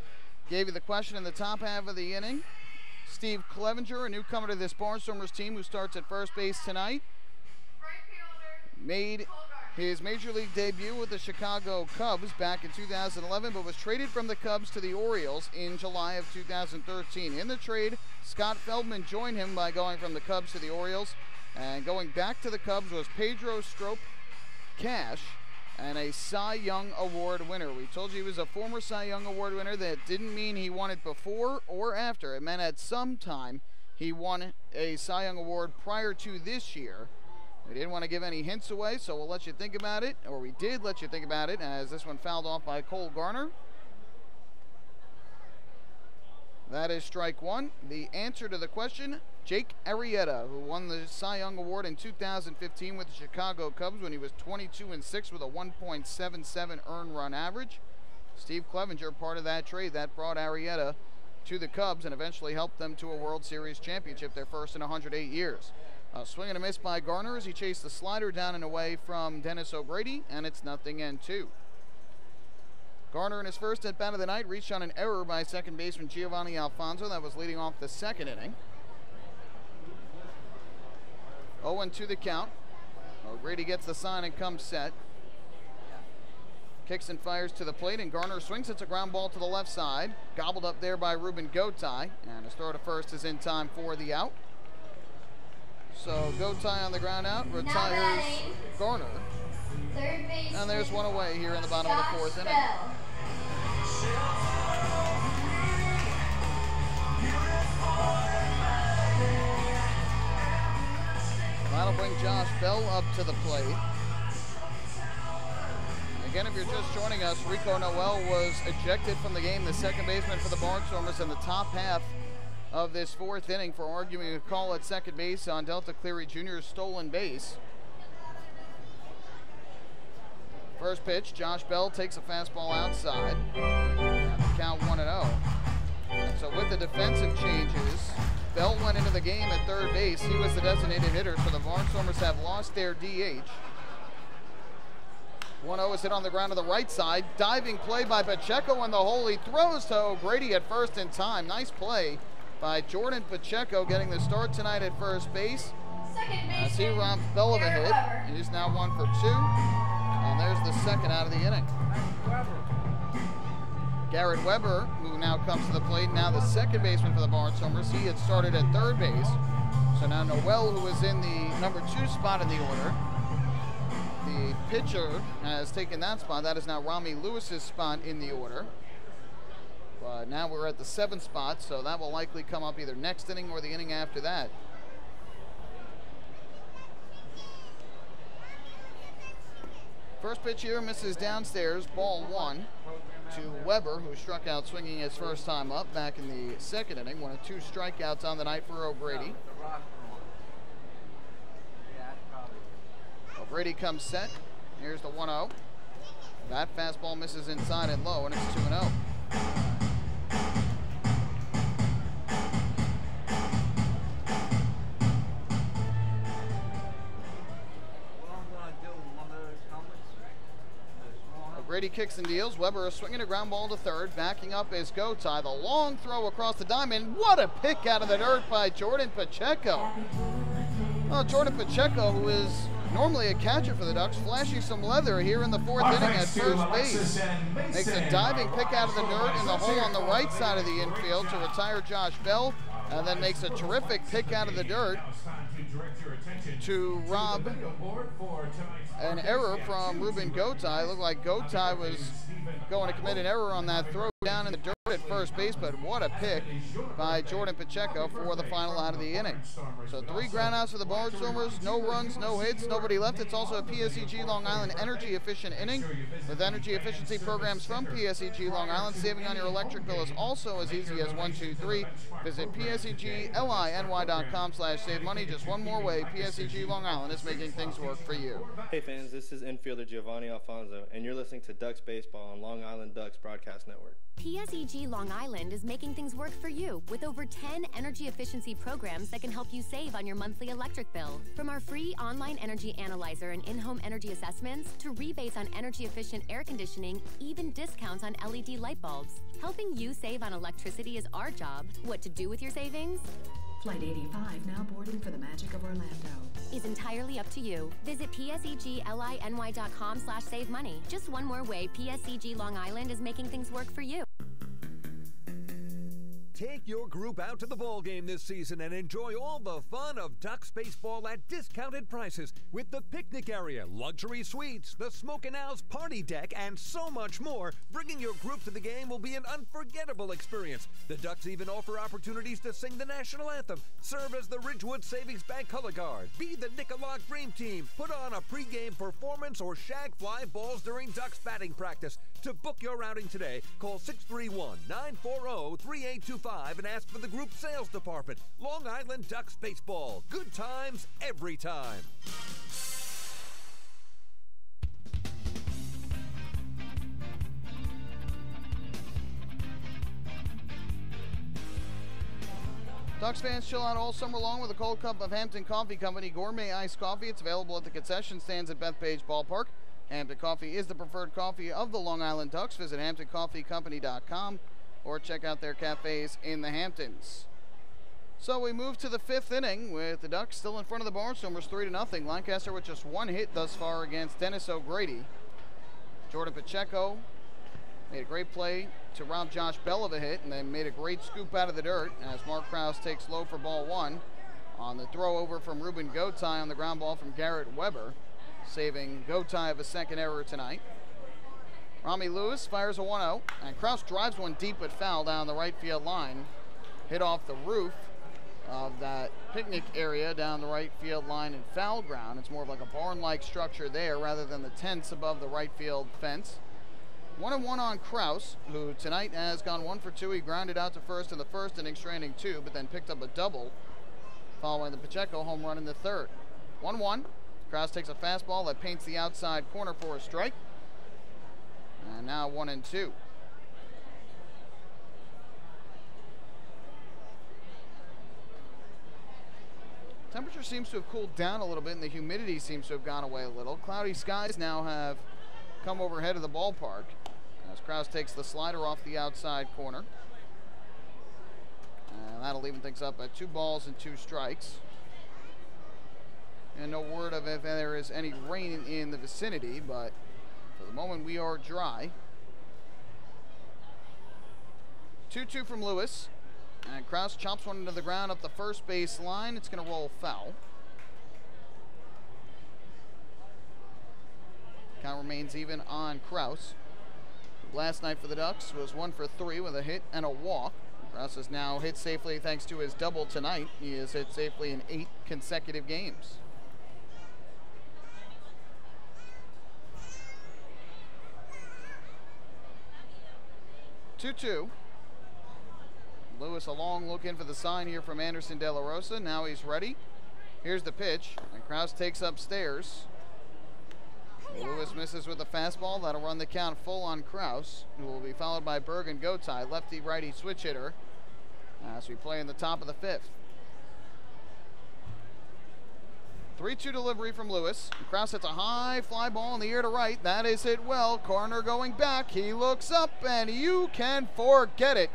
Gave you the question in the top half of the inning. Steve Clevenger, a newcomer to this Barnstormers team who starts at first base tonight, made his Major League debut with the Chicago Cubs back in 2011, but was traded from the Cubs to the Orioles in July of 2013. In the trade, Scott Feldman joined him by going from the Cubs to the Orioles, and going back to the Cubs was Pedro Strop Cash, and a Cy Young Award winner. We told you he was a former Cy Young Award winner. That didn't mean he won it before or after. It meant at some time he won a Cy Young Award prior to this year. We didn't want to give any hints away, so we'll let you think about it, or we did let you think about it, as this one fouled off by Cole Garner. That is strike one. The answer to the question, Jake Arrieta, who won the Cy Young Award in 2015 with the Chicago Cubs when he was 22-6 with a 1.77 earned run average. Steve Clevenger, part of that trade, that brought Arrieta to the Cubs and eventually helped them to a World Series championship, their first in 108 years. Swing and a miss by Garner as he chased the slider down and away from Dennis O'Grady, and it's 0-2. Garner in his first at bat of the night reached on an error by second baseman Giovanni Alfonso. That was leading off the second inning. 0-2 the count. O'Grady gets the sign and comes set. Kicks and fires to the plate, and Garner swings. It's a ground ball to the left side. Gobbled up there by Ruben Gotay, and his throw to first is in time for the out. So Gotay on the ground out, retires Garner. Third base. And there's one away here in the bottom of the fourth inning. That'll bring Josh Bell up to the plate. Again, if you're just joining us, Rico Noel was ejected from the game, the second baseman for the Barnstormers in the top half of this fourth inning for arguing a call at second base on Delta Cleary Jr.'s stolen base. First pitch, Josh Bell takes a fastball outside. And the count 1-0. And so with the defensive changes, Bell went into the game at third base. He was the designated hitter, so the Barnstormers have lost their DH. 1-0 is hit on the ground to the right side. Diving play by Pacheco in the hole. He throws to O'Grady at first in time. Nice play by Jordan Pacheco, getting the start tonight at first base. As he robbed Bell of a hit. He's now 1 for 2. And there's the second out of the inning. Garrett Weber, who now comes to the plate, now the second baseman for the Barnstormers. He had started at third base. So now Noel, who is in the number 2 spot in the order. The pitcher has taken that spot. That is now Rami Lewis's spot in the order. But now we're at the 7th spot, so that will likely come up either next inning or the inning after that. First pitch here misses downstairs, ball 1 to Weber, who struck out swinging his first time up back in the second inning. 1 of 2 strikeouts on the night for O'Grady. O'Grady comes set. Here's the 1-0. That fastball misses inside and low, and it's 2-0. O'Grady kicks and deals. Weber is swinging a ground ball to third. Backing up is Gotay. The long throw across the diamond. What a pick out of the dirt by Jordan Pacheco. Well, Jordan Pacheco, who is normally a catcher for the Ducks, flashing some leather here in the fourth inning at first base. Makes a diving pick out of the dirt in the hole on the right side of the infield to retire Josh Bell. and then makes a terrific pick out of the dirt to rob an error from Ruben Gotay. Looked like Gotay was going to commit an error on that throw down in the dirt at first base, but what a pick by Jordan Pacheco for the final out of the inning. So 3 groundouts for the Barnstormers, no runs, no hits, nobody left. It's also a PSEG Long Island energy efficient inning with energy efficiency programs from PSEG Long Island. Saving on your electric bill is also as easy as 1, 2, 3. Visit PSEGLINY.com/save money. Just one more way, PSEG Long Island is making things work for you. Hey fans, this is infielder Giovanni Alfonso, and you're listening to Ducks Baseball on Long Island Ducks Broadcast Network. PSEG Long Island is making things work for you with over 10 energy efficiency programs that can help you save on your monthly electric bill. From our free online energy analyzer and in-home energy assessments to rebates on energy efficient air conditioning, even discounts on LED light bulbs. Helping you save on electricity is our job. What to do with your savings? Flight 85 now boarding for the magic of Orlando. Is entirely up to you. Visit PSEGLINY.com/save money. Just one more way PSEG Long Island is making things work for you. Take your group out to the ball game this season and enjoy all the fun of Ducks baseball at discounted prices with the picnic area, luxury suites, the Smokin' Owls party deck, and so much more. Bringing your group to the game will be an unforgettable experience. The Ducks even offer opportunities to sing the national anthem, serve as the Ridgewood Savings Bank color guard, be the Nicolak Dream Team, put on a pregame performance, or shag fly balls during Ducks batting practice. To book your outing today, call 631-940-3825 and ask for the group sales department. Long Island Ducks Baseball. Good times every time. Ducks fans, chill out all summer long with a cold cup of Hampton Coffee Company gourmet iced coffee. It's available at the concession stands at Bethpage Ballpark. Hampton Coffee is the preferred coffee of the Long Island Ducks. Visit HamptonCoffeeCompany.com or check out their cafes in the Hamptons. So we move to the 5th inning with the Ducks still in front of the Barnstormers 3-0. Lancaster with just 1 hit thus far against Dennis O'Grady. Jordan Pacheco made a great play to rob Josh Bell of a hit and then made a great scoop out of the dirt as Mark Krause takes low for ball 1 on the throw over from Ruben Gotay on the ground ball from Garrett Weber, saving Gotay of a second error tonight. Rami Lewis fires a 1-0, and Krause drives one deep but foul down the right field line. Hit off the roof of that picnic area down the right field line in foul ground. It's more of like a barn-like structure there rather than the tents above the right field fence. 1-1 on Krause, who tonight has gone 1 for 2. He grounded out to first in the first inning, stranding 2, but then picked up a double following the Pacheco home run in the third. 1-1. Krause takes a fastball that paints the outside corner for a strike. And now 1-2. Temperature seems to have cooled down a little bit, and the humidity seems to have gone away a little. Cloudy skies now have come overhead of the ballpark as Krause takes the slider off the outside corner. And that'll even things up at 2 balls and 2 strikes. And no word of if there is any rain in the vicinity, but for the moment we are dry. 2-2 from Lewis. And Krause chops one into the ground up the first base line. It's going to roll foul. Count remains even on Krause. Last night for the Ducks was 1 for 3 with a hit and a walk. Krause has now hit safely thanks to his double tonight. He has hit safely in 8 consecutive games. Two. Lewis a long look in for the sign here from Anderson De La Rosa. Now he's ready. Here's the pitch, and Krause takes upstairs. Lewis misses with a fastball. That'll run the count full on Krause, who will be followed by Bergen Gotay, lefty-righty switch hitter, as we play in the top of the 5th. 3-2 delivery from Lewis. Krause hits a high fly ball in the air to right. That is hit well. Corner going back. He looks up, and you can forget it.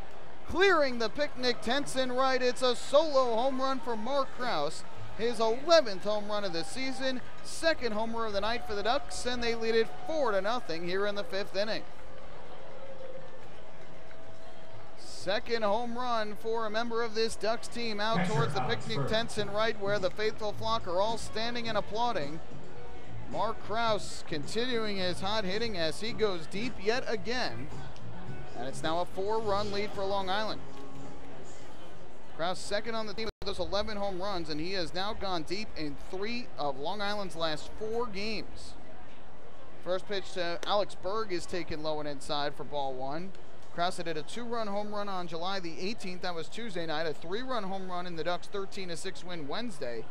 Clearing the picnic tents in right. It's a solo home run for Mark Krause. His 11th home run of the season. 2nd homer of the night for the Ducks, and they lead it 4-0 here in the 5th inning. Second home run for a member of this Ducks team out towards the picnic tents in right, where the faithful flock are all standing and applauding. Mark Krause continuing his hot hitting as he goes deep yet again. And it's now a 4-run lead for Long Island. Krause second on the team with those 11 home runs, and he has now gone deep in 3 of Long Island's last 4 games. First pitch to Alex Berg is taken low and inside for ball 1. Krause did a 2-run home run on July the 18th. That was Tuesday night. A 3-run home run in the Ducks' 13-6 win Wednesday.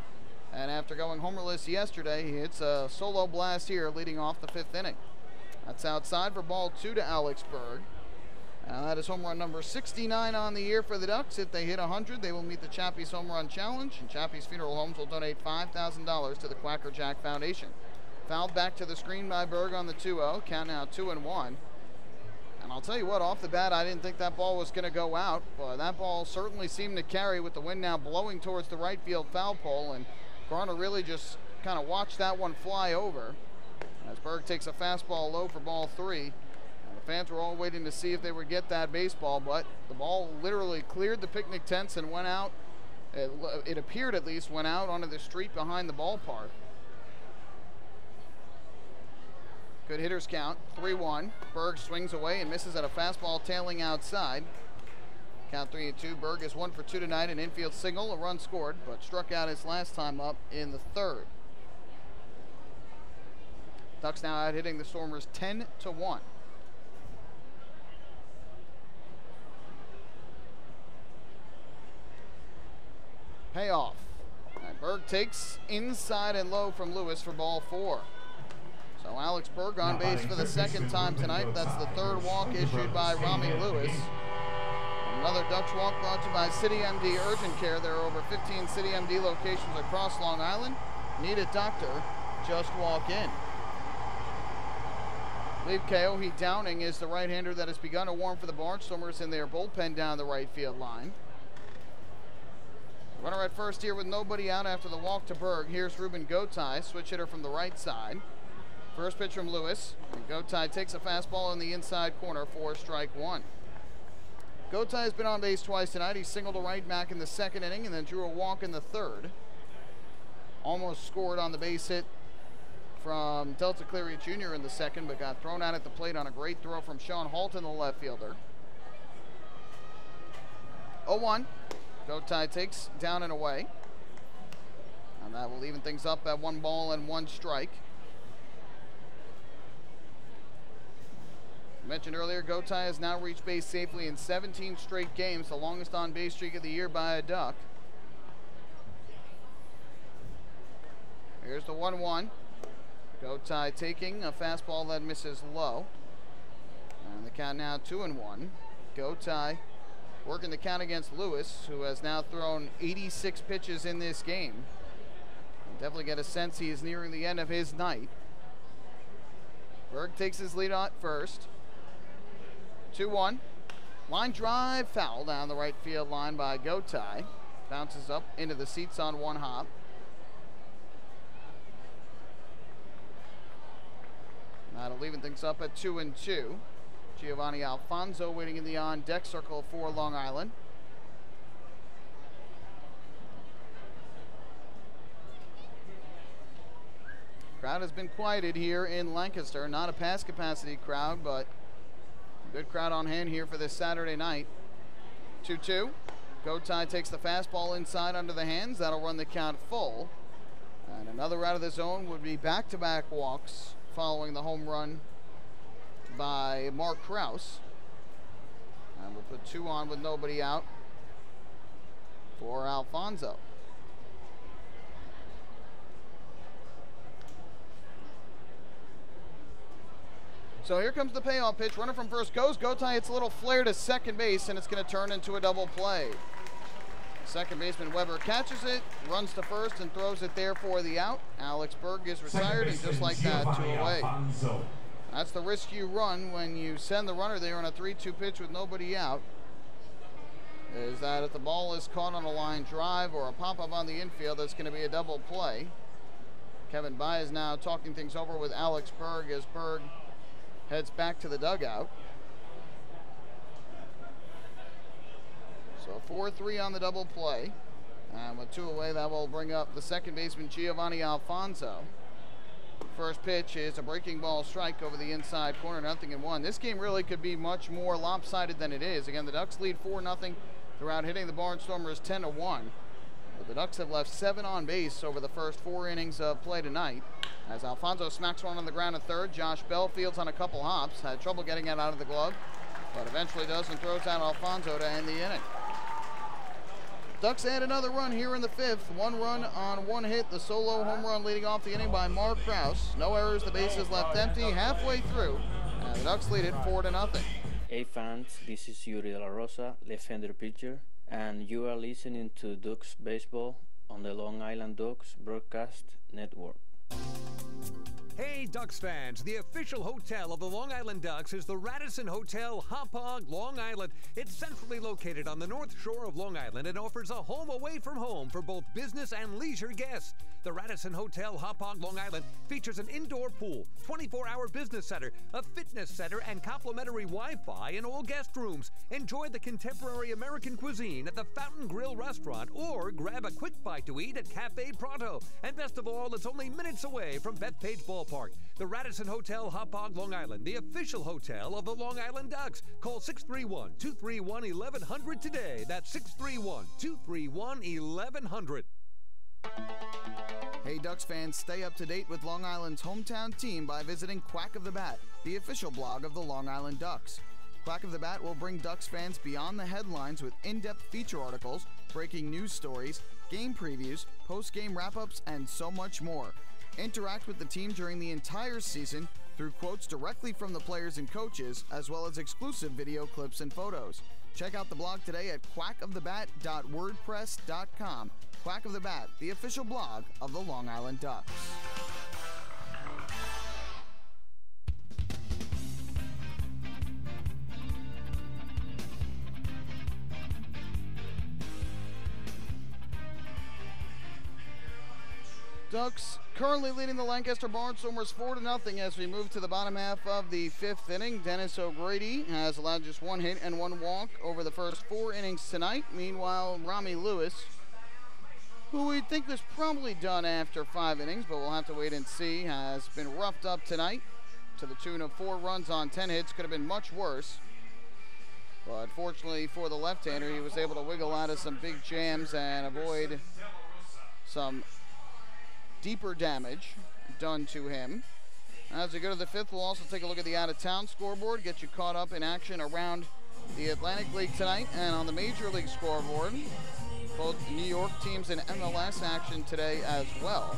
And after going homerless yesterday, he hits a solo blast here leading off the 5th inning. That's outside for ball 2 to Alex Berg. That is home run number 69 on the year for the Ducks. If they hit 100, they will meet the Chappie's Home Run Challenge, and Chappie's Funeral Homes will donate $5,000 to the Quacker Jack Foundation. Fouled back to the screen by Berg on the 2-0. Count now 2-1. And I'll tell you what, off the bat, I didn't think that ball was going to go out, but that ball certainly seemed to carry with the wind now blowing towards the right field foul pole, and Garner really just kind of watched that one fly over. As Berg takes a fastball low for ball 3. The fans were all waiting to see if they would get that baseball, but the ball literally cleared the picnic tents and went out. It appeared at least went out onto the street behind the ballpark. Good hitters count, 3-1. Berg swings away and misses at a fastball tailing outside. Count 3-2. Berg is 1 for 2 tonight, an infield single, a run scored, but struck out his last time up in the 3rd. Ducks now out hitting the Stormers 10-1. Payoff. And Berg takes inside and low from Lewis for ball 4. So Alex Berg on base for the 2nd time tonight. That's the 3rd walk issued by Rami Lewis. Another Ducks walk brought to you by City MD Urgent Care. There are over 15 City MD locations across Long Island. Need a doctor, just walk in. I believe Keohi Downing is the right-hander that has begun to warm for the Barnstormers in their bullpen down the right field line. Runner at first here with nobody out after the walk to Berg. Here's Ruben Gotay, switch hitter from the right side. First pitch from Lewis. And Gotay takes a fastball in the inside corner for strike 1. Gotay has been on base twice tonight. He singled to right back in the 2nd inning and then drew a walk in the 3rd. Almost scored on the base hit from Delta Cleary Jr. in the 2nd, but got thrown out at the plate on a great throw from Sean Halton, the left fielder. 0-1. Gotay takes down and away. And that will even things up at 1 ball and 1 strike. I mentioned earlier, Gotay has now reached base safely in 17 straight games, the longest on-base streak of the year by a Duck. Here's the 1-1. Gotay taking a fastball that misses low. And the count now 2-1. Gotay working the count against Lewis, who has now thrown 86 pitches in this game. You definitely get a sense he is nearing the end of his night. Berg takes his lead at first. 2-1. Line drive, foul down the right field line by Gotay. Bounces up into the seats on 1 hop. That'll even things up at 2-2. Giovanni Alfonso waiting in the on-deck circle for Long Island. Crowd has been quieted here in Lancaster. Not a pass capacity crowd, but a good crowd on hand here for this Saturday night. 2-2. Gotay takes the fastball inside under the hands. That'll run the count full. And another out of the zone would be back-to-back walks following the home run by Mark Krause. And we'll put 2 on with nobody out for Alfonso. So here comes the payoff pitch. Runner from first goes. Gotay hits a little flare to second base, and it's going to turn into a double play. Second baseman Weber catches it, runs to first, and throws it there for the out. Alex Berg is retired, and just like that, 2 away. That's the risk you run when you send the runner there on a 3-2 pitch with nobody out. Is that if the ball is caught on a line drive or a pop-up on the infield, that's going to be a double play. Kevin Baez now talking things over with Alex Berg as Berg heads back to the dugout. So 4-3 on the double play. And with 2 away, that will bring up the second baseman, Giovanni Alfonso. First pitch is a breaking ball strike over the inside corner, 0-1. This game really could be much more lopsided than it is. Again, the Ducks lead 4-0 throughout hitting the Barnstormers 10-1. But the Ducks have left 7 on base over the first 4 innings of play tonight. As Alfonso smacks one on the ground at third, Josh Bell fields on a couple hops, had trouble getting it out of the glove, but eventually does and throws out Alfonso to end the inning. Ducks add another run here in the 5th. 1 run on 1 hit. The solo home run leading off the inning by Mark Krause. No errors. The bases left empty halfway through. And the Ducks lead it 4-0. Hey fans, this is Yuri De La Rosa, left-hander pitcher, and you are listening to Ducks Baseball on the Long Island Ducks Broadcast Network. Hey Ducks fans, the official hotel of the Long Island Ducks is the Radisson Hotel, Hauppauge, Long Island. It's centrally located on the north shore of Long Island and offers a home away from home for both business and leisure guests. The Radisson Hotel, Hauppauge, Long Island features an indoor pool, 24-hour business center, a fitness center, and complimentary Wi-Fi in all guest rooms. Enjoy the contemporary American cuisine at the Fountain Grill restaurant or grab a quick bite to eat at Cafe Pronto. And best of all, it's only minutes away from Bethpage Ballpark. The Radisson Hotel, Hauppauge, Long Island, the official hotel of the Long Island Ducks. Call 631-231-1100 today. That's 631-231-1100. Hey Ducks fans, stay up to date with Long Island's hometown team by visiting Quack of the Bat, the official blog of the Long Island Ducks. Quack of the Bat will bring Ducks fans beyond the headlines with in-depth feature articles, breaking news stories, game previews, post-game wrap-ups, and so much more. Interact with the team during the entire season through quotes directly from the players and coaches, as well as exclusive video clips and photos. Check out the blog today at quackofthebat.wordpress.com. Quack of the Bat, the official blog of the Long Island Ducks. Ducks currently leading the Lancaster Barnstormers 4-0 as we move to the bottom half of the 5th inning. Dennis O'Grady has allowed just 1 hit and 1 walk over the first 4 innings tonight. Meanwhile, Rami Lewis, who we think was probably done after 5 innings, but we'll have to wait and see, has been roughed up tonight to the tune of 4 runs on 10 hits. Could have been much worse. But fortunately for the left-hander, he was able to wiggle out of some big jams and avoid some deeper damage done to him. As we go to the 5th, we'll also take a look at the out-of-town scoreboard, get you caught up in action around the Atlantic League tonight and on the Major League scoreboard. Both New York teams in MLS action today as well.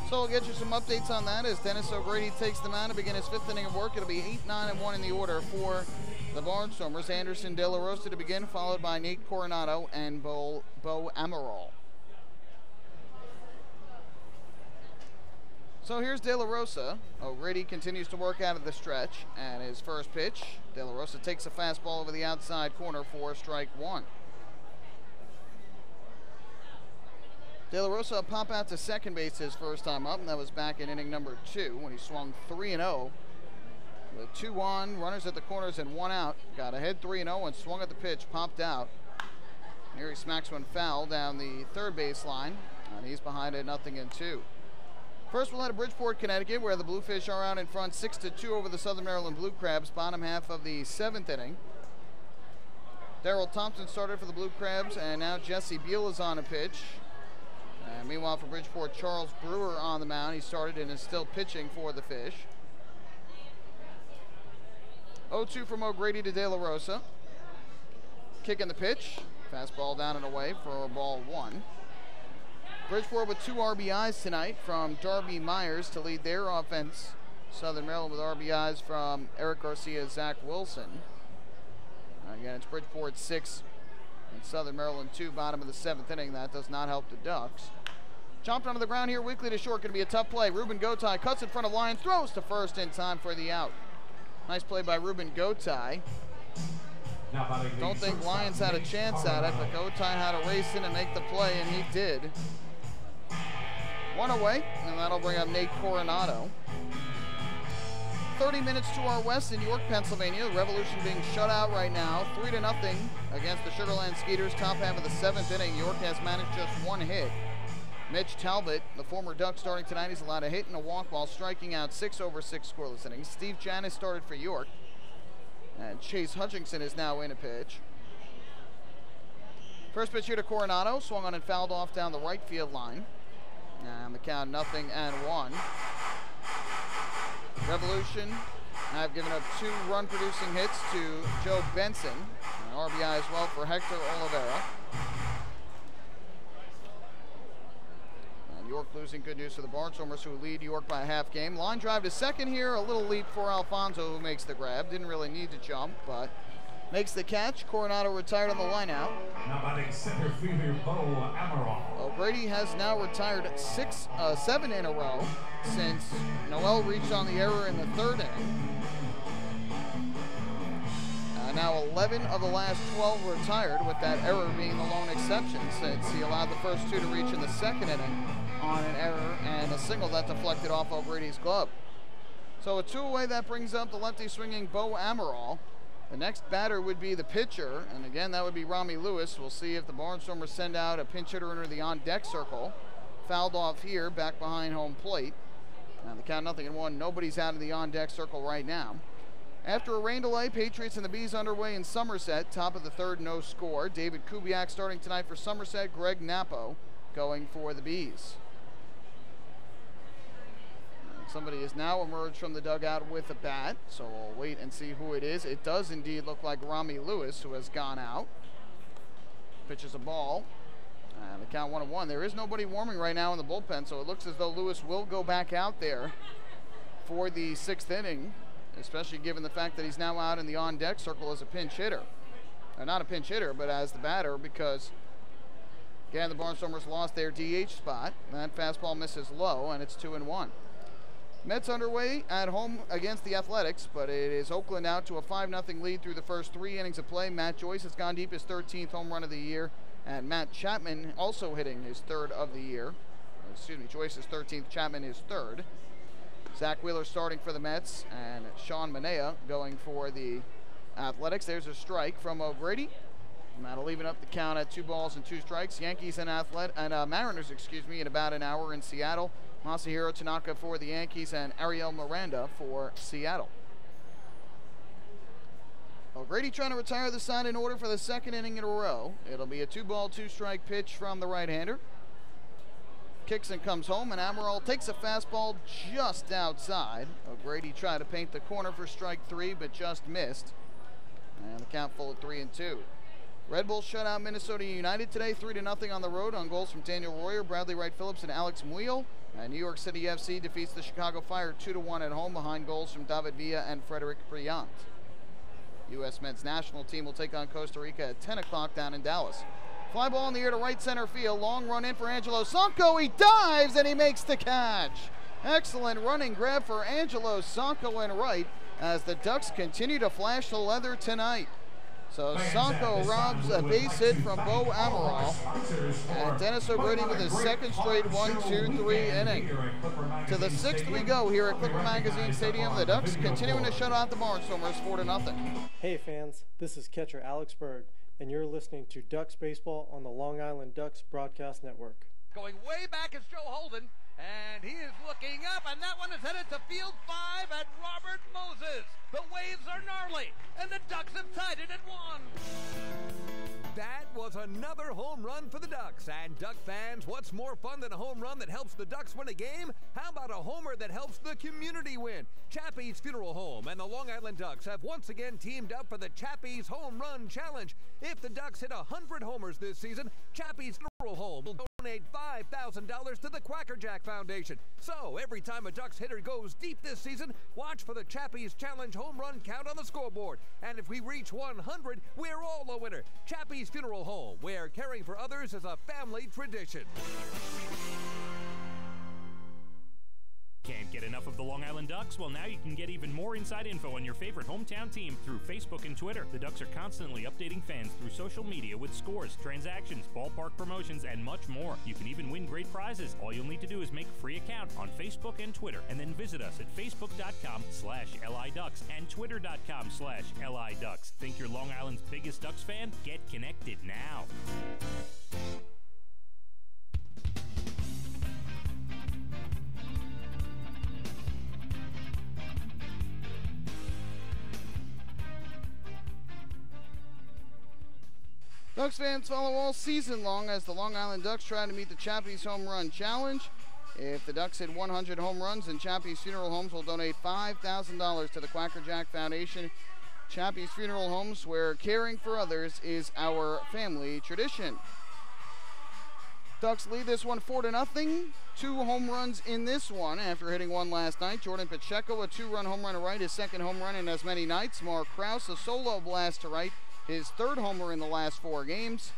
So we'll get you some updates on that as Dennis O'Grady takes the mound to begin his 5th inning of work. It'll be 8-9-1 in the order for the Barnstormers. Anderson De La Rosa to begin, followed by Nate Coronado and Bo Amaral. So here's De La Rosa. O'Grady continues to work out of the stretch, and his first pitch, De La Rosa takes a fastball over the outside corner for strike 1. De La Rosa pop out to second base his first time up, and that was back in inning number 2 when he swung 3-0. With 2 on, runners at the corners and 1 out. Got ahead 3-0 and swung at the pitch, popped out. Here he smacks one foul down the third base line, and he's behind it 0-2. First we'll head to Bridgeport, Connecticut, where the Bluefish are out in front 6-2 over the Southern Maryland Blue Crabs, bottom half of the 7th inning. Darrell Thompson started for the Blue Crabs, and now Jesse Beal is on a pitch. And meanwhile for Bridgeport, Charles Brewer on the mound. He started and is still pitching for the Fish. 0-2 from O'Grady to De La Rosa. Kick in the pitch. Fastball down and away for ball 1. Bridgeport with 2 RBIs tonight from Darby Myers to lead their offense. Southern Maryland with RBIs from Eric Garcia, Zach Wilson. Again, it's Bridgeport 6 and Southern Maryland 2, bottom of the 7th inning. That does not help the Ducks. Chomped onto the ground here, weakly to short. Going to be a tough play. Ruben Gotay cuts in front of Lyons, throws to first in time for the out. Nice play by Ruben Gotay. Don't think Lyons had a chance at it, but Gotay had to race in and make the play, and he did. 1 away, and that'll bring up Nate Coronado. 30 minutes to our west in York, Pennsylvania. The Revolution being shut out right now, 3-0 against the Sugarland Skeeters. Top half of the 7th inning. York has managed just 1 hit. Mitch Talbot, the former Duck, starting tonight. He's allowed a hit and a walk while striking out 6 over 6 scoreless innings. Steve Janis started for York. And Chase Hutchinson is now in a pitch. First pitch here to Coronado. Swung on and fouled off down the right field line. And the count 0-1. Revolution have given up 2 run-producing hits to Joe Benson. An RBI as well for Hector Oliveira. And York losing. Good news for the Barnstormers, who lead York by a half game. Line drive to second here. A little leap for Alfonso, who makes the grab. Didn't really need to jump, but makes the catch. Coronado retired on the line out. Now batting center fielder Bo Amaral. O'Grady has now retired 7 in a row since Noel reached on the error in the 3rd inning. Now 11 of the last 12 retired, with that error being the lone exception, since he allowed the first 2 to reach in the 2nd inning on an error and a single that deflected off O'Grady's glove. So a 2 away, that brings up the lefty swinging Bo Amaral. The next batter would be the pitcher, and again, that would be Rami Lewis. We'll see if the Barnstormers send out a pinch hitter into the on-deck circle. Fouled off here, back behind home plate. Now the count 0-1. Nobody's out of the on-deck circle right now. After a rain delay, Patriots and the Bees underway in Somerset. Top of the 3rd, no score. David Kubiak starting tonight for Somerset. Greg Napo going for the Bees. Somebody has now emerged from the dugout with a bat, so we'll wait and see who it is. It does indeed look like Rami Lewis, who has gone out. Pitches a ball, and the count 1-1. There is nobody warming right now in the bullpen, so it looks as though Lewis will go back out there for the 6th inning, especially given the fact that he's now out in the on-deck circle as a pinch hitter. Not a pinch hitter, but as the batter, because, again, the Barnstormers lost their DH spot. That fastball misses low, and it's 2-1. Mets underway at home against the Athletics, but it is Oakland out to a 5-0 lead through the first 3 innings of play. Matt Joyce has gone deep, his 13th home run of the year, and Matt Chapman also hitting his 3rd of the year. Excuse me, Joyce's 13th, Chapman his 3rd. Zach Wheeler starting for the Mets, and Sean Manea going for the Athletics. There's a strike from O'Grady, and that'll even up the count at 2 balls and 2 strikes. Yankees and Mariners, in about an hour in Seattle. Masahiro Tanaka for the Yankees and Ariel Miranda for Seattle. O'Grady trying to retire the side in order for the 2nd inning in a row. It'll be a 2-ball, 2-strike pitch from the right-hander. Kicks and comes home, and Amaral takes a fastball just outside. O'Grady tried to paint the corner for strike 3, but just missed. And the count full at 3-2. Red Bulls shut out Minnesota United today, 3-0 on the road, on goals from Daniel Royer, Bradley Wright Phillips, and Alex Muil. And New York City FC defeats the Chicago Fire 2-1 at home, behind goals from David Villa and Frederick Briant. U.S. men's national team will take on Costa Rica at 10 o'clock down in Dallas. Fly ball in the air to right center field. Long run in for Angelo Sanco. He dives and he makes the catch. Excellent running grab for Angelo Sanco in right, as the Ducks continue to flash the leather tonight. So Sanco robs a base hit from Bo Amaral, and Dennis O'Grady with his 2nd straight 1-2-3 inning. To the 6th we go here at Clipper Magazine Stadium. The Ducks continuing to shut out the Barnstormers 4-0. Hey fans, this is catcher Alex Berg, and you're listening to Ducks Baseball on the Long Island Ducks Broadcast Network. Going way back is Joe Holden, and he is looking up, and that one is headed to field 5 at Robert Moses. The waves are gnarly, and the Ducks have tied it at 1. That was another home run for the Ducks. And Duck fans, what's more fun than a home run that helps the Ducks win a game? How about a homer that helps the community win? Chappie's Funeral Home and the Long Island Ducks have once again teamed up for the Chappie's Home Run Challenge. If the Ducks hit 100 homers this season, Chappie's Funeral Home will donate $5,000 to the Quacker Jack Foundation. So every time a Ducks hitter goes deep this season, watch for the Chappie's Challenge home run count on the scoreboard. And if we reach 100, we're all a winner. Chappie's Funeral Home, where caring for others is a family tradition. Can't get enough of the Long Island Island Ducks? Well, now you can get even more inside info on your favorite hometown team through Facebook and Twitter. The Ducks are constantly updating fans through social media with scores, transactions, ballpark promotions, and much more. You can even win great prizes. All you'll need to do is make a free account on Facebook and Twitter, and then visit us at facebook.com/LIDucks and twitter.com/LIDucks. Think you're Long Island's biggest Ducks fan? Get connected now. Ducks fans follow all season long as the Long Island Ducks try to meet the Chappie's Home Run Challenge. If the Ducks hit 100 home runs, then Chappie's Funeral Homes will donate $5,000 to the Quacker Jack Foundation. Chappie's Funeral Homes, where caring for others is our family tradition. Ducks lead this one 4-0. 2 home runs in this one after hitting one last night. Jordan Pacheco, a 2-run home run to right, his second home run in as many nights. Mark Krause, a solo blast to right, his third homer in the last 4 games.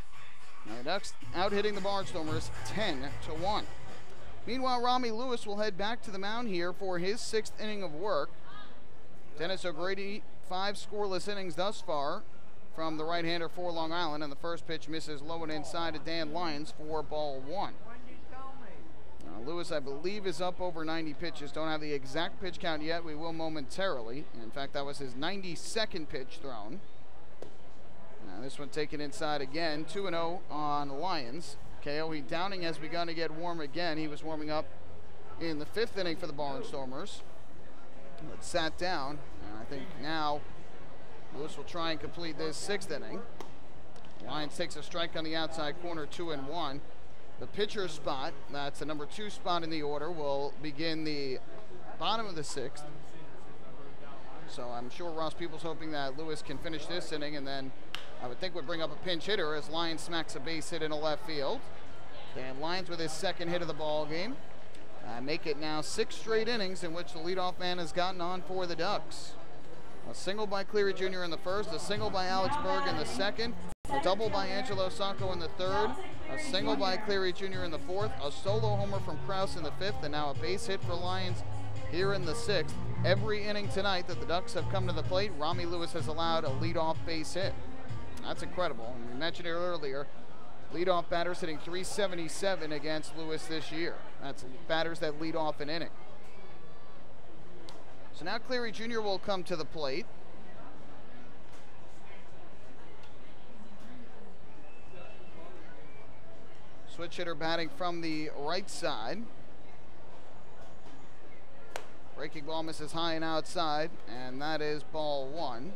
Now the Ducks out hitting the Barnstormers 10-1. Meanwhile, Rami Lewis will head back to the mound here for his 6th inning of work. Dennis O'Grady, 5 scoreless innings thus far from the right-hander for Long Island, and the first pitch misses low and inside to Dan Lyons for ball 1. Lewis, I believe, is up over 90 pitches. Don't have the exact pitch count yet. We will momentarily. In fact, that was his 92nd pitch thrown. Now this one taken inside again, 2-0 on Lyons. K.O. Downing has begun to get warm again. He was warming up in the 5th inning for the Barnstormers, but sat down. And I think now Lewis will try and complete this 6th inning. Lyons takes a strike on the outside corner, 2-1. The pitcher spot, that's the number 2 spot in the order, will begin the bottom of the 6th. So I'm sure Ross Peoples hoping that Lewis can finish this inning, and then I would think would bring up a pinch hitter as Lyons smacks a base hit into left field. Dan Lyons with his 2nd hit of the ball game. Make it now 6 straight innings in which the leadoff man has gotten on for the Ducks. A single by Cleary Jr. in the 1st, a single by Alex Berg in the 2nd, a double by Angelo Sanco in the 3rd, a single by Cleary Jr. in the 4th, a solo homer from Krause in the 5th, and now a base hit for Lyons here in the 6th. Every inning tonight that the Ducks have come to the plate, Rami Lewis has allowed a leadoff base hit. That's incredible. And we mentioned it earlier, leadoff batters hitting .377 against Lewis this year. That's batters that lead off an inning. So now Cleary Jr. will come to the plate. Switch hitter batting from the right side. Breaking ball misses high and outside, and that is ball 1.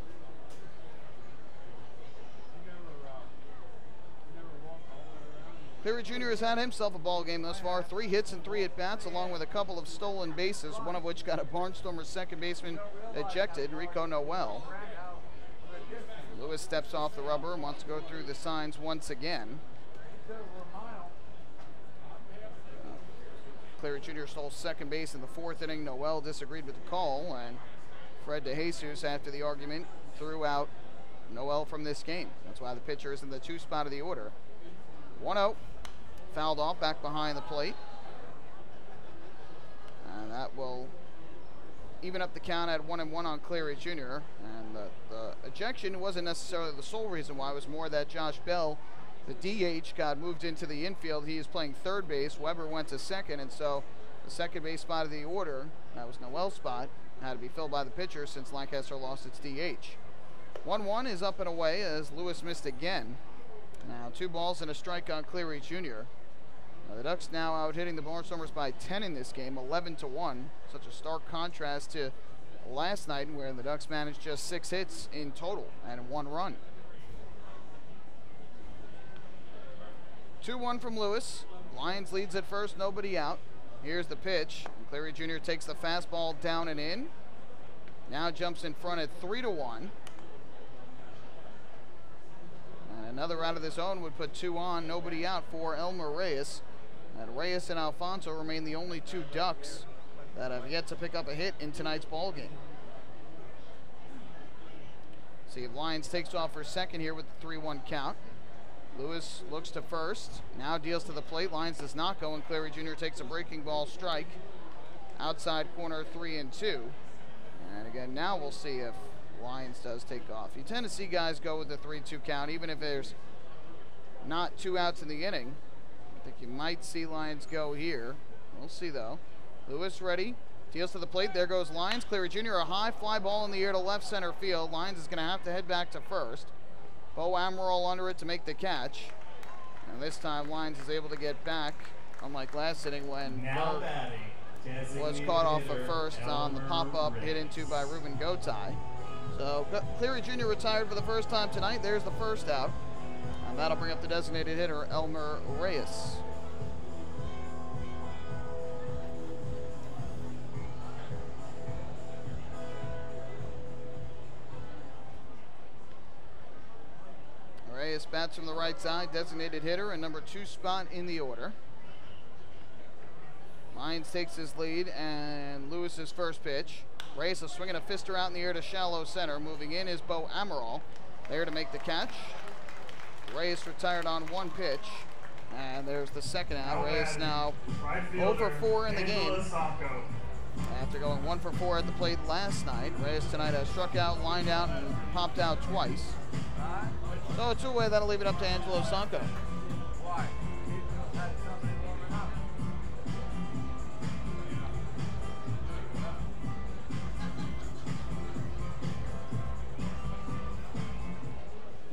Cleary Jr. has had himself a ball game thus far. 3 hits and 3 at-bats, along with a couple of stolen bases, one of which got a Barnstormers second baseman ejected, Rico Noel. Lewis steps off the rubber and wants to go through the signs once again. Cleary Jr. stole second base in the 4th inning. Noel disagreed with the call, and Fred DeJesus, after the argument, threw out Noel from this game. That's why the pitcher is in the 2 spot of the order. 1-0. Fouled off back behind the plate. And that will even up the count at 1-1 on Cleary Jr. And the ejection wasn't necessarily the sole reason why. It was more that Josh Bell, the DH, got moved into the infield. He is playing third base. Weber went to second, and so the second base spot of the order, that was Noel's spot, had to be filled by the pitcher since Lancaster lost its DH. 1-1 is up and away as Lewis missed again. Now 2 balls and a strike on Cleary Jr. The Ducks now out hitting the Barnstormers by 10 in this game, 11-1. Such a stark contrast to last night where the Ducks managed just 6 hits in total and 1 run. 2-1 from Lewis. Lyons leads at first, nobody out. Here's the pitch. Cleary Jr. takes the fastball down and in. Now jumps in front at 3-1. And another out of the zone would put 2 on, nobody out for Elmer Reyes. And Reyes and Alfonso remain the only 2 Ducks that have yet to pick up a hit in tonight's ball game. See if Lyons takes off for second here with the 3-1 count. Lewis looks to first, now deals to the plate. Lyons does not go, and Cleary Jr. takes a breaking ball strike. outside corner 3-2. And again, now we'll see if Lyons does take off. You tend to see guys go with the 3-2 count, even if there's not 2 outs in the inning. I think you might see Lyons go here. We'll see, though. Lewis ready. Deals to the plate. There goes Lyons. Cleary Jr., a high fly ball in the air to left center field. Lyons is going to have to head back to first. Bo Amaral under it to make the catch. And this time, Lyons is able to get back, unlike last inning when Berg was caught off of first on the pop-up hit into by Ruben Gotay. So Cleary Jr. retired for the first time tonight. There's the first out. And that'll bring up the designated hitter, Elmer Reyes. Reyes bats from the right side, designated hitter, and number 2 spot in the order. Lyons takes his lead, and Lewis's first pitch. Reyes is swinging a fister out in the air to shallow center. Moving in is Bo Amaral, there to make the catch. Reyes retired on 1 pitch, and there's the second out. Reyes now 0 for 4 in the game. After going 1 for 4 at the plate last night, Reyes tonight has struck out, lined out, and popped out twice. So a 2-way, that'll leave it up to Angelo Sanco.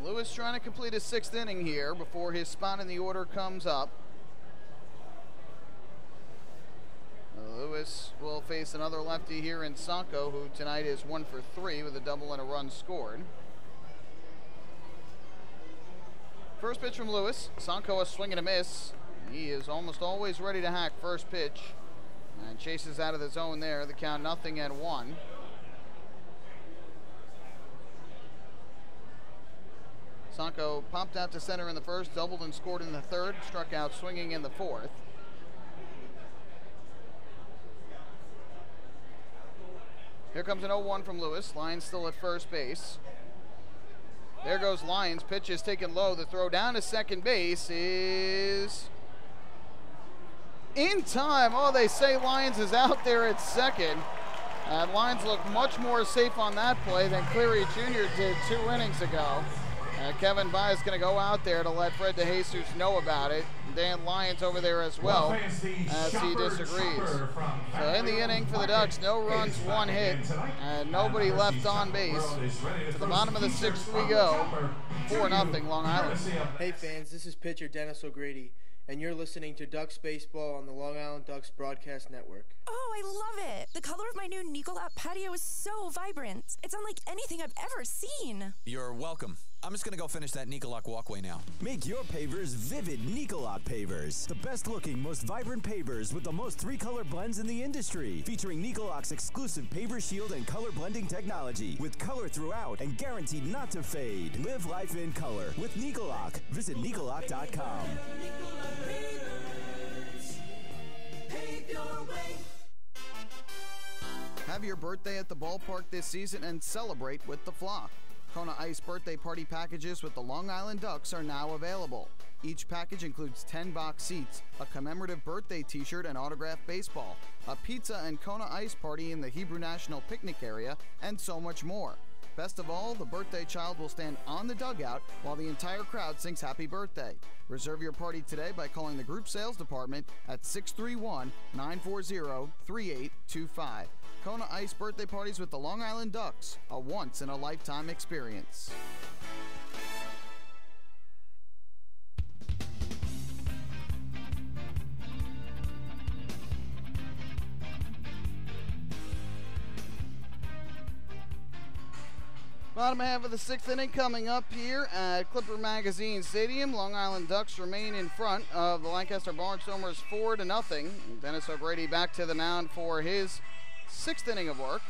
Lewis trying to complete his 6th inning here before his spot in the order comes up. Lewis will face another lefty here in Sanco, who tonight is 1 for 3 with a double and a run scored. First pitch from Lewis. Sanco a swing and a miss. He is almost always ready to hack first pitch and chases out of the zone there. The count 0-1. Sanco popped out to center in the first, doubled and scored in the third, struck out swinging in the fourth. Here comes an 0-1 from Lewis. Lyons still at first base. There goes Lyons. Pitch is taken low. The throw down to second base is in time. Oh, they say Lyons is out there at second. And Lyons looked much more safe on that play than Cleary Jr. did 2 innings ago. Kevin Baez is going to go out there to let Fred DeJesus know about it. Dan Lyons over there as well, as he disagrees. So in the inning for the Ducks, no runs, 1 hit, and nobody left on base. To the bottom of the 6th we go, 4-0 Long Island. Hey fans, this is pitcher Dennis O'Grady, and you're listening to Ducks Baseball on the Long Island Ducks Broadcast Network. Oh, I love it! The color of my new Nicolat patio is so vibrant. It's unlike anything I've ever seen. You're welcome. I'm just going to go finish that Nicolak walkway now. Make your pavers vivid Nicolak pavers. The best looking, most vibrant pavers with the most 3-color blends in the industry. Featuring Nicolak's exclusive paver shield and color blending technology. With color throughout and guaranteed not to fade. Live life in color with Nicolak. Visit Nicolak.com. Have your birthday at the ballpark this season and celebrate with the Flock. Kona Ice birthday party packages with the Long Island Ducks are now available. Each package includes 10 box seats, a commemorative birthday t-shirt and autographed baseball, a pizza and Kona Ice party in the Hebrew National Picnic area, and so much more. Best of all, the birthday child will stand on the dugout while the entire crowd sings happy birthday. Reserve your party today by calling the group sales department at 631-940-3825. Kona Ice birthday parties with the Long Island Ducks, a once-in-a-lifetime experience. Bottom half of the 6th inning coming up here at Clipper Magazine Stadium. Long Island Ducks remain in front of the Lancaster Barnstormers 4-0. Dennis O'Grady back to the mound for his 6th inning of work.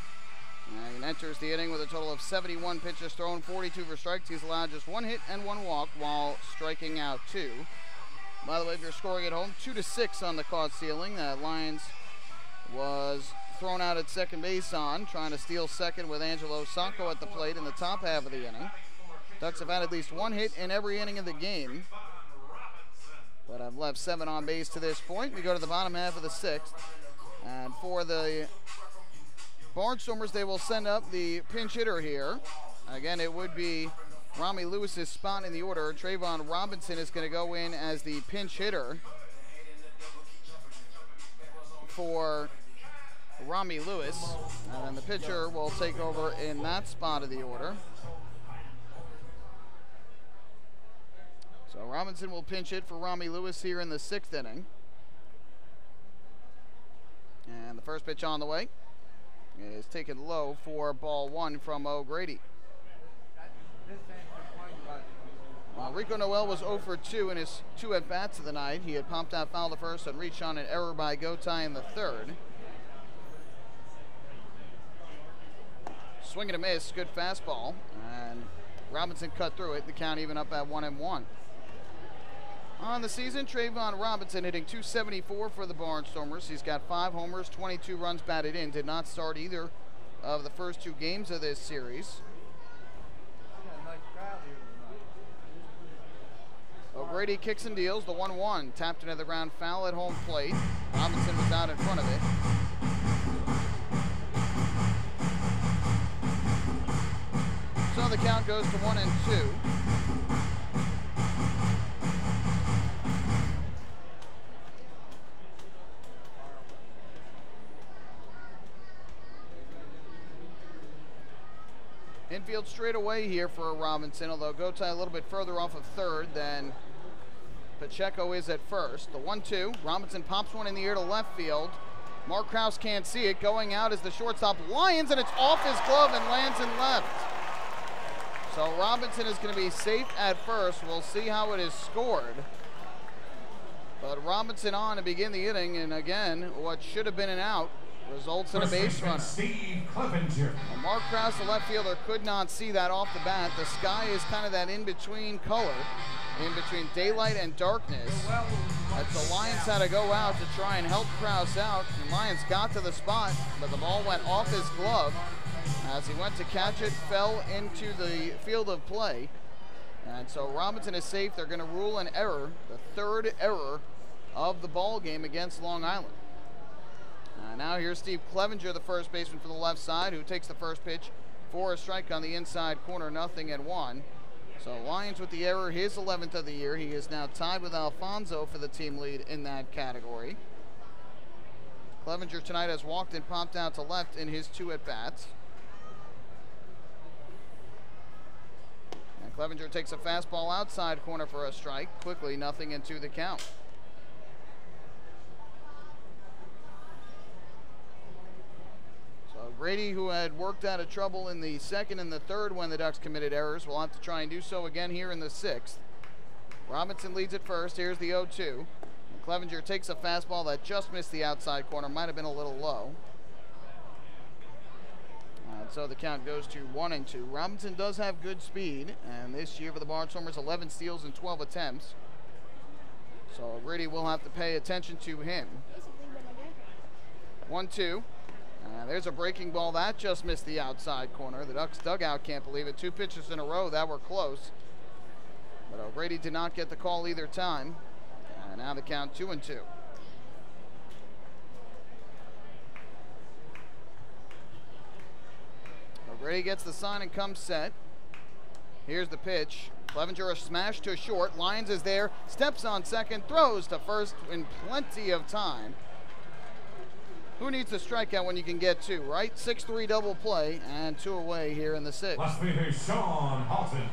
And enters the inning with a total of 71 pitches thrown, 42 for strikes. He's allowed just 1 hit and 1 walk while striking out 2. By the way, if you're scoring at home, 2-6 on the caught ceiling. Lyons was thrown out at second base on, trying to steal second with Angelo Sanco at the plate in the top half of the inning. Ducks have had at least 1 hit in every inning of the game, but have left 7 on base to this point. We go to the bottom half of the 6th. And for the Barnstormers, they will send up the pinch hitter here. Again, it would be Rami Lewis's spot in the order. Trayvon Robinson is going to go in as the pinch hitter for Rami Lewis. And then the pitcher will take over in that spot of the order. So Robinson will pinch hit for Rami Lewis here in the 6th inning. And the first pitch on the way is taken low for ball 1 from O'Grady. Rico Noel was 0 for 2 in his 2 at-bats of the night. He had popped out foul the first and reached on an error by Gotay in the 3rd. Swing and a miss, good fastball, and Robinson cut through it. The count even up at 1-1. On the season, Trayvon Robinson hitting .274 for the Barnstormers. He's got 5 homers, 22 runs batted in. Did not start either of the first 2 games of this series. O'Grady kicks and deals the 1-1. Tapped into the ground foul at home plate. Robinson was out in front of it. So the count goes to 1-2. Infield straight away here for Robinson, although Gotay a little bit further off of third than Pacheco is at first. The 1-2, Robinson pops one in the air to left field. Mark Krause can't see it. Going out is the shortstop Lyons, and it's off his glove and lands in left. So Robinson is going to be safe at first. We'll see how it is scored. But Robinson on to begin the inning, and again, what should have been an out results in a base runner. Mark Krause, the left fielder, could not see that off the bat. The sky is kind of that in-between color, in between daylight and darkness. The Lions had to go out to try and help Krause out. And Lions got to the spot, but the ball went off his glove. As he went to catch it, fell into the field of play. And so Robinson is safe. They're going to rule an error, the 3rd error of the ball game against Long Island. Now here's Steve Clevenger, the first baseman for the left side, who takes the first pitch for a strike on the inside corner, 0-1. So Lions with the error, his 11th of the year. He is now tied with Alfonso for the team lead in that category. Clevenger tonight has walked and popped out to left in his 2 at-bats. And Clevenger takes a fastball outside corner for a strike. Quickly, 0-2 the count. Grady, who had worked out of trouble in the 2nd and the 3rd when the Ducks committed errors, will have to try and do so again here in the 6th. Robinson leads at first. Here's the 0-2. Clevenger takes a fastball that just missed the outside corner. Might have been a little low. So the count goes to 1-2. Robinson does have good speed, and this year for the Barnstormers, 11 steals in 12 attempts. So Grady will have to pay attention to him. 1-2. There's a breaking ball that just missed the outside corner. The Ducks dugout can't believe it. 2 pitches in a row that were close. But O'Grady did not get the call either time. Now the count 2-2. O'Grady gets the sign and comes set. Here's the pitch. Clevenger a smash to short. Lyons is there. Steps on second. Throws to first in plenty of time. Who needs a strikeout when you can get 2, right? 6-3 double play and 2 away here in the 6th. Last fielder, Sean Halton.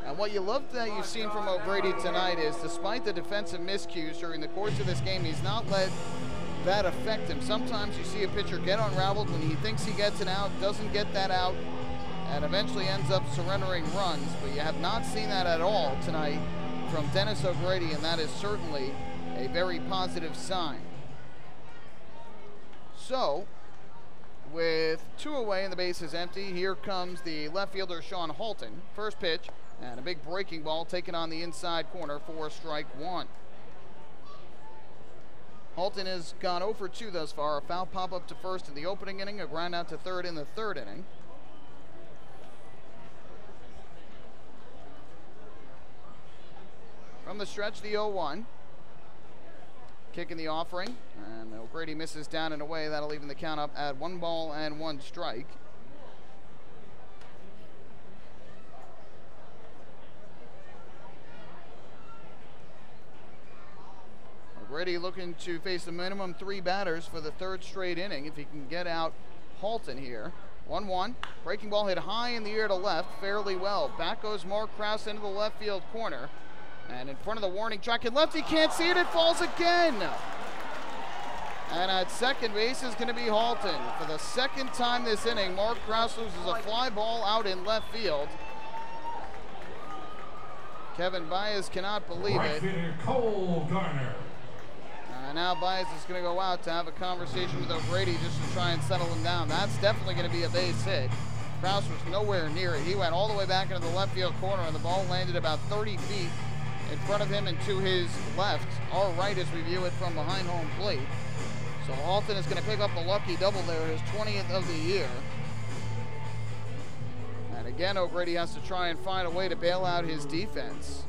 And what you love that you've seen from O'Grady tonight is, despite the defensive miscues during the course of this game, he's not let that affect him. Sometimes you see a pitcher get unraveled when he thinks he gets an out, doesn't get that out, and eventually ends up surrendering runs. But you have not seen that at all tonight from Dennis O'Grady, and that is certainly a very positive sign. So, with 2 away and the base is empty, here comes the left fielder Sean Halton. First pitch, and a big breaking ball taken on the inside corner for strike 1. Halton has gone 0 for 2 thus far. A foul pop-up to first in the opening inning, a ground out to third in the 3rd inning. From the stretch, the 0-1. kick in the offering, and O'Grady misses down and away. That'll even the count up at 1 ball and 1 strike. O'Grady looking to face a minimum 3 batters for the 3rd straight inning if he can get out Halton here. 1-1. Breaking ball hit high in the air to left, fairly well. Back goes Mark Krause into the left field corner. And in front of the warning track and left, he can't see it, it falls again. And at second base is going to be Halton. For the 2nd time this inning, Mark Krause loses a fly ball out in left field. Kevin Baez cannot believe it. Cole Garner. Now Baez is going to go out to have a conversation with O'Grady just to try and settle him down. That's definitely going to be a base hit. Krause was nowhere near it. He went all the way back into the left field corner, and the ball landed about 30 feet in front of him and to his left, our right as we view it from behind home plate. So Halton is going to pick up the lucky double there, his 20th of the year. And again, O'Grady has to try and find a way to bail out his defense.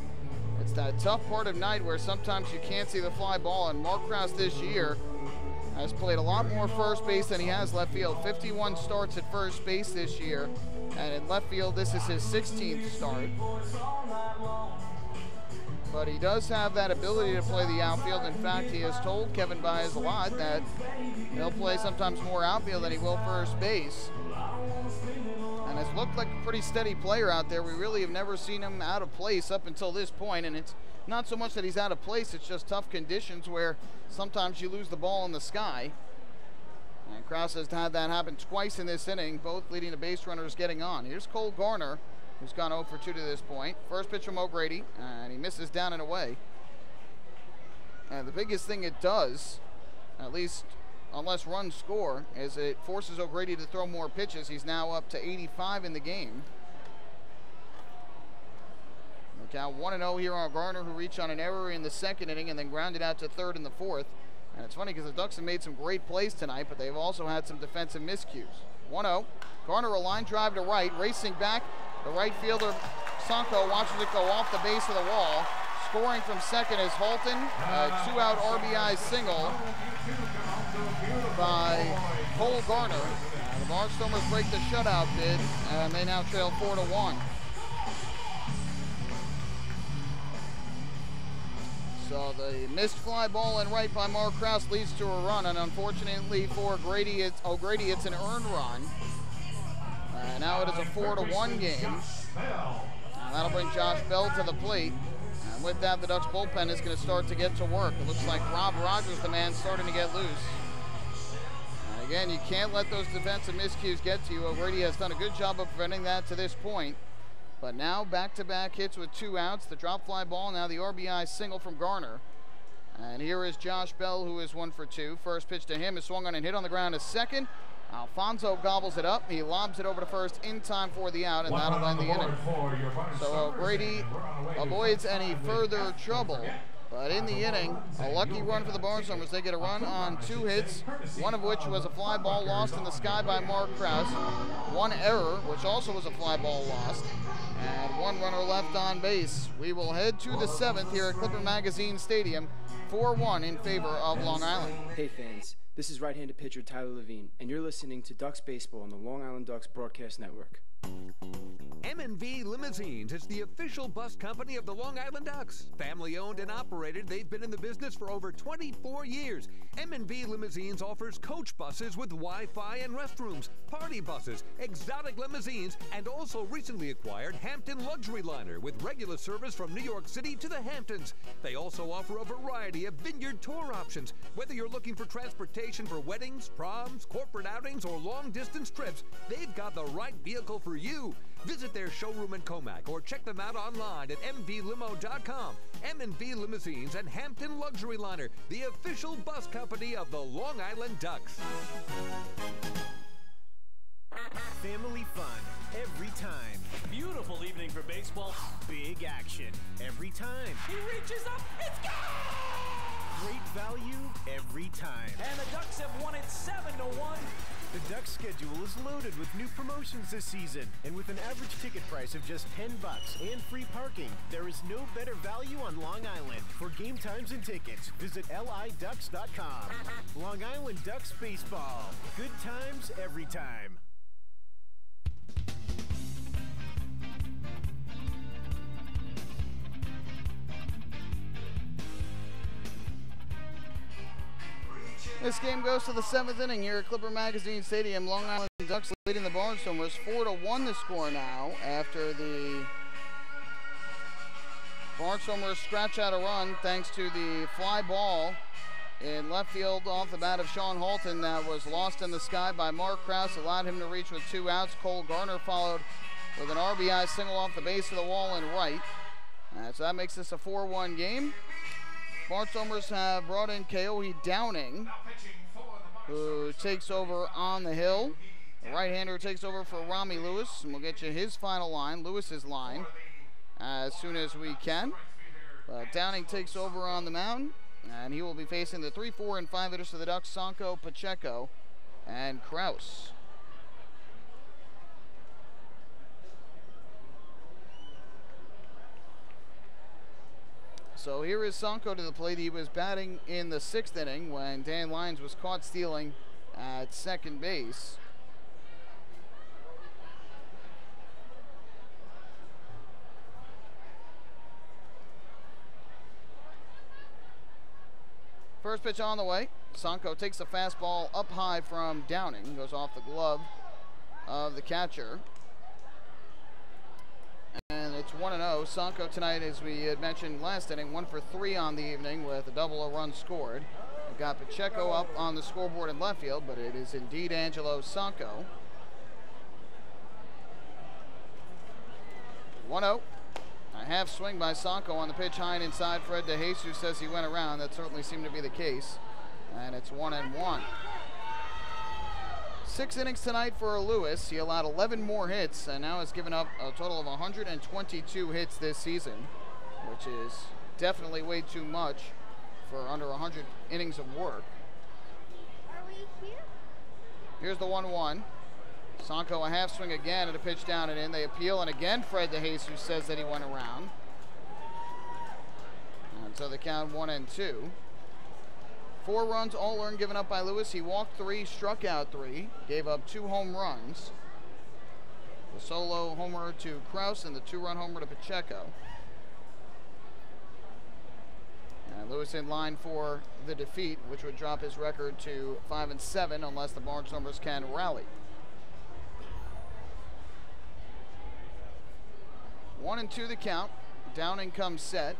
It's that tough part of night where sometimes you can't see the fly ball, and Mark Krause this year has played a lot more first base than he has left field. 51 starts at first base this year, and in left field this is his 16th start. But he does have that ability to play the outfield. In fact, he has told Kevin Baez a lot that he'll play sometimes more outfield than he will first base. And has looked like a pretty steady player out there. We really have never seen him out of place up until this point, and it's not so much that he's out of place, it's just tough conditions where sometimes you lose the ball in the sky. And Krause has had that happen twice in this inning, both leading to base runners getting on. Here's Cole Garner, who's gone 0 for 2 to this point. First pitch from O'Grady, and he misses down and away. And the biggest thing it does, at least unless runs score, is it forces O'Grady to throw more pitches. He's now up to 85 in the game. Look out, 1-0 here on Garner, who reached on an error in the 2nd inning and then grounded out to 3rd in the 4th. And it's funny because the Ducks have made some great plays tonight, but they've also had some defensive miscues. 1-0. Garner a line drive to right, racing back. The right fielder, Sanko, watches it go off the base of the wall. Scoring from second is Halton. A 2-out RBI single by Cole Garner. The Barnstormers break the shutout bid, and they now trail 4-1. So the missed fly ball in right by Mark Krause leads to a run, and unfortunately for O'Grady, it's an earned run. Now it is a 4-1 game. And that'll bring Josh Bell to the plate. And with that, the Ducks bullpen is going to start to get to work. It looks like Rob Rogers, the man, starting to get loose. And again, you can't let those defensive miscues get to you. O'Grady has done a good job of preventing that to this point. But now back-to-back hits with 2 outs. The drop fly ball, now the RBI single from Garner. And here is Josh Bell, who is 1 for 2. First pitch to him is swung on and hit on the ground to second. Alfonso gobbles it up. He lobs it over to first in time for the out, and that'll end the inning. So O'Grady avoids any further trouble. But in the inning, a lucky run for the Barnstormers. They get a run on 2 hits, one of which was a fly ball lost in the sky by Mark Krause. 1 error, which also was a fly ball lost. And 1 runner left on base. We will head to the 7th here at Clipper Magazine Stadium. 4-1 in favor of Long Island. Hey fans, this is right-handed pitcher Tyler Levine, and you're listening to Ducks Baseball on the Long Island Ducks Broadcast Network. M&V Limousines is the official bus company of the Long Island Ducks. Family owned and operated, they've been in the business for over 24 years. M&V Limousines offers coach buses with Wi-Fi and restrooms, party buses, exotic limousines, and also recently acquired Hampton Luxury Liner with regular service from New York City to the Hamptons. They also offer a variety of vineyard tour options. Whether you're looking for transportation for weddings, proms, corporate outings, or long-distance trips, they've got the right vehicle for you. Visit their showroom in Comac or check them out online at mvlimo.com. M&V Limousines and Hampton Luxury Liner, the official bus company of the Long Island Ducks. Family fun every time. Beautiful evening for baseball. Big action every time. He reaches up, it's gone! Great value every time. And the Ducks have won it 7-1. The Ducks schedule is loaded with new promotions this season, and with an average ticket price of just $10 and free parking, there is no better value on Long Island. For game times and tickets, visit liducks.com. Long Island Ducks Baseball. Good times every time. This game goes to the 7th inning here at Clipper Magazine Stadium. Long Island Ducks leading the Barnstormers 4-1 the score now after the Barnstormers scratch out a run thanks to the fly ball in left field off the bat of Sean Halton that was lost in the sky by Mark Krause, allowed him to reach with 2 outs. Cole Garner followed with an RBI single off the base of the wall and right. So that makes this a 4-1 game. Barnstormers have brought in Keohi Downing, who takes over on the hill. The right-hander takes over for Rami Lewis, and we'll get you his final line, Lewis's line, as soon as we can. Downing takes over on the mound, and he will be facing the 3, 4, and 5 hitters for the Ducks, Sanko, Pacheco, and Krause. So here is Sanko to the plate. He was batting in the 6th inning when Dan Lyons was caught stealing at second base. First pitch on the way. Sanko takes a fastball up high from Downing. Goes off the glove of the catcher. And it's 1-0. Sanko tonight, as we had mentioned last inning, 1 for 3 on the evening with a double, a run scored. We've got Pacheco up on the scoreboard in left field, but it is indeed Angelo Sanko. 1-0. A half swing by Sanko on the pitch high and inside. Fred DeJesus says he went around. That certainly seemed to be the case. And it's 1-1. 6 innings tonight for Lewis. He allowed 11 more hits and now has given up a total of 122 hits this season, which is definitely way too much for under 100 innings of work. Are we here? Here's the 1-1. Sanko a half swing again at a pitch down and in. They appeal, and again Fred DeJesus says that he went around. And so the count 1-2. 4 runs all earned given up by Lewis. He walked 3, struck out 3, gave up 2 home runs. The solo homer to Krause and the 2-run homer to Pacheco. And Lewis in line for the defeat, which would drop his record to 5-7 unless the Barnstormers can rally. 1-2 the count. Downing comes set.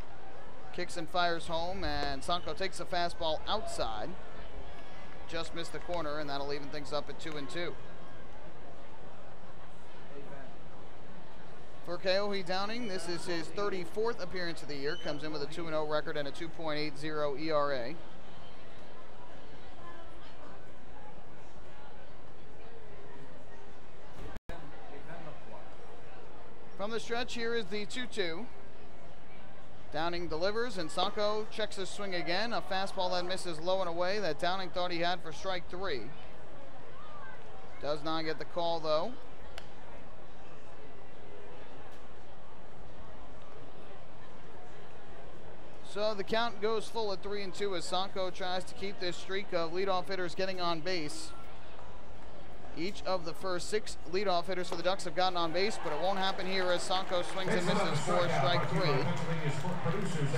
Kicks and fires home, and Sanko takes a fastball outside. Just missed the corner, and that'll even things up at 2-2. For Keohi Downing, this is his 34th appearance of the year. Comes in with a 2-0 record and a 2.80 ERA. From the stretch, here is the 2-2. Downing delivers, and Sanko checks his swing again. A fastball that misses low and away that Downing thought he had for strike 3. Does not get the call, though. So the count goes full at 3-2 as Sanko tries to keep this streak of leadoff hitters getting on base. Each of the first 6 leadoff hitters for the Ducks have gotten on base, but it won't happen here as Sanko swings and misses for strike 3.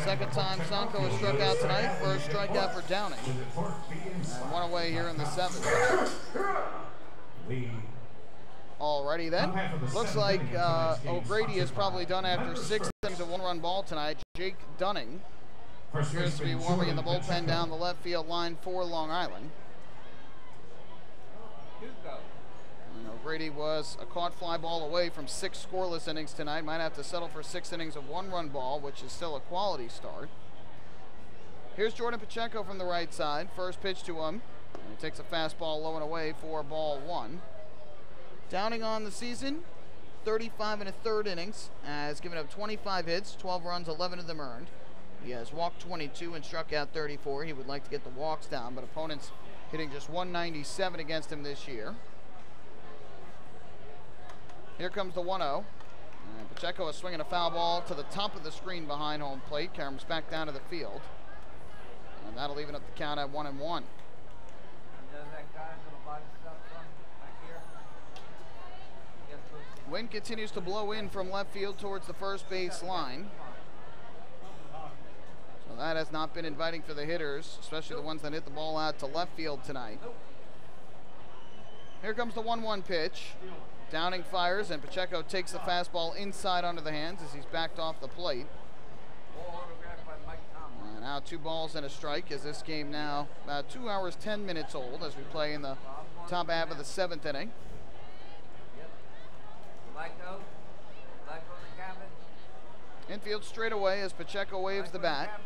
Second time Sanko has struck out tonight. First strikeout for Downing. And 1 away here in the 7th. Alrighty then. Looks like O'Grady is probably done after 6 innings of 1-run ball tonight. Jake Dunning appears to be warming in the bullpen down the left field line for Long Island. O'Grady was a caught fly ball away from 6 scoreless innings tonight. Might have to settle for 6 innings of 1-run ball, which is still a quality start. Here's Jordan Pacheco from the right side. First pitch to him. And he takes a fastball low and away for ball 1. Downing on the season, 35 1/3 innings, has given up 25 hits, 12 runs, 11 of them earned. He has walked 22 and struck out 34. He would like to get the walks down, but opponents hitting just 197 against him this year. Here comes the 1-0. And Pacheco is swinging a foul ball to the top of the screen behind home plate. Comes back down to the field. And that'll even up the count at 1-1. Wind continues to blow in from left field towards the first base line. So that has not been inviting for the hitters, especially the ones that hit the ball out to left field tonight. Here comes the 1-1 pitch. Downing fires, and Pacheco takes the fastball inside under the hands as he's backed off the plate. And now 2 balls and a strike, as this game now about 2 hours, 10 minutes old as we play in the top half of the 7th inning. Infield straight away as Pacheco waves the bat.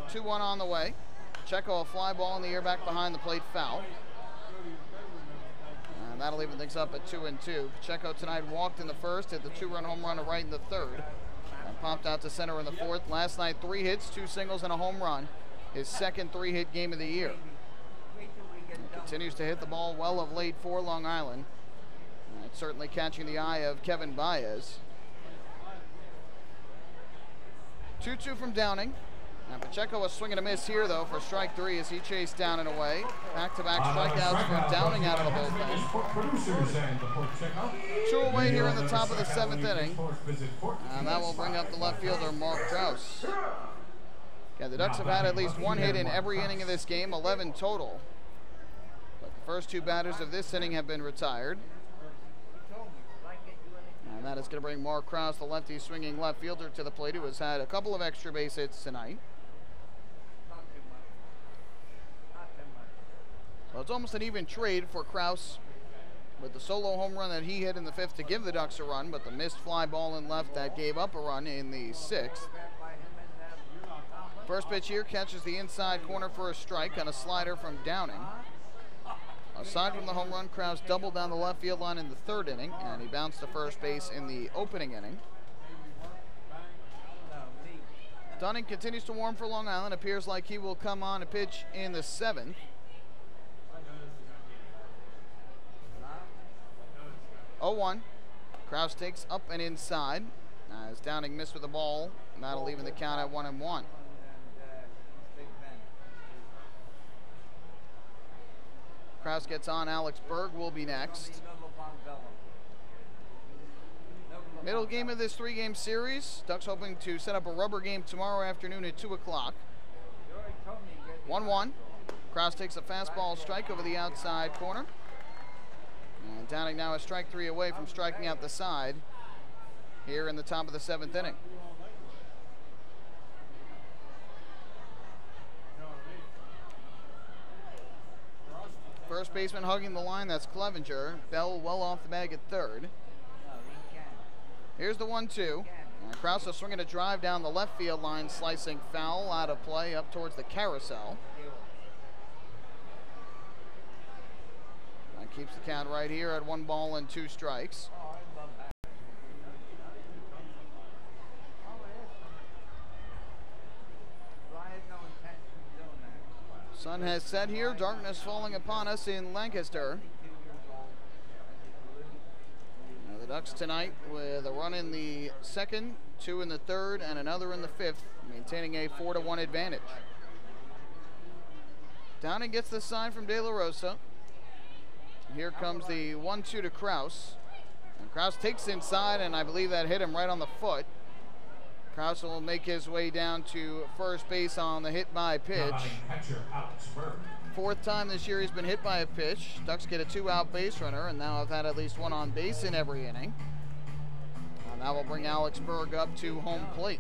2-1 on the way. Pacheco a fly ball in the air back behind the plate, foul. And that'll even things up at 2-2. Pacheco tonight walked in the first, hit the 2-run home run to right in the third, and popped out to center in the fourth. Last night, 3 hits, 2 singles, and a home run. His second 3-hit game of the year. And continues to hit the ball well of late for Long Island. And it's certainly catching the eye of Kevin Baez. 2-2 from Downing. And Pacheco was swinging a miss here, though, for strike 3 as he chased down and away. Back-to-back strikeouts for Downing out of the bullpen. 2 away here in the top of the 7th inning. And that will bring up the left fielder, Mark Krause. Yeah, the Ducks have had at least 1 hit in every inning of this game, 11 total. But the first 2 batters of this inning have been retired. And that is going to bring Mark Krause, the lefty swinging left fielder, to the plate, who has had a couple of extra base hits tonight. So it's almost an even trade for Krause with the solo home run that he hit in the 5th to give the Ducks a run, but the missed fly ball in left that gave up a run in the 6th. First pitch here catches the inside corner for a strike on a slider from Downing. Aside from the home run, Krause doubled down the left field line in the 3rd inning, and he bounced to first base in the opening inning. Dunning continues to warm for Long Island. Appears like he will come on to pitch in the 7th. Oh-1. Krause takes up and inside as Downing missed with the ball, and that'll even the count at 1-1. Krause gets on. Alex Berg will be next. Middle game of this 3-game series. Ducks hoping to set up a rubber game tomorrow afternoon at 2 o'clock. 1-1. Krause takes a fastball strike over the outside corner. And Downing now a strike 3 away from striking out the side here in the top of the 7th inning. First baseman hugging the line, that's Clevenger. Bell well off the bag at 3rd. Here's the 1-2. Krause swinging a drive down the left field line, slicing foul out of play up towards the carousel. That keeps the count right here at 1 ball and 2 strikes. Sun has set here, darkness falling upon us in Lancaster. Now the Ducks tonight with a run in the 2nd, 2 in the 3rd, and another in the 5th, maintaining a 4-1 advantage. Downing gets the sign from De La Rosa. Here comes the 1-2 to Krause. And Krause takes inside, and I believe that hit him right on the foot. Krause will make his way down to first base on the hit by pitch. 4th time this year he's been hit by a pitch. Ducks get a 2-out base runner, and now have had at least 1 on base in every inning. And that will bring Alex Berg up to home plate.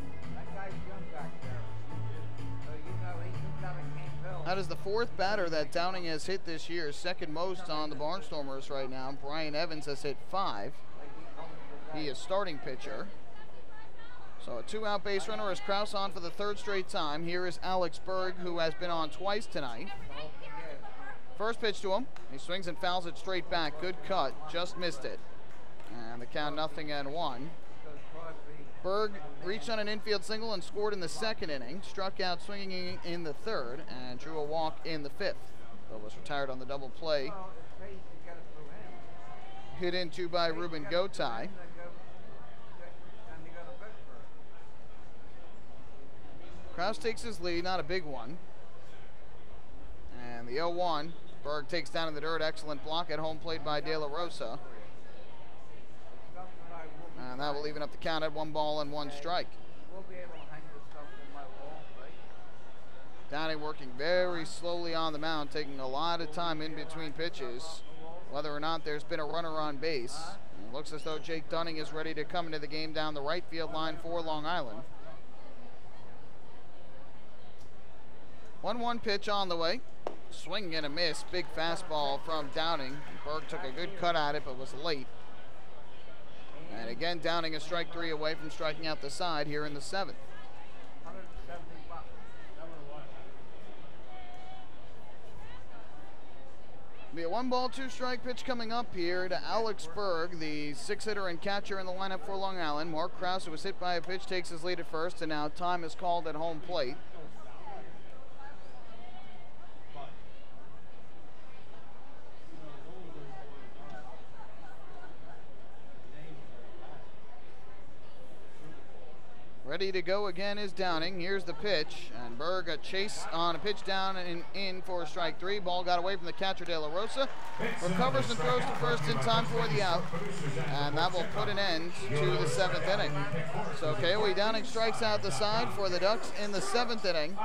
That is the 4th batter that Downing has hit this year, 2nd most on the Barnstormers right now. Brian Evans has hit 5. He is starting pitcher. So a 2-out base runner is Krause on for the 3rd straight time. Here is Alex Berg, who has been on twice tonight. First pitch to him. He swings and fouls it straight back. Good cut. Just missed it. And the count 0-1. Berg reached on an infield single and scored in the 2nd inning. Struck out swinging in the 3rd and drew a walk in the 5th. but was retired on the double play. Hit into by Ruben Gotay. Kraus takes his lead, not a big one. And the 0-1. Berg takes down in the dirt. Excellent block at home plate by De La Rosa. And that will even up the count at 1 ball and 1 strike. Downing working very slowly on the mound, taking a lot of time in between pitches. Whether or not there's been a runner on base. It looks as though Jake Dunning is ready to come into the game down the right field line for Long Island. 1-1 pitch on the way. Swing and a miss. Big fastball from Downing. Berg took a good cut at it, but was late. And again, Downing is strike 3 away from striking out the side here in the 7th. Be a 1 ball, 2 strike pitch coming up here to Alex Berg, the 6-hitter and catcher in the lineup for Long Island. Mark Krause, who was hit by a pitch, takes his lead at first, and now time is called at home plate. Ready to go again is Downing. Here's the pitch, and Berg a chase on a pitch down and in for strike 3. Ball got away from the catcher De La Rosa. Recovers and throws to first in time for the out, and that will put an end to the 7th inning. So Kaoe Downing strikes out the side for the Ducks in the 7th inning.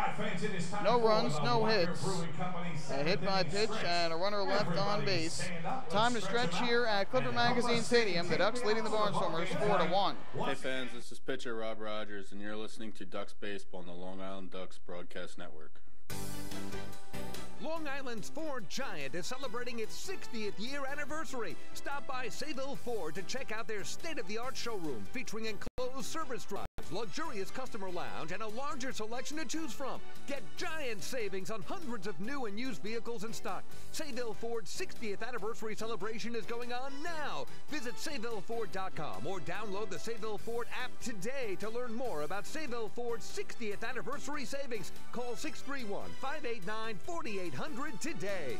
No runs, no hits. A hit by pitch and a runner left on base. Time to stretch here at Clipper Magazine Stadium. The Ducks leading the Barnstormers 4-1. Hey fans, this is pitcher Rob Rogers, and you're listening to Ducks Baseball on the Long Island Ducks Broadcast Network. Long Island's Ford Giant is celebrating its 60th year anniversary. Stop by Sayville Ford to check out their state-of-the-art showroom featuring enclosed service drives, luxurious customer lounge, and a larger selection to choose from. Get giant savings on hundreds of new and used vehicles in stock. Sayville Ford's 60th anniversary celebration is going on now. Visit SayvilleFord.com or download the Sayville Ford app today to learn more about Sayville Ford's 60th anniversary savings. Call 631-589-4800 today.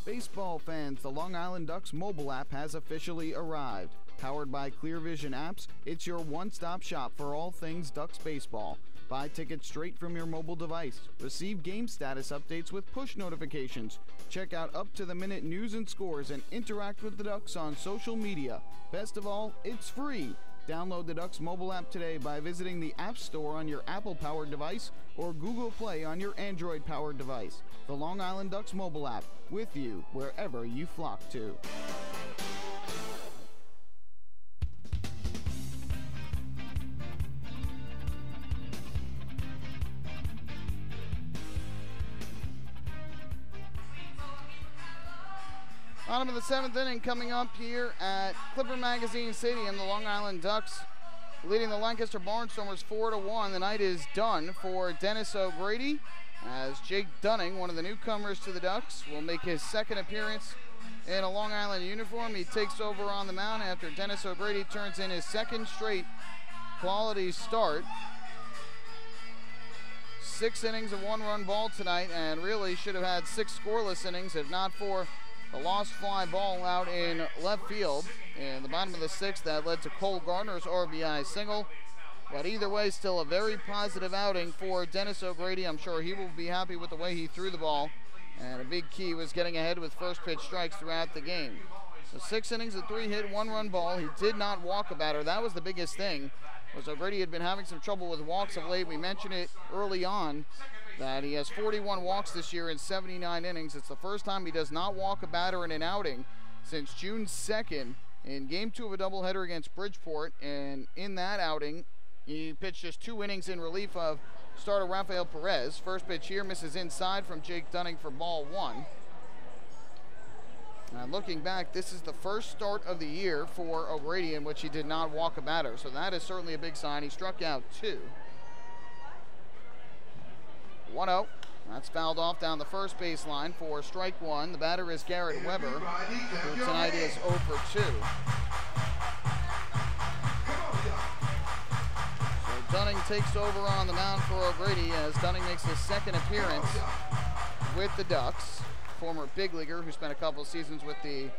Baseball fans, the Long Island Ducks mobile app has officially arrived. Powered by Clear Vision Apps, it's your one-stop shop for all things Ducks baseball. Buy tickets straight from your mobile device. Receive game status updates with push notifications. Check out up-to-the-minute news and scores and interact with the Ducks on social media. Best of all, it's free. Download the Ducks mobile app today by visiting the App Store on your Apple-powered device or Google Play on your Android-powered device. The Long Island Ducks mobile app, with you wherever you flock to. Bottom of the 7th inning coming up here at Clipper Magazine Stadium. The Long Island Ducks leading the Lancaster Barnstormers 4-1. The night is done for Dennis O'Grady, as Jake Dunning, one of the newcomers to the Ducks, will make his 2nd appearance in a Long Island uniform. He takes over on the mound after Dennis O'Grady turns in his 2nd straight quality start. 6 innings of 1-run ball tonight, and really should have had 6 scoreless innings if not for a lost fly ball out in left field in the bottom of the 6th that led to Cole Gardner's RBI single. But either way, still a very positive outing for Dennis O'Grady. I'm sure he will be happy with the way he threw the ball. And a big key was getting ahead with first pitch strikes throughout the game. So 6 innings of 3-hit, 1-run ball. He did not walk a batter. That was the biggest thing, was O'Grady had been having some trouble with walks of late. We mentioned it early on that he has 41 walks this year in 79 innings. It's the first time he does not walk a batter in an outing since June 2nd in Game 2 of a doubleheader against Bridgeport. And in that outing, he pitched just 2 innings in relief of starter Rafael Perez. First pitch here misses inside from Jake Dunning for ball 1. And looking back, this is the first start of the year for O'Grady in which he did not walk a batter. So that is certainly a big sign. He struck out 2. 1-0. That's fouled off down the first baseline for strike 1. The batter is Garrett Weber, who tonight is 0 for 2. So Dunning takes over on the mound for O'Grady as Dunning makes his second appearance with the Ducks. Former big leaguer who spent a couple of seasons with the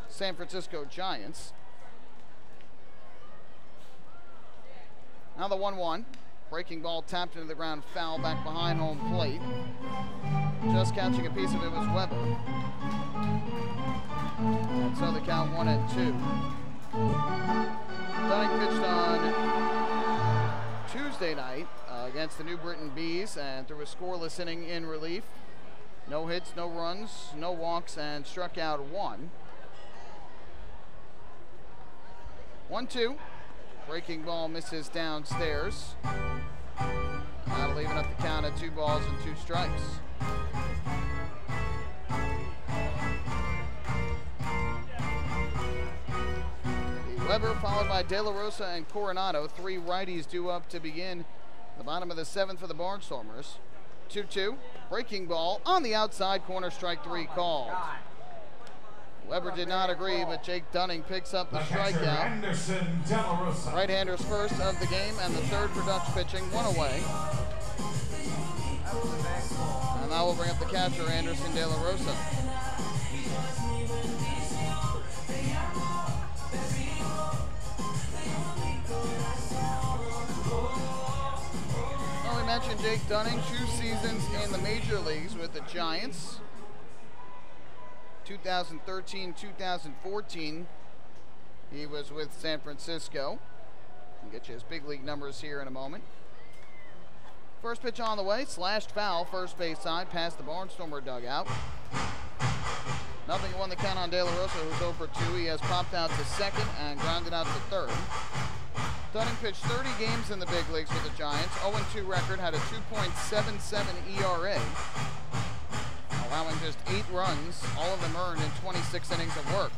San Francisco Giants. Now the 1-1. Breaking ball tapped into the ground, foul back behind home plate. Just catching a piece of it was Weber. And so the count 1-2. Dunning pitched on Tuesday night against the New Britain Bees and threw a scoreless inning in relief. No hits, no runs, no walks, and struck out 1. 1-2. Breaking ball misses downstairs. That'll even up the count at 2 balls and 2 strikes. Weber followed by De La Rosa and Coronado. 3 righties due up to begin the bottom of the 7th for the Barnstormers. 2-2. Breaking ball on the outside corner, strike 3 called. Weber did not agree, but Jake Dunning picks up the strikeout. Right-handers first of the game and the third for Ducks pitching, 1 away. And that will bring up the catcher, Anderson De La Rosa. Well, we mentioned Jake Dunning, 2 seasons in the major leagues with the Giants. 2013-2014, he was with San Francisco. I'll get you his big league numbers here in a moment. First pitch on the way, slashed foul, first base side, past the Barnstormer dugout. 0-1 the count on De La Rosa, who's over 2. He has popped out to second and grounded out to third. Dunning pitched 30 games in the big leagues with the Giants. 0-2 record, had a 2.77 ERA. Allowing just 8 runs, all of them earned in 26 innings of work.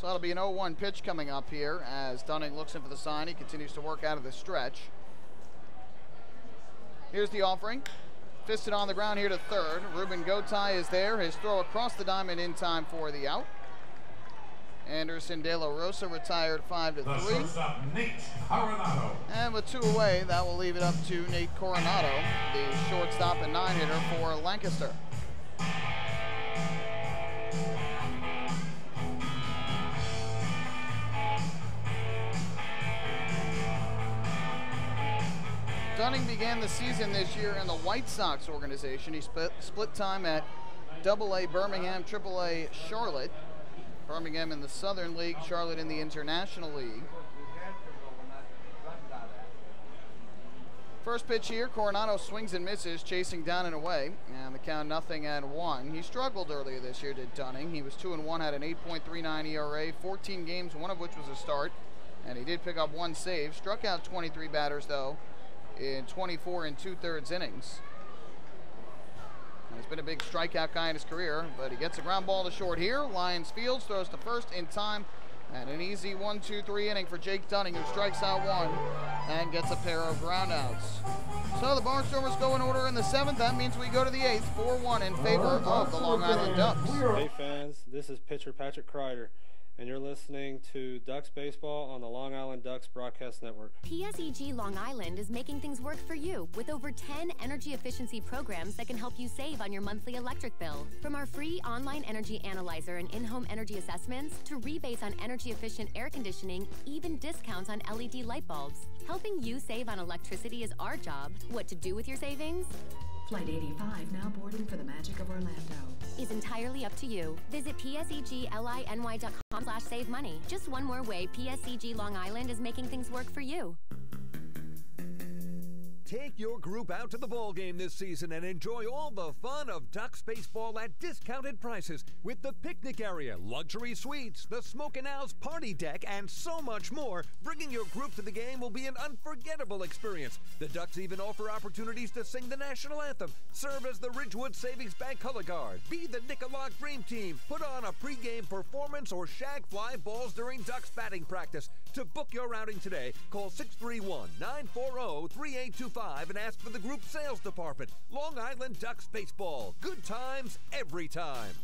So that'll be an 0-1 pitch coming up here as Dunning looks in for the sign. He continues to work out of the stretch. Here's the offering. Fisted on the ground here to third. Ruben Gotay is there. His throw across the diamond in time for the out. Anderson De La Rosa retired 5-3. The shortstop, Nate Coronado. And with 2 away, that will leave it up to Nate Coronado, the shortstop and 9-hitter for Lancaster. Dunning began the season this year in the White Sox organization. He split time at AA Birmingham, AAA Charlotte. Birmingham in the Southern League, Charlotte in the International League. First pitch here, Coronado swings and misses, chasing down and away, and the count 0-1. He struggled earlier this year, did Dunning. He was 2-1, had an 8.39 ERA, 14 games, one of which was a start, and he did pick up 1 save. Struck out 23 batters, though, in 24 2/3 innings. He's been a big strikeout guy in his career, but he gets a ground ball to short here. Lions Fields throws to first in time, and an easy 1-2-3 inning for Jake Dunning, who strikes out 1 and gets a pair of groundouts. So the Barnstormers go in order in the 7th. That means we go to the 8th, 4-1 in favor of the Long Island Ducks. Hey fans, this is pitcher Patrick Kreider, and you're listening to Ducks Baseball on the Long Island Ducks Broadcast Network. PSEG Long Island is making things work for you with over 10 energy efficiency programs that can help you save on your monthly electric bill. From our free online energy analyzer and in-home energy assessments to rebates on energy-efficient air conditioning, even discounts on LED light bulbs. Helping you save on electricity is our job. What to do with your savings? Flight 85 now boarding for the magic of Orlando. Is entirely up to you. Visit psegly.com/save money. Just one more way PSEG Long Island is making things work for you. Take your group out to the ball game this season and enjoy all the fun of Ducks baseball at discounted prices with the picnic area, luxury suites, the Smokin' Owls party deck, and so much more. Bringing your group to the game will be an unforgettable experience. The Ducks even offer opportunities to sing the national anthem, serve as the Ridgewood Savings Bank color guard, be the Nicolak Dream Team, put on a pregame performance, or shag fly balls during Ducks batting practice. To book your outing today, call 631-940-3825 and ask for the group sales department. Long Island Ducks Baseball. Good times every time.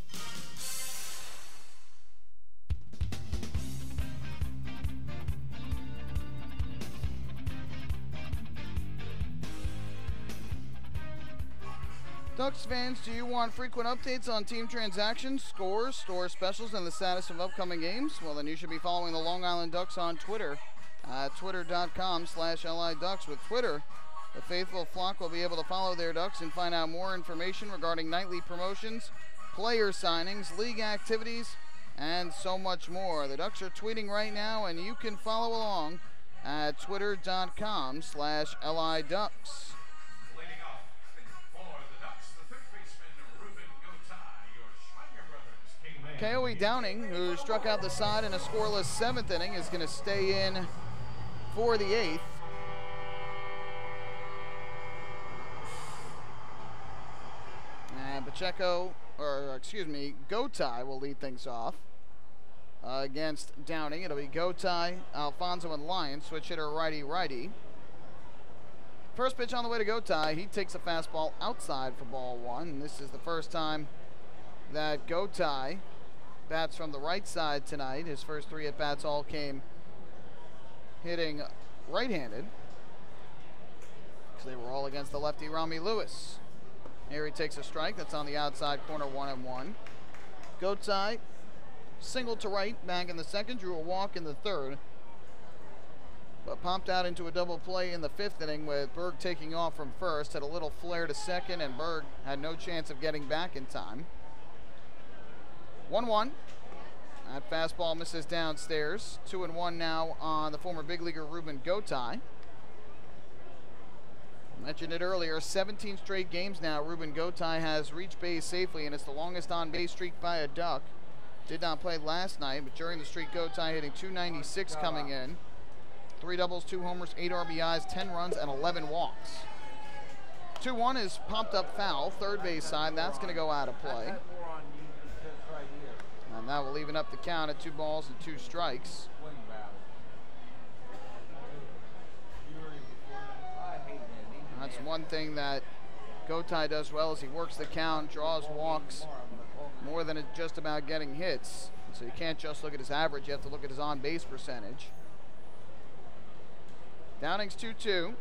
Ducks fans, do you want frequent updates on team transactions, scores, store specials, and the status of upcoming games? Well, then you should be following the Long Island Ducks on Twitter at twitter.com/LIDucks. With Twitter, the faithful flock will be able to follow their Ducks and find out more information regarding nightly promotions, player signings, league activities, and so much more. The Ducks are tweeting right now, and you can follow along at twitter.com/LIDucks. KOE Downing, who struck out the side in a scoreless 7th inning, is going to stay in for the 8th. And Gotai will lead things off against Downing. It'll be Gotai, Alfonso, and Lyons. Switch hitter righty-righty. First pitch on the way to Gotai. He takes a fastball outside for ball 1. This is the first time that Gotai bats from the right side tonight. His first 3 at-bats all came hitting right-handed, because they were all against the lefty Rami Lewis. Here he takes a strike. That's on the outside corner, 1-1. Gotai single to right, back in the 2nd, drew a walk in the 3rd, but popped out into a double play in the 5th inning with Berg taking off from 1st, had a little flare to 2nd, and Berg had no chance of getting back in time. 1-1. That fastball misses downstairs. 2-1 now on the former big leaguer Ruben Gotai. I mentioned it earlier, 17 straight games now Ruben Gotai has reached base safely, and it's the longest on-base streak by a Duck. Did not play last night, but during the streak, Gotai hitting .296 coming in. 3 doubles, 2 homers, 8 RBIs, 10 runs, and 11 walks. 2-1 is popped up foul, third base side. That's going to go out of play. And that will even up the count at 2 balls and 2 strikes. That's one thing that Gotai does well, is he works the count, draws walks more than it's just about getting hits. So you can't just look at his average, you have to look at his on-base percentage. Downing's 2-2.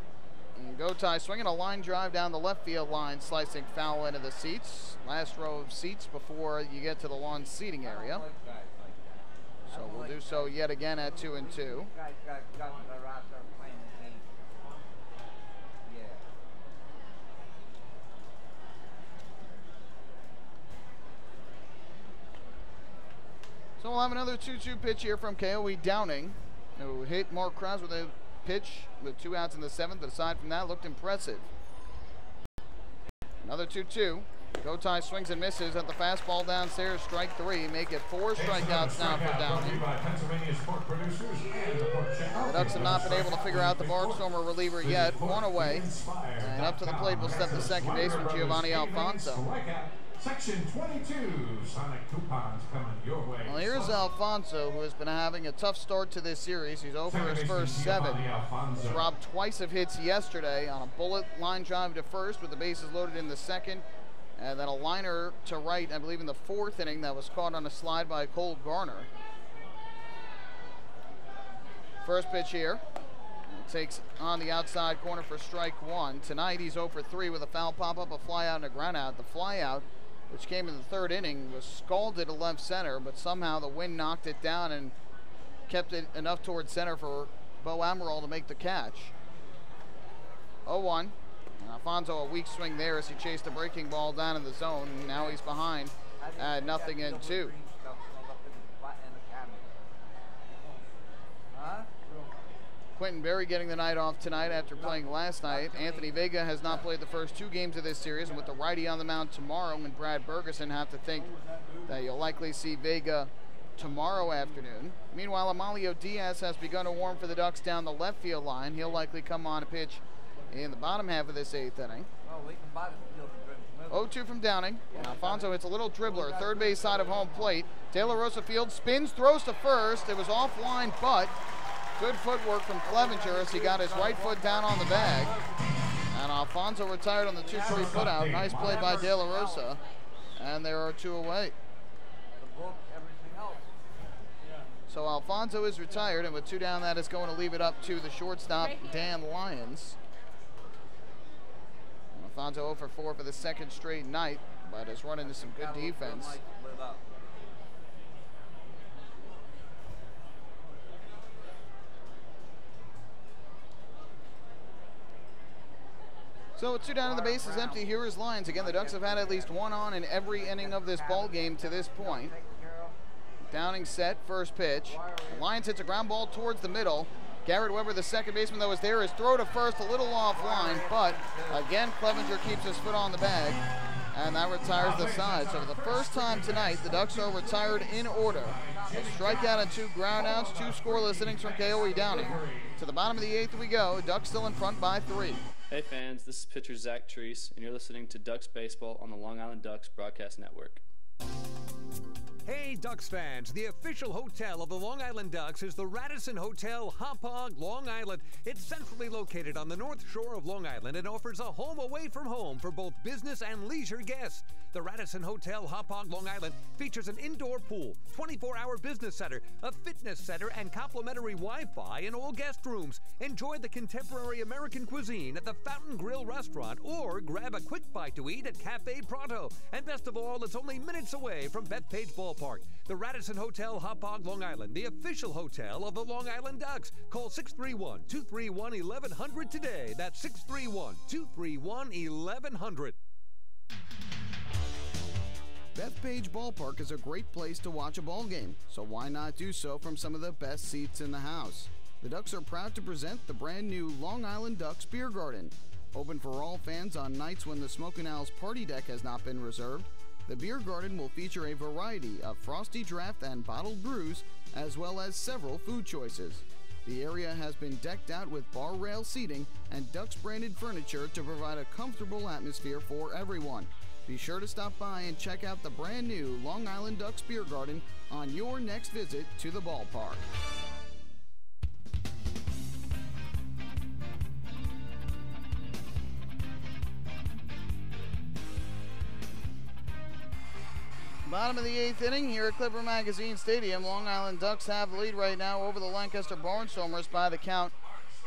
And Gotai swinging a line drive down the left field line, slicing foul into the seats. Last row of seats before you get to the lawn seating area. So we'll do so yet again at 2-2. So we'll have another 2-2 pitch here from KOE Downing, who hit Mark Krause with a pitch with 2 outs in the 7th, but aside from that, looked impressive. Another 2-2. Gotai swings and misses at the fastball downstairs, strike 3. Make it 4 strikeouts now for Downing. The Ducks have not been able to figure out the Barnstormer reliever yet. 1 away. And up to the plate will step the second baseman, Giovanni Alfonso. Section 22, Sonic coupons coming your way. Well, here's Alfonso, who has been having a tough start to this series. He's over his first 7. He's robbed twice of hits yesterday on a bullet line drive to first with the bases loaded in the 2nd, and then a liner to right, I believe in the 4th inning, that was caught on a slide by Cole Garner. First pitch here. Takes on the outside corner for strike 1. Tonight he's 0 for 3 with a foul pop-up, a fly out, and a ground out. The fly out, which came in the 3rd inning, was scalded to left center, but somehow the wind knocked it down and kept it enough towards center for Bo Amaral to make the catch. 0-1. And Alfonso a weak swing there as he chased a breaking ball down in the zone. And now he's behind at 0-2. Quentin Berry getting the night off tonight after playing last night. Anthony Vega has not played the first 2 games of this series, and with the righty on the mound tomorrow and Brad Bergeson, have to think that you'll likely see Vega tomorrow afternoon. Meanwhile, Amalio Diaz has begun to warm for the Ducks down the left field line. He'll likely come on a pitch in the bottom half of this 8th inning. 0-2 from Downing. And Alfonso hits a little dribbler, third base side of home plate. De La Rosa field spins, throws to first. It was offline, but good footwork from Clevenger as he got his right foot down on the bag. And Alfonso retired on the 2-3 putout. Nice play by De La Rosa. And there are 2 away. So Alfonso is retired, and with 2 down, that is going to leave it up to the shortstop, Dan Lyons. Fonzo 0 for 4 for the second straight night, but has run into some good defense. So with 2 down and the base is empty, here is Lions. Again, the Ducks have had at least one on in every inning of this ball game to this point. Downing set, first pitch. The Lions hits a ground ball towards the middle. Garrett Weber, the second baseman, though, is there. His throw to first, a little offline, but again, Clevenger keeps his foot on the bag, and that retires the side. So for the first time tonight, the Ducks are retired in order. A strikeout and 2 groundouts, 2 scoreless innings from KOE Downing. To the bottom of the 8th we go. Ducks still in front by 3. Hey fans, this is pitcher Zach Treese, and you're listening to Ducks Baseball on the Long Island Ducks Broadcast Network. Hey Ducks fans, the official hotel of the Long Island Ducks is the Radisson Hotel Hauppauge, Long Island. It's centrally located on the north shore of Long Island and offers a home away from home for both business and leisure guests. The Radisson Hotel Hauppauge, Long Island features an indoor pool, 24-hour business center, a fitness center, and complimentary Wi-Fi in all guest rooms. Enjoy the contemporary American cuisine at the Fountain Grill restaurant or grab a quick bite to eat at Cafe Pronto. And best of all, it's only minutes away from Bethpage Ballpark. The Radisson Hotel Hauppauge, Long Island, the official hotel of the Long Island Ducks. Call 631-231-1100 today. That's 631-231-1100. Bethpage Ballpark is a great place to watch a ball game, so why not do so from some of the best seats in the house? The Ducks are proud to present the brand new Long Island Ducks Beer Garden. Open for all fans on nights when the Smokin' Owls party deck has not been reserved, the Beer Garden will feature a variety of frosty draft and bottled brews, as well as several food choices. The area has been decked out with bar rail seating and Ducks branded furniture to provide a comfortable atmosphere for everyone. Be sure to stop by and check out the brand new Long Island Ducks Beer Garden on your next visit to the ballpark. Bottom of the 8th inning here at Clipper Magazine Stadium. Long Island Ducks have the lead right now over the Lancaster Barnstormers by the count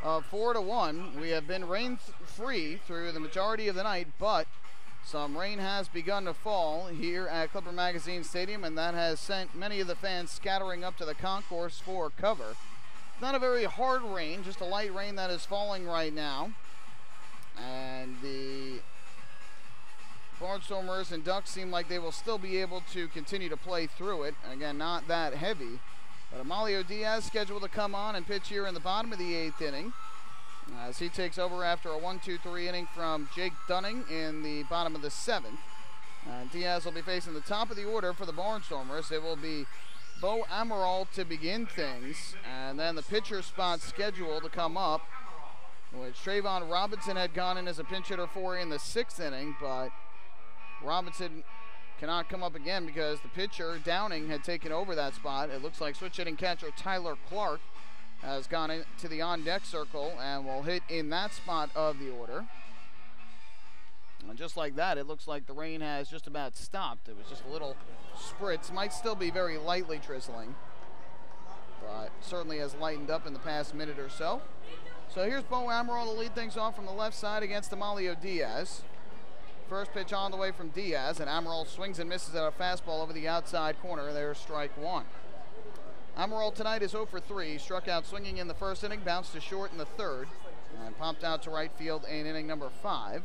of 4-1. We have been rain-free through the majority of the night, but some rain has begun to fall here at Clipper Magazine Stadium, and that has sent many of the fans scattering up to the concourse for cover. Not a very hard rain, just a light rain that is falling right now. And the Barnstormers and Ducks seem like they will still be able to continue to play through it. Again, not that heavy. But Amalio Diaz scheduled to come on and pitch here in the bottom of the 8th inning, as he takes over after a 1-2-3 inning from Jake Dunning in the bottom of the 7th. Diaz will be facing the top of the order for the Barnstormers. It will be Bo Amaral to begin things, and then the pitcher spot scheduled to come up, which Trayvon Robinson had gone in as a pinch hitter for in the 6th inning, but Robinson cannot come up again because the pitcher, Downing, had taken over that spot. It looks like switch hitting catcher Tyler Clark has gone into the on-deck circle and will hit in that spot of the order. And just like that, it looks like the rain has just about stopped. It was just a little spritz. Might still be very lightly drizzling, but certainly has lightened up in the past minute or so. So here's Bo Amaral to lead things off from the left side against Amalio Diaz. First pitch on the way from Diaz, and Amaral swings and misses at a fastball over the outside corner. There's strike one. Amaral tonight is 0 for 3. Struck out swinging in the first inning, bounced to short in the third, and popped out to right field in inning number 5.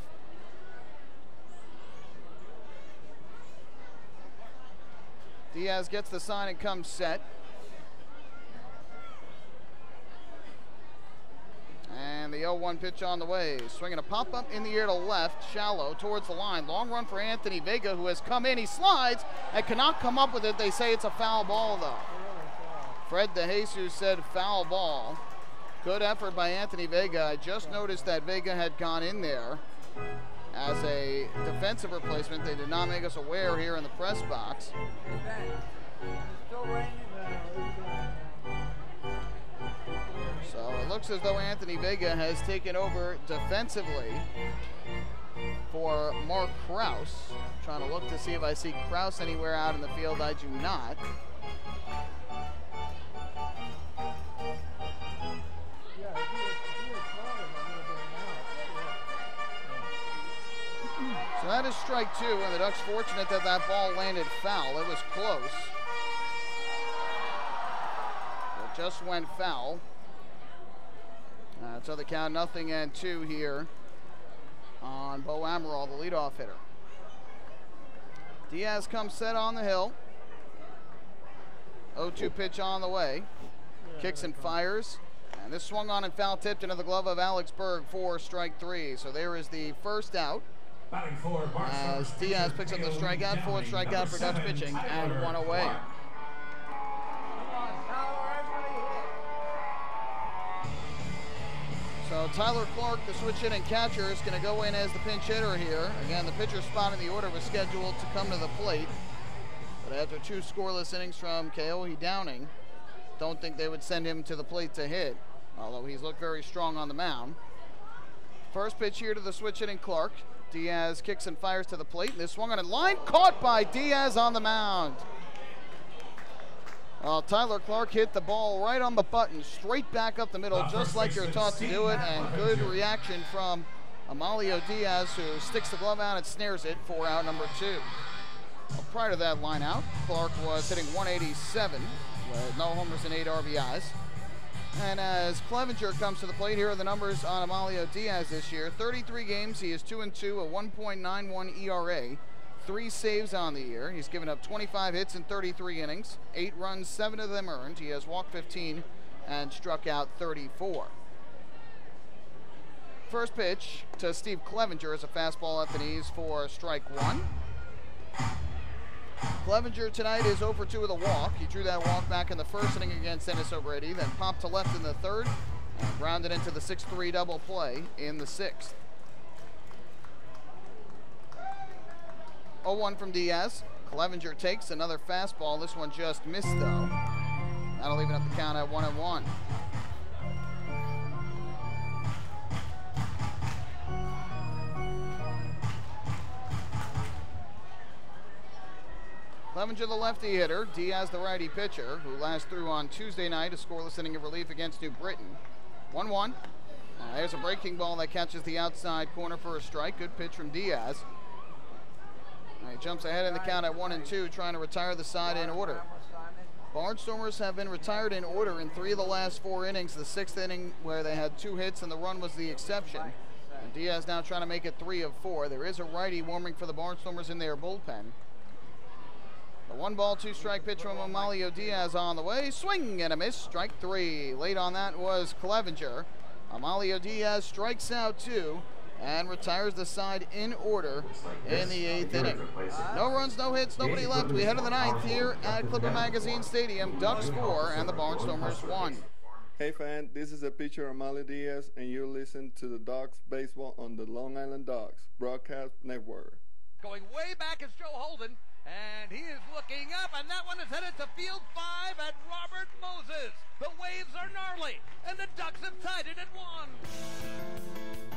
Diaz gets the sign and comes set. And the 0-1 pitch on the way. Swinging a pop-up in the air to left, shallow, towards the line. Long run for Anthony Vega, who has come in. He slides and cannot come up with it. They say it's a foul ball, though. Fred DeJesus said foul ball. Good effort by Anthony Vega. I just noticed that Vega had gone in there as a defensive replacement. They did not make us aware here in the press box. So it looks as though Anthony Vega has taken over defensively for Mark Krause. Trying to look to see if I see Krause anywhere out in the field. I do not. strike two, and the Ducks fortunate that that ball landed foul. It was close. It just went foul. So the count 0-2 here on Bo Amaral, the leadoff hitter. Diaz comes set on the hill. 0-2 pitch on the way. Kicks and fires. And this swung on and foul tipped into the glove of Alex Berg for strike three. So there is the first out. As Diaz picks up the strikeout, fourth strikeout for Ducks pitching, and one away. So Tyler Clark, the switch hitting catcher, is going to go in as the pinch hitter here. Again, the pitcher spot in the order was scheduled to come to the plate. But after two scoreless innings from Keohi Downing, don't think they would send him to the plate to hit, although he's looked very strong on the mound. First pitch here to the switch hitting Clark. Diaz kicks and fires to the plate, and this swung on a line, caught by Diaz on the mound. Tyler Clark hit the ball right on the button, straight back up the middle, just like you're taught to do it, and good reaction from Amalio Diaz, who sticks the glove out and snares it for out number two. Well, prior to that line out, Clark was hitting 187 with no homers and 8 RBIs. And as Clevenger comes to the plate, here are the numbers on Amalio Diaz this year. 33 games, he is 2-2, a 1.91 ERA. 3 saves on the year. He's given up 25 hits in 33 innings, 8 runs, 7 of them earned. He has walked 15 and struck out 34. First pitch to Steve Clevenger is a fastball at the knees for strike one. Clevenger tonight is 0 for 2 with a walk. He drew that walk back in the first inning against Dennis O'Grady, then popped to left in the third and grounded into the 6-3 double play in the sixth. 0-1 from Diaz. Clevenger takes another fastball. This one just missed, though. That'll even up the count at 1-1. Clevenger, the lefty hitter. Diaz, the righty pitcher, who last threw on Tuesday night a scoreless inning of relief against New Britain. 1-1. There's a breaking ball that catches the outside corner for a strike. Good pitch from Diaz. He jumps ahead in the count at 1-2, trying to retire the side in order. Barnstormers have been retired in order in 3 of the last 4 innings. The 6th inning, where they had 2 hits and the run was the exception. And Diaz now trying to make it 3 of 4. There is a righty warming for the Barnstormers in their bullpen. The 1-ball, 2-strike pitch from Amalio Diaz on the way. Swing and a miss. Strike 3. Late on that was Clevenger. Amalio Diaz strikes out 2 and retires the side in order in the 8th inning. No runs, no hits, nobody left. We head to the 9th here at Clipper Magazine Stadium. Ducks 4 and the Barnstormers 1. Hey fan, this is the pitcher Amalio Diaz, and you're listening to the Ducks baseball on the Long Island Ducks Broadcast Network. Going way back is Joe Holden, and he is looking up, and that one is headed to field 5 at Robert Moses. The waves are gnarly, and the Ducks have tied it at 1.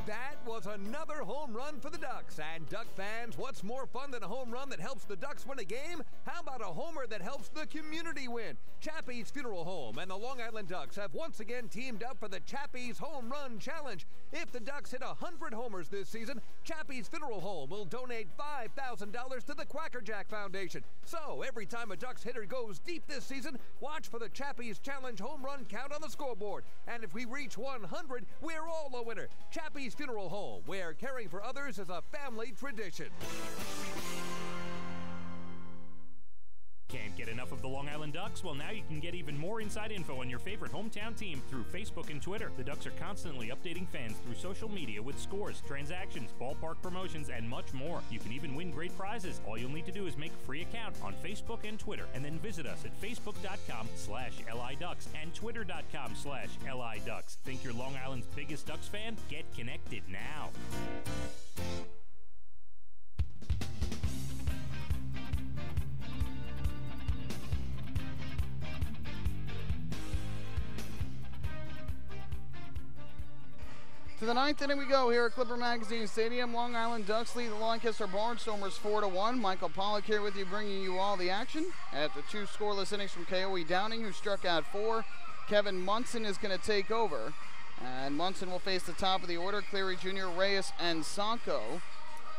That was another home run for the Ducks. And Duck fans, what's more fun than a home run that helps the Ducks win a game? How about a homer that helps the community win? Chappie's Funeral Home and the Long Island Ducks have once again teamed up for the Chappie's Home Run Challenge. If the Ducks hit 100 homers this season, Chappie's Funeral Home will donate $5,000 to the Quackerjack Foundation. So every time a Ducks hitter goes deep this season, watch for the Chappie's Challenge home run count on the scoreboard. And if we reach 100, we're all a winner. Chappie's Funeral Home, where caring for others is a family tradition. Can't get enough of the Long Island Ducks? Well, now you can get even more inside info on your favorite hometown team through Facebook and Twitter. The Ducks are constantly updating fans through social media with scores, transactions, ballpark promotions, and much more. You can even win great prizes. All you'll need to do is make a free account on Facebook and Twitter, and then visit us at facebook.com/LIDucks and twitter.com/LIDucks. Think you're Long Island's biggest Ducks fan? Get connected now. To the 9th inning we go here at Clipper Magazine Stadium. Long Island Ducks lead the Lancaster Barnstormers 4-1. Michael Pollack here with you, bringing you all the action. After 2 scoreless innings from Keohi Downing, who struck out 4, Kevin Munson is going to take over. And Munson will face the top of the order, Cleary Jr., Reyes, and Sanko.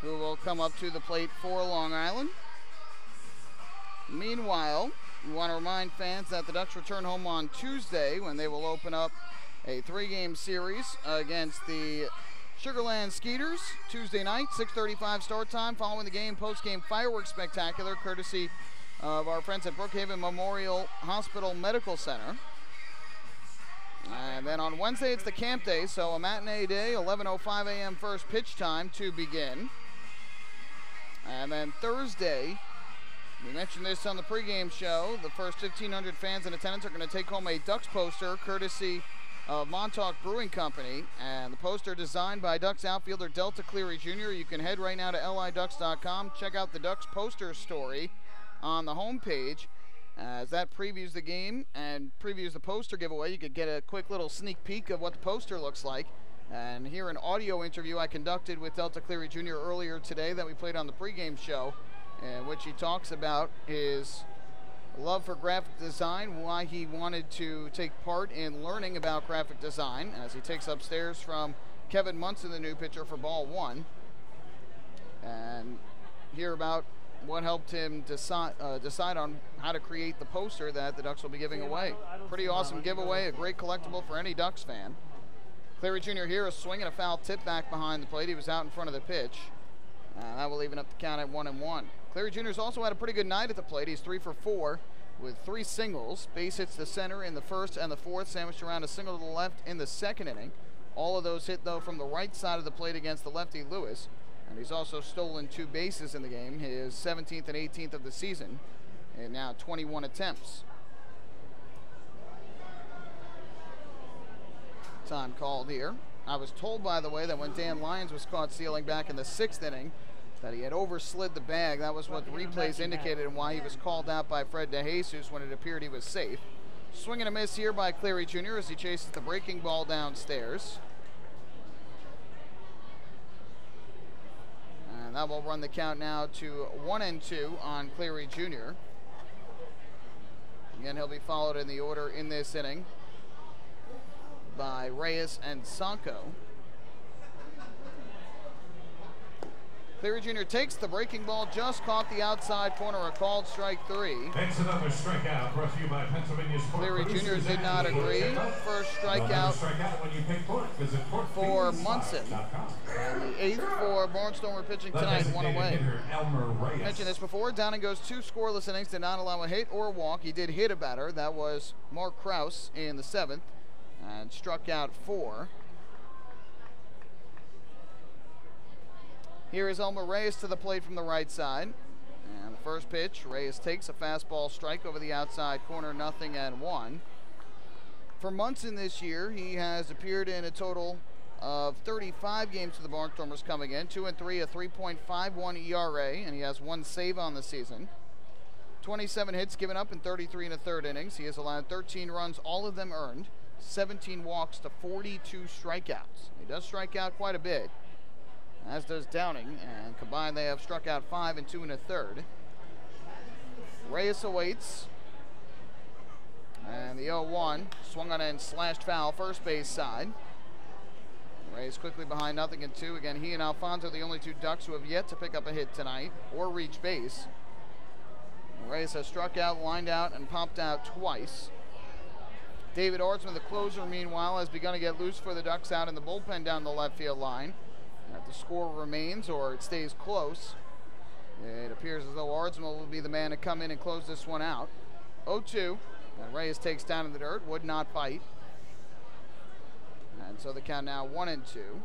who will come up to the plate for Long Island. Meanwhile, we want to remind fans that the Ducks return home on Tuesday when they will open up a 3-game series against the Sugarland Skeeters. Tuesday night, 6:35 start time. Following the game, post-game fireworks spectacular courtesy of our friends at Brookhaven Memorial Hospital Medical Center. And then on Wednesday, it's the camp day, so a matinee day, 11:05 a.m. first pitch time to begin. And then Thursday, we mentioned this on the pregame show, the first 1,500 fans in attendance are going to take home a Ducks poster courtesy of Montauk Brewing Company. And the poster designed by Ducks outfielder Delta Cleary Jr. You can head right now to liducks.com, check out the Ducks poster story on the homepage. As that previews the game and previews the poster giveaway, you could get a quick little sneak peek of what the poster looks like. And hear an audio interview I conducted with Delta Cleary Jr. earlier today that we played on the pregame show, in which he talks about his love for graphic design, why he wanted to take part in learning about graphic design, as he takes upstairs from Kevin Munson, the new pitcher for ball 1, and hear about what helped him decide on how to create the poster that the Ducks will be giving away. Pretty awesome giveaway, a great collectible for any Ducks fan. Cleary Jr. here is swinging a foul tip back behind the plate. He was out in front of the pitch. That will even up the count at 1-1. Cleary Jr.'s also had a pretty good night at the plate. He's 3 for 4 with 3 singles. Base hits to center in the first and the fourth, sandwiched around a single to the left in the second inning. All of those hit, though, from the right side of the plate against the lefty Lewis. And he's also stolen 2 bases in the game, his 17th and 18th of the season, and now 21 attempts. Time called here. I was told, by the way, that when Dan Lyons was caught stealing back in the 6th inning, that he had overslid the bag. That was what the replays indicated and why he was called out by Fred DeJesus when it appeared he was safe. Swing and a miss here by Cleary Jr. as he chases the breaking ball downstairs. And that will run the count now to 1-2 on Cleary Jr. Again, he'll be followed in the order in this inning by Reyes and Sanko. Cleary Jr. takes the breaking ball, just caught the outside corner, a called strike 3. That's another strikeout brought to you by Pennsylvania Sport Cleary Jr. did not agree. First strikeout for Munson. And the 8th for Barnstormer pitching tonight, 1 away. I mentioned this before. Downing goes 2 scoreless innings, did not allow a hit or a walk. He did hit a batter. That was Mark Krause in the 7th, and struck out 4. Here is Elmer Reyes to the plate from the right side. And the first pitch, Reyes takes a fastball strike over the outside corner, 0-1. For Munson this year, he has appeared in a total of 35 games for the Barnstormers coming in, 2-3, a 3.51 ERA, and he has 1 save on the season. 27 hits given up in 33 1/3 innings. He has allowed 13 runs, all of them earned, 17 walks to 42 strikeouts. He does strike out quite a bit, as does Downing, and combined they have struck out 5 in 2 1/3. Reyes awaits, and the 0-1 swung on and slashed foul, first base side. Reyes quickly behind 0-2. Again, he and Alfonso the only 2 Ducks who have yet to pick up a hit tonight or reach base. Reyes has struck out, lined out, and popped out twice. David Ortsman, the closer, meanwhile, has begun to get loose for the Ducks out in the bullpen down the left field line. If the score remains or it stays close, it appears as though Ortsman will be the man to come in and close this one out. 0-2, and Reyes takes down in the dirt, would not bite. And so the count now 1-2.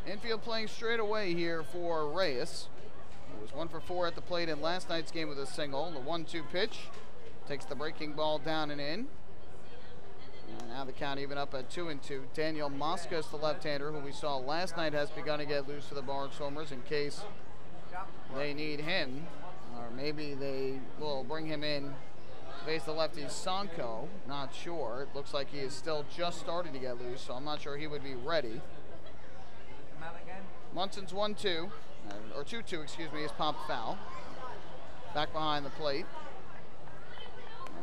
Infield playing straight away here for Reyes. He was 1 for 4 at the plate in last night's game with a single. The 1-2 pitch takes the breaking ball down and in. And now the count even up at 2-2. Daniel Mosca is the left-hander who we saw last night has begun to get loose for the Barnstormers in case they need him. Or maybe they will bring him in to face the lefty Sanko. Not sure. It looks like he is still just starting to get loose, so I'm not sure he would be ready. Munson's 1-2, or 2-2, excuse me, is popped foul. Back behind the plate.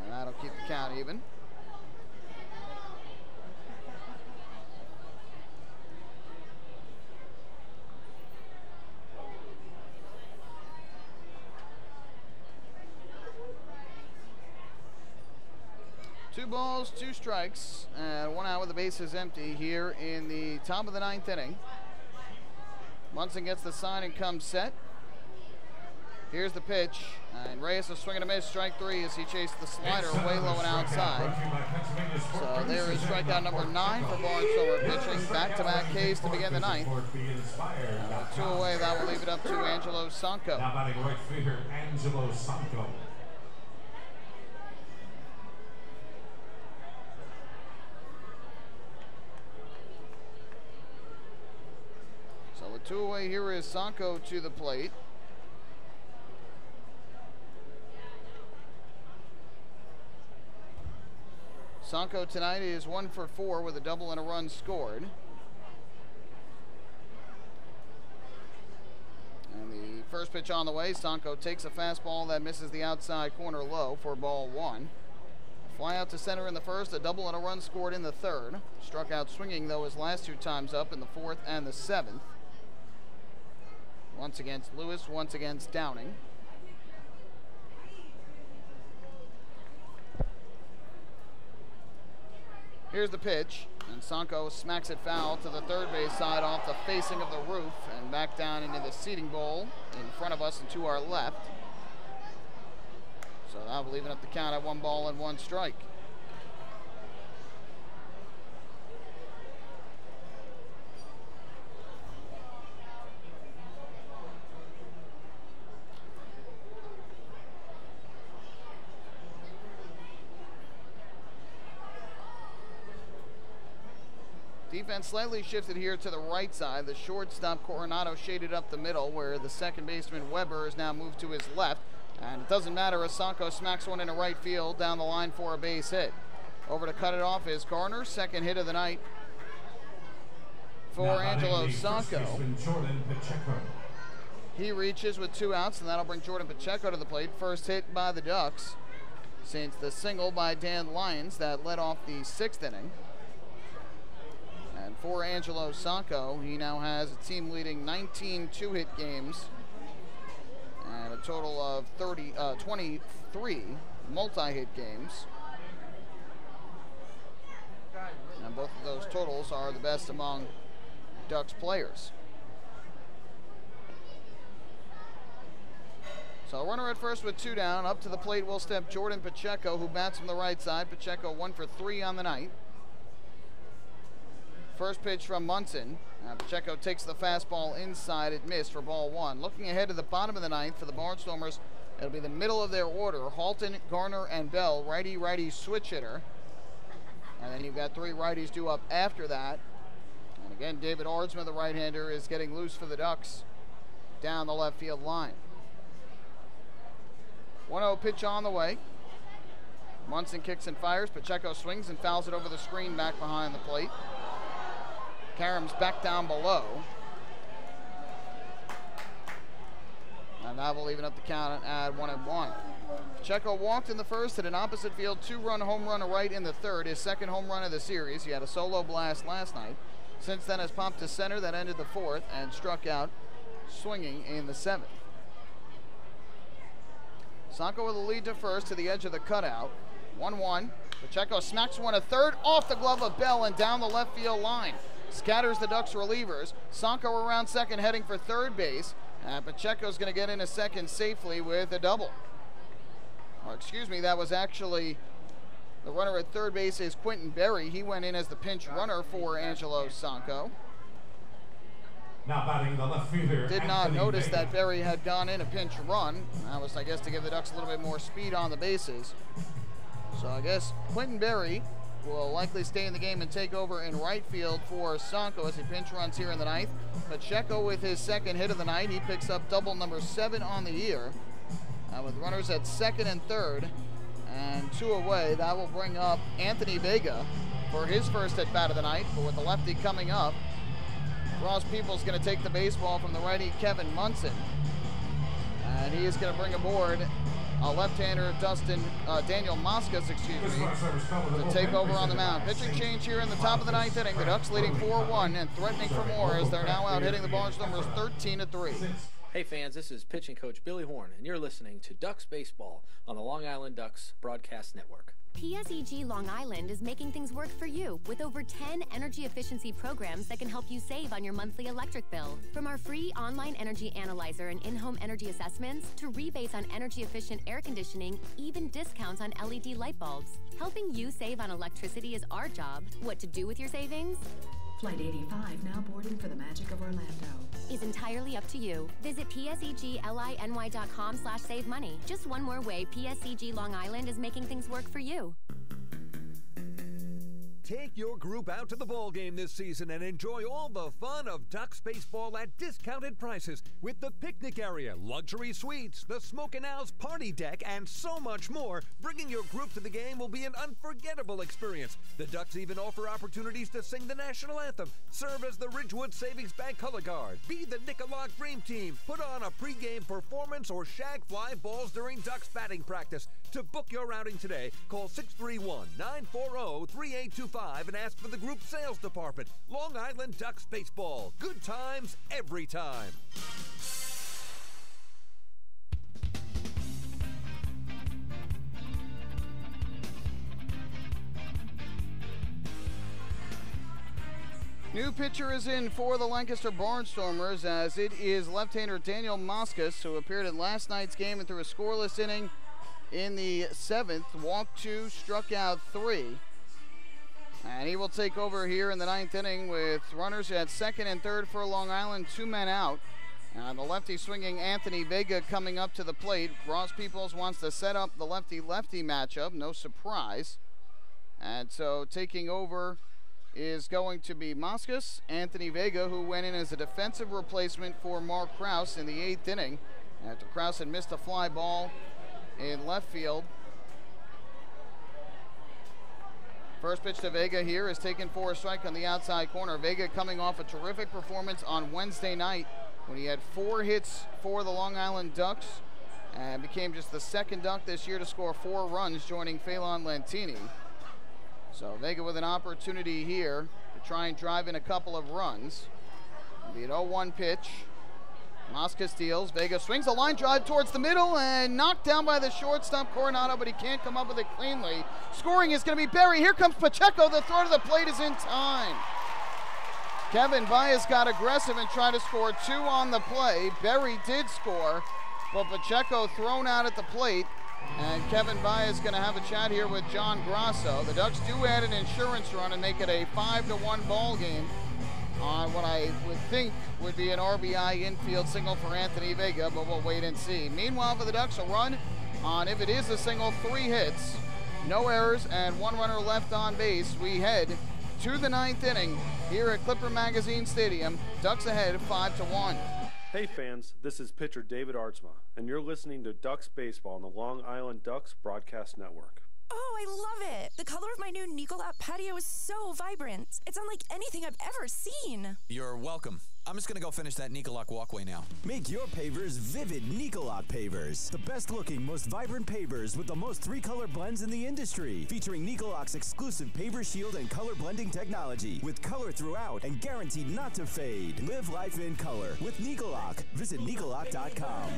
And that'll keep the count even. Two balls, two strikes, and 1 out with the bases empty here in the top of the 9th inning. Munson gets the sign and comes set. Here's the pitch, and Reyes is swinging a miss, strike 3 as he chased the slider way low and outside. So there is strikeout number 9 for Barnstormer pitching. Back-to-back Ks to begin the 9th. 2 away, that will leave it up to Angelo Sanko. Now batting right fielder Angelo Sanko. So with 2 away, here is Sanko to the plate. Sanko tonight is 1 for 4 with a double and a run scored. And the first pitch on the way, Sanko takes a fastball that misses the outside corner low for ball 1. Fly out to center in the first, a double and a run scored in the third. Struck out swinging though his last 2 times up in the 4th and the 7th. Once against Lewis, once against Downing. Here's the pitch, and Sanko smacks it foul to the third base side off the facing of the roof and back down into the seating bowl in front of us and to our left. So that will even up the count at 1 ball and 1 strike. Defense slightly shifted here to the right side. The shortstop Coronado shaded up the middle, where the second baseman Weber is now moved to his left. And it doesn't matter as Sanko smacks one into right field down the line for a base hit. Over to cut it off is Garner, second hit of the night for Angelo Sanko. He reaches with 2 outs, and that'll bring Jordan Pacheco to the plate. First hit by the Ducks since the single by Dan Lyons that led off the 6th inning. And for Angelo Sanko, he now has a team-leading 19 two-hit games and a total of 23 multi-hit games. And both of those totals are the best among Ducks players. So runner at first with 2 down. Up to the plate will step Jordan Pacheco, who bats from the right side. Pacheco 1 for 3 on the night. First pitch from Munson. Pacheco takes the fastball inside. It missed for ball 1. Looking ahead to the bottom of the 9th for the Barnstormers, it'll be the middle of their order. Halton, Garner, and Bell, righty-righty switch hitter. And then you've got 3 righties due up after that. And again, David Ardsma, the right-hander, is getting loose for the Ducks down the left field line. 1-0 pitch on the way. Munson kicks and fires. Pacheco swings and fouls it over the screen back behind the plate. Karam's back down below. And that will even up the count and add 1-1. Pacheco walked in the first, hit an opposite field 2-run home run right in the third, his second home run of the series. He had a solo blast last night. Since then has popped to center, that ended the 4th, and struck out swinging in the 7th. Sanko with a lead to first to the edge of the cutout. 1-1. Pacheco smacks one to third off the glove of Bell and down the left field line. Scatters the Ducks relievers. Sanko around second heading for third base. And Pacheco's going to get into second safely with a double. Or excuse me, that was actually the runner at third base is Quentin Berry. He went in as the pinch runner for Angelo Sanko. Now batting the left fielder. Did not notice that Berry had gone in a pinch run. That was, I guess, to give the Ducks a little bit more speed on the bases. So I guess Quentin Berry will likely stay in the game and take over in right field for Sanko as he pinch runs here in the 9th. Pacheco with his second hit of the night. He picks up double number 7 on the year. With runners at second and third and 2 away, that will bring up Anthony Vega for his first at bat of the night. But with the lefty coming up, Ross Peoples going to take the baseball from the righty Kevin Munson. And he is going to bring aboard a left-hander, Daniel Moscas, to take over on the mound. Pitching change here in the top of the 9th inning. The Ducks leading 4-1 and threatening for more as they're now out hitting the Barnstormers 13-3. Hey fans, this is pitching coach Billy Horn, and you're listening to Ducks Baseball on the Long Island Ducks Broadcast Network. PSEG Long Island is making things work for you with over 10 energy efficiency programs that can help you save on your monthly electric bill. From our free online energy analyzer and in-home energy assessments to rebates on energy efficient air conditioning, even discounts on LED light bulbs. Helping you save on electricity is our job. What to do with your savings? Flight 85 now boarding for the magic of Orlando. Is entirely up to you. Visit psegLINY.com/save money. Just one more way PSEG Long Island is making things work for you. Take your group out to the ball game this season and enjoy all the fun of Ducks baseball at discounted prices with the picnic area, luxury suites, the Smokin' Owls party deck, and so much more. Bringing your group to the game will be an unforgettable experience. The Ducks even offer opportunities to sing the national anthem, serve as the Ridgewood Savings Bank color guard, be the Nicolak Dream Team, put on a pregame performance, or shag fly balls during Ducks batting practice. To book your outing today, call 631-940-3825 and ask for the group sales department. Long Island Ducks Baseball. Good times every time. New pitcher is in for the Lancaster Barnstormers, as it is left-hander Daniel Moscas, who appeared in last night's game and threw a scoreless inning in the 7th. Walked 2, struck out 3. And he will take over here in the 9th inning with runners at 2nd and 3rd for Long Island, 2 men out. The lefty swinging Anthony Vega coming up to the plate. Ross Peoples wants to set up the lefty-lefty matchup, no surprise. And so taking over is going to be Moscas. Anthony Vega, who went in as a defensive replacement for Mark Krause in the 8th inning, after Krause had missed a fly ball in left field. First pitch to Vega here is taken for a strike on the outside corner. Vega coming off a terrific performance on Wednesday night when he had 4 hits for the Long Island Ducks and became just the 2nd Duck this year to score 4 runs, joining Phelan Lantini. So Vega with an opportunity here to try and drive in a couple of runs. It'll be an 0-1 pitch. Moscas steals. Vega swings a line drive towards the middle and knocked down by the shortstop Coronado, but he can't come up with it cleanly. Scoring is going to be Berry. Here comes Pacheco. The throw to the plate is in time. Kevin Baez got aggressive and tried to score 2 on the play. Berry did score, but Pacheco thrown out at the plate. And Kevin Baez is going to have a chat here with John Grasso. The Ducks do add an insurance run and make it a 5-1 ball game on what I would think would be an RBI infield single for Anthony Vega, but we'll wait and see. Meanwhile, for the Ducks, a run on, if it is a single, 3 hits, no errors, and 1 runner left on base. We head to the 9th inning here at Clipper Magazine Stadium. Ducks ahead 5-1. Hey fans, this is pitcher David Artsma, and you're listening to Ducks Baseball on the Long Island Ducks Broadcast Network. Oh, I love it! The color of my new Nicolak patio is so vibrant. It's unlike anything I've ever seen. You're welcome. I'm just going to go finish that Nicolak walkway now. Make your pavers vivid Nicolak pavers. The best looking, most vibrant pavers with the most 3-color blends in the industry. Featuring Nicolak's exclusive paver shield and color blending technology. With color throughout and guaranteed not to fade. Live life in color with Nicolak. Visit Nicolak.com.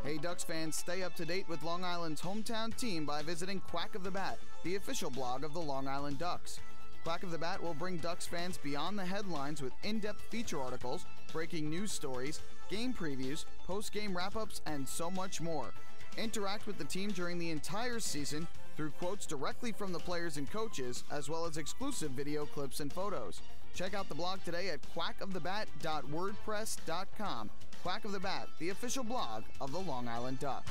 Hey Ducks fans, stay up to date with Long Island's hometown team by visiting Quack of the Bat, the official blog of the Long Island Ducks. Quack of the Bat will bring Ducks fans beyond the headlines with in-depth feature articles, breaking news stories, game previews, post-game wrap-ups, and so much more. Interact with the team during the entire season through quotes directly from the players and coaches, as well as exclusive video clips and photos. Check out the blog today at quackofthebat.wordpress.com. Quack of the Bat, the official blog of the Long Island Ducks.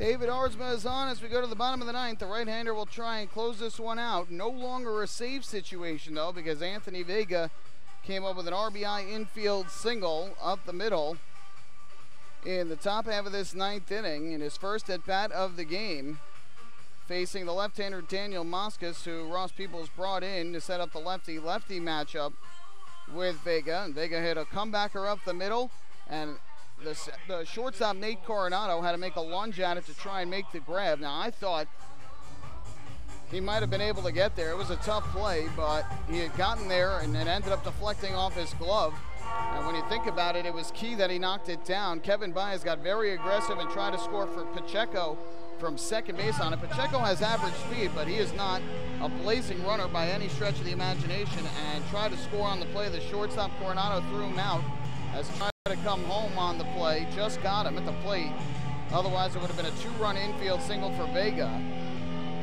David Ardsma is on as we go to the bottom of the ninth. The right-hander will try and close this one out. No longer a save situation, though, because Anthony Vega came up with an RBI infield single up the middle in the top half of this ninth inning in his first at-bat of the game, facing the left-hander Daniel Moscas, who Ross Peoples brought in to set up the lefty-lefty matchup with Vega. And Vega hit a comebacker up the middle, and the shortstop Nate Coronado had to make a lunge at it to try and make the grab. Now, I thought he might have been able to get there. It was a tough play, but he had gotten there and it ended up deflecting off his glove. And when you think about it, it was key that he knocked it down. Kevin Baez got very aggressive and tried to score for Pacheco from second base on it. Pacheco has average speed, but he is not a blazing runner by any stretch of the imagination, and tried to score on the play. The shortstop Coronado threw him out as he tried to come home on the play. Just got him at the plate. Otherwise, it would have been a 2-run infield single for Vega.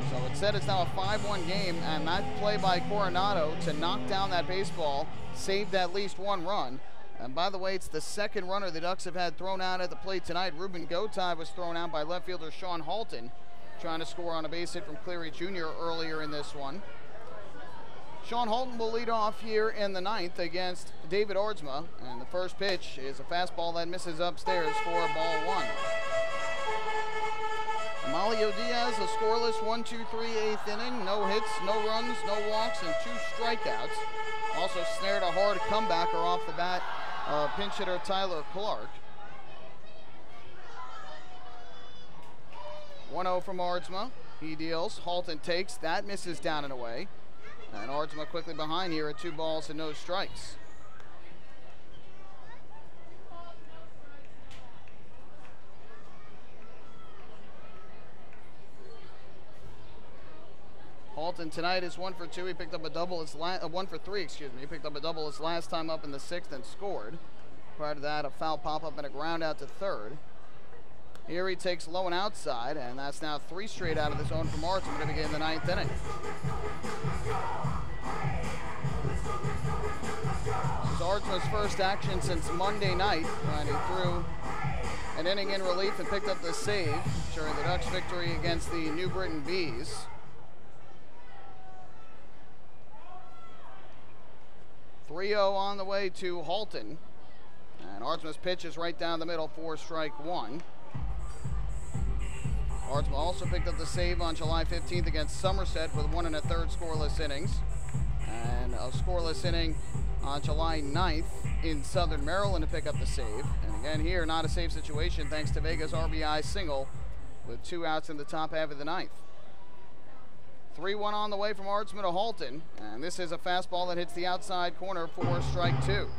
So instead, it's now a 5-1 game, and that play by Coronado to knock down that baseball saved at least 1 run. And by the way, it's the second runner the Ducks have had thrown out at the plate tonight. Ruben Gotay was thrown out by left fielder Sean Halton, trying to score on a base hit from Cleary Jr. earlier in this one. Sean Halton will lead off here in the ninth against David Ardsma, and the first pitch is a fastball that misses upstairs for ball 1. Amalio Diaz, a scoreless 1-2-3 eighth inning. No hits, no runs, no walks, and 2 strikeouts. Also snared a hard comebacker off the bat, pinch hitter Tyler Clark. 1-0 from Ardsma. He deals. Halton takes. That misses down and away. And Ardsma quickly behind here at 2 balls and no strikes. Halton tonight is 1 for 2. He picked up a double his 1 for 3, excuse me. He picked up a double his last time up in the 6th and scored. Prior to that, a foul pop-up and a ground out to third. Here he takes low and outside, and that's now 3 straight out of the zone from Ardsma to begin the 9th inning. This is Ardsma's first action since Monday night, when he threw an inning in relief and picked up the save during the Ducks' victory against the New Britain Bees. 3-0 on the way to Halton. And Ardsma's pitch is right down the middle for strike 1. Ardsma also picked up the save on July 15th against Somerset with 1 1/3 scoreless innings. And a scoreless inning on July 9th in Southern Maryland to pick up the save. And again here, not a save situation thanks to Vega's RBI single with 2 outs in the top half of the 9th. 3-1 on the way from Ardsma to Halton, and this is a fastball that hits the outside corner for strike 2.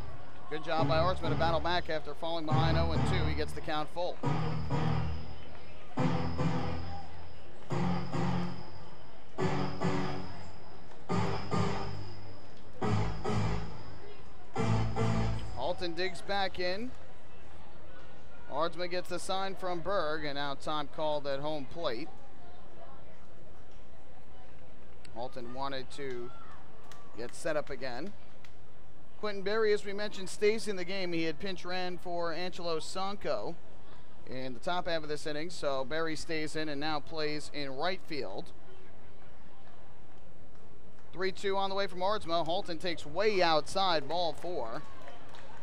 Good job by Ardsma to battle back after falling behind 0-2. He gets the count full. Halton digs back in. Ardsma gets the sign from Berg, and now time called at home plate. Halton wanted to get set up again. Quentin Berry, as we mentioned, stays in the game. He had pinch ran for Angelo Sanco in the top half of this inning, so Berry stays in and now plays in right field. 3-2 on the way from Ardsma. Halton takes way outside, ball 4.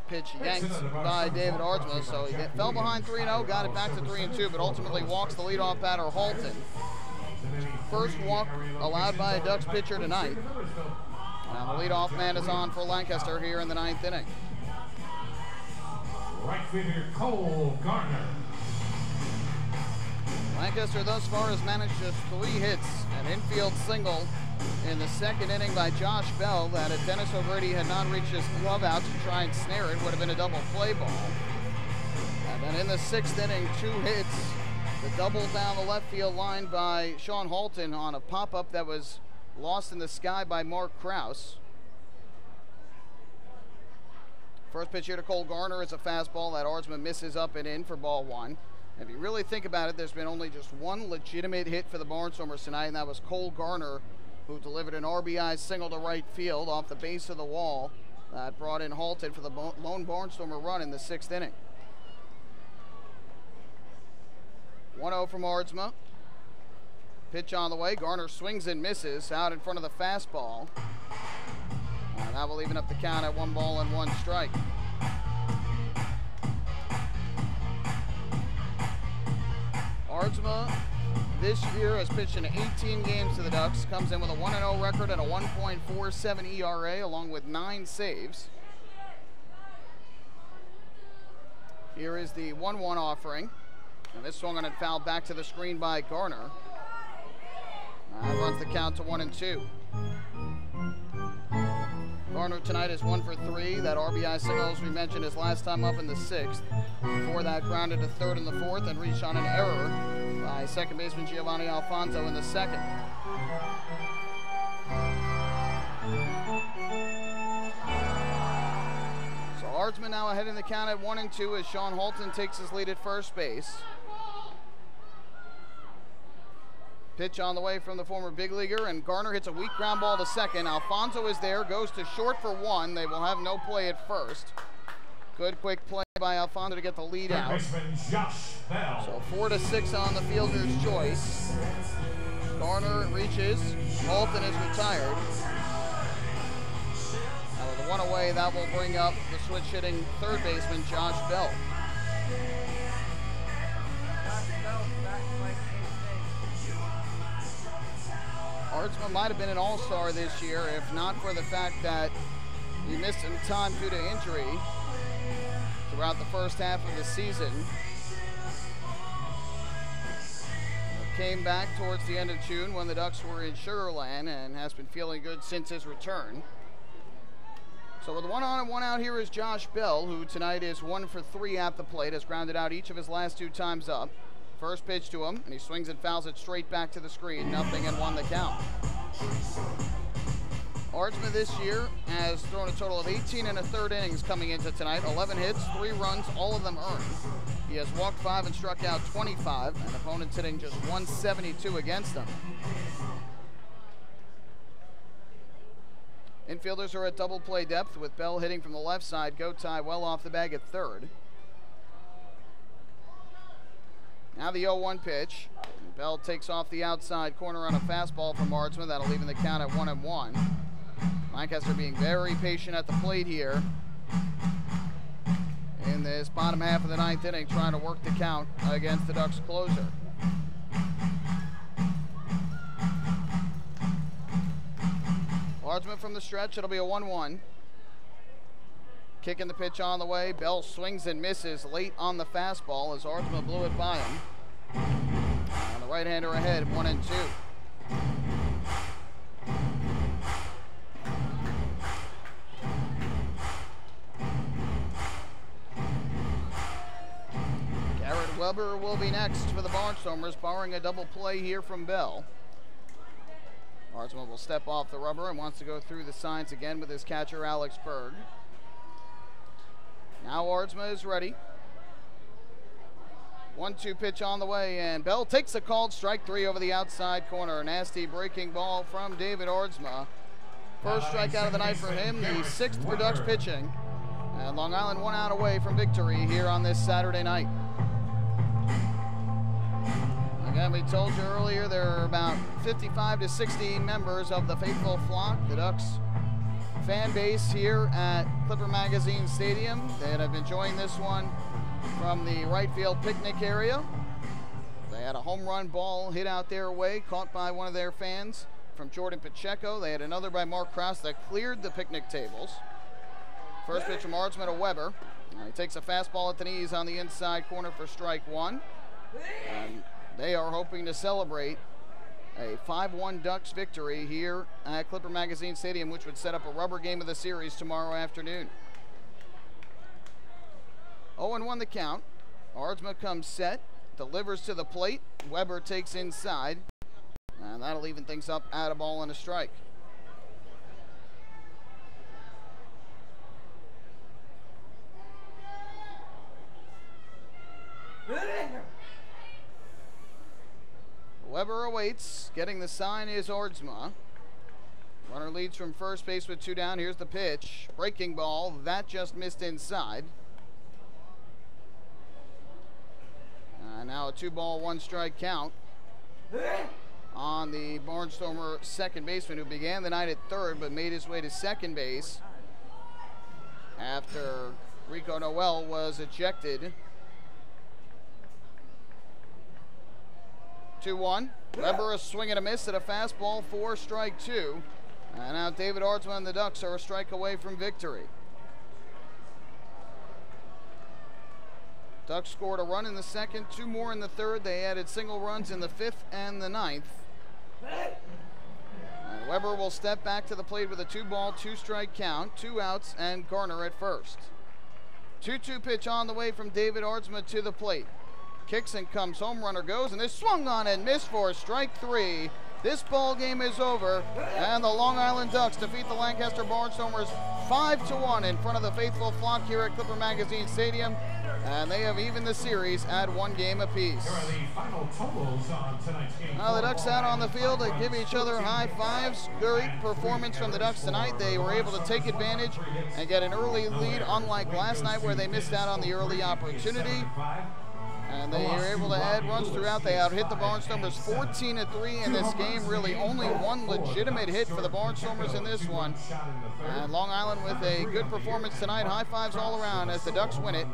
Pitch yanked by David Ardsma, so he fell behind 3-0, got it back to 3-2, but ultimately walks the leadoff batter Halton. First walk allowed by a Ducks pitcher tonight. Now the leadoff man is on for Lancaster here in the 9th inning. Right fielder Cole Garner. Lancaster thus far has managed just 3 hits, an infield single in the 2nd inning by Josh Bell that if Dennis O'Grady had not reached his glove out to try and snare it, would have been a double play ball. And then in the 6th inning, 2 hits. The double down the left field line by Sean Halton on a pop-up that was lost in the sky by Mark Krause. First pitch here to Cole Garner is a fastball that Ardsma misses up and in for ball 1. If you really think about it, there's been only just 1 legitimate hit for the Barnstormers tonight, and that was Cole Garner, who delivered an RBI single to right field off the base of the wall that brought in Halton for the lone Barnstormer run in the 6th inning. 1-0 from Aardsma. Pitch on the way. Garner swings and misses out in front of the fastball. That will even up the count at 1 ball and 1 strike. Aardsma this year has pitched in 18 games to the Ducks. Comes in with a 1-0 record and a 1.47 ERA along with 9 saves. Here is the 1-1 offering. And this swung on and fouled back to the screen by Garner. Runs the count to 1-2. Garner tonight is 1 for 3. That RBI single, as we mentioned, his last time up in the 6th. Before that, grounded to third in the 4th and reached on an error by second baseman Giovanni Alfonso in the 2nd. So Aardsma now ahead in the count at 1-2 as Sean Halton takes his lead at first base. Pitch on the way from the former big leaguer, and Garner hits a weak ground ball to second. Alfonso is there, goes to short for 1. They will have no play at first. Good quick play by Alfonso to get the lead out. So 4-6 on the fielder's choice. Garner reaches. Halton is retired. Now with the 1 away, that will bring up the switch hitting third baseman Josh Bell. Aardsma might have been an all-star this year if not for the fact that he missed some time due to injury throughout the first half of the season. Came back towards the end of June when the Ducks were in Sugar Land and has been feeling good since his return. So with 1 on and 1 out, here is Josh Bell, who tonight is 1 for 3 at the plate, has grounded out each of his last 2 times up. First pitch to him, and he swings and fouls it straight back to the screen. 0-1 the count. Aardsma this year has thrown a total of 18 1/3 innings coming into tonight. 11 hits, 3 runs, all of them earned. He has walked 5 and struck out 25, and opponents hitting just 172 against him. Infielders are at double play depth with Bell hitting from the left side. Gotye well off the bag at third. Now the 0-1 pitch. Bell takes off the outside corner on a fastball from Aardsma. That'll even the count at 1-1. Lancaster being very patient at the plate here in this bottom half of the 9th inning, trying to work the count against the Ducks closer. Aardsma from the stretch. It'll be a 1-1. Kicking the pitch on the way. Bell swings and misses late on the fastball as Aardsma blew it by him. And the right-hander ahead, 1-2. Garrett Weber will be next for the Barnstormers, barring a double play here from Bell. Aardsma will step off the rubber and wants to go through the signs again with his catcher, Alex Berg. Now Aardsma is ready. 1-2 pitch on the way, and Bell takes a called strike 3 over the outside corner. A nasty breaking ball from David Aardsma. First strikeout of the night for him, the 6th for Ducks pitching. And Long Island 1 out away from victory here on this Saturday night. Again, we told you earlier there are about 55 to 60 members of the faithful flock, the Ducks fan base here at Clipper Magazine Stadium that have been enjoying this one from the right field picnic area. They had a home run ball hit out their way, caught by one of their fans from Jordan Pacheco. They had another by Mark Krause that cleared the picnic tables. First pitch from Aardsma to Weber. He takes a fastball at the knees on the inside corner for strike 1. And they are hoping to celebrate a 5-1 Ducks victory here at Clipper Magazine Stadium, which would set up a rubber game of the series tomorrow afternoon. 0-1 the count. Aardsma comes set, delivers to the plate. Weber takes inside, and that'll even things up at a ball and a strike. Weber awaits. Getting the sign is Aardsma. Runner leads from first base with 2 down. Here's the pitch. Breaking ball. That just missed inside. now a 2-ball, 1-strike count on the Barnstormer second baseman, who began the night at third but made his way to second base after Rico Noel was ejected. 2-1. Weber a swing and a miss at a fastball for strike 2. And now David Ardsma and the Ducks are a strike away from victory. Ducks scored a run in the second, 2 more in the third. They added single runs in the 5th and the 9th. And Weber will step back to the plate with a 2-ball, 2-strike count, 2 outs, and Garner at first. 2-2 pitch on the way from David Ardsma to the plate. Kicks and comes home, runner goes, and this swung on and missed for strike 3. This ball game is over, and the Long Island Ducks defeat the Lancaster Barnstormers 5-1 in front of the faithful flock here at Clipper Magazine Stadium, and they have evened the series at 1 game apiece. Here are the final totals on tonight's game. Now the Ducks out on the field to give each other high fives. Great performance from the Ducks tonight. They were able to take advantage and get an early lead, unlike last night where they missed out on the early opportunity. And they were able to add runs throughout. They out-hit the Barnstormers 14-3 in this game. Really only one legitimate hit for the Barnstormers in this one. And Long Island with a good performance tonight. High fives all around as the Ducks win it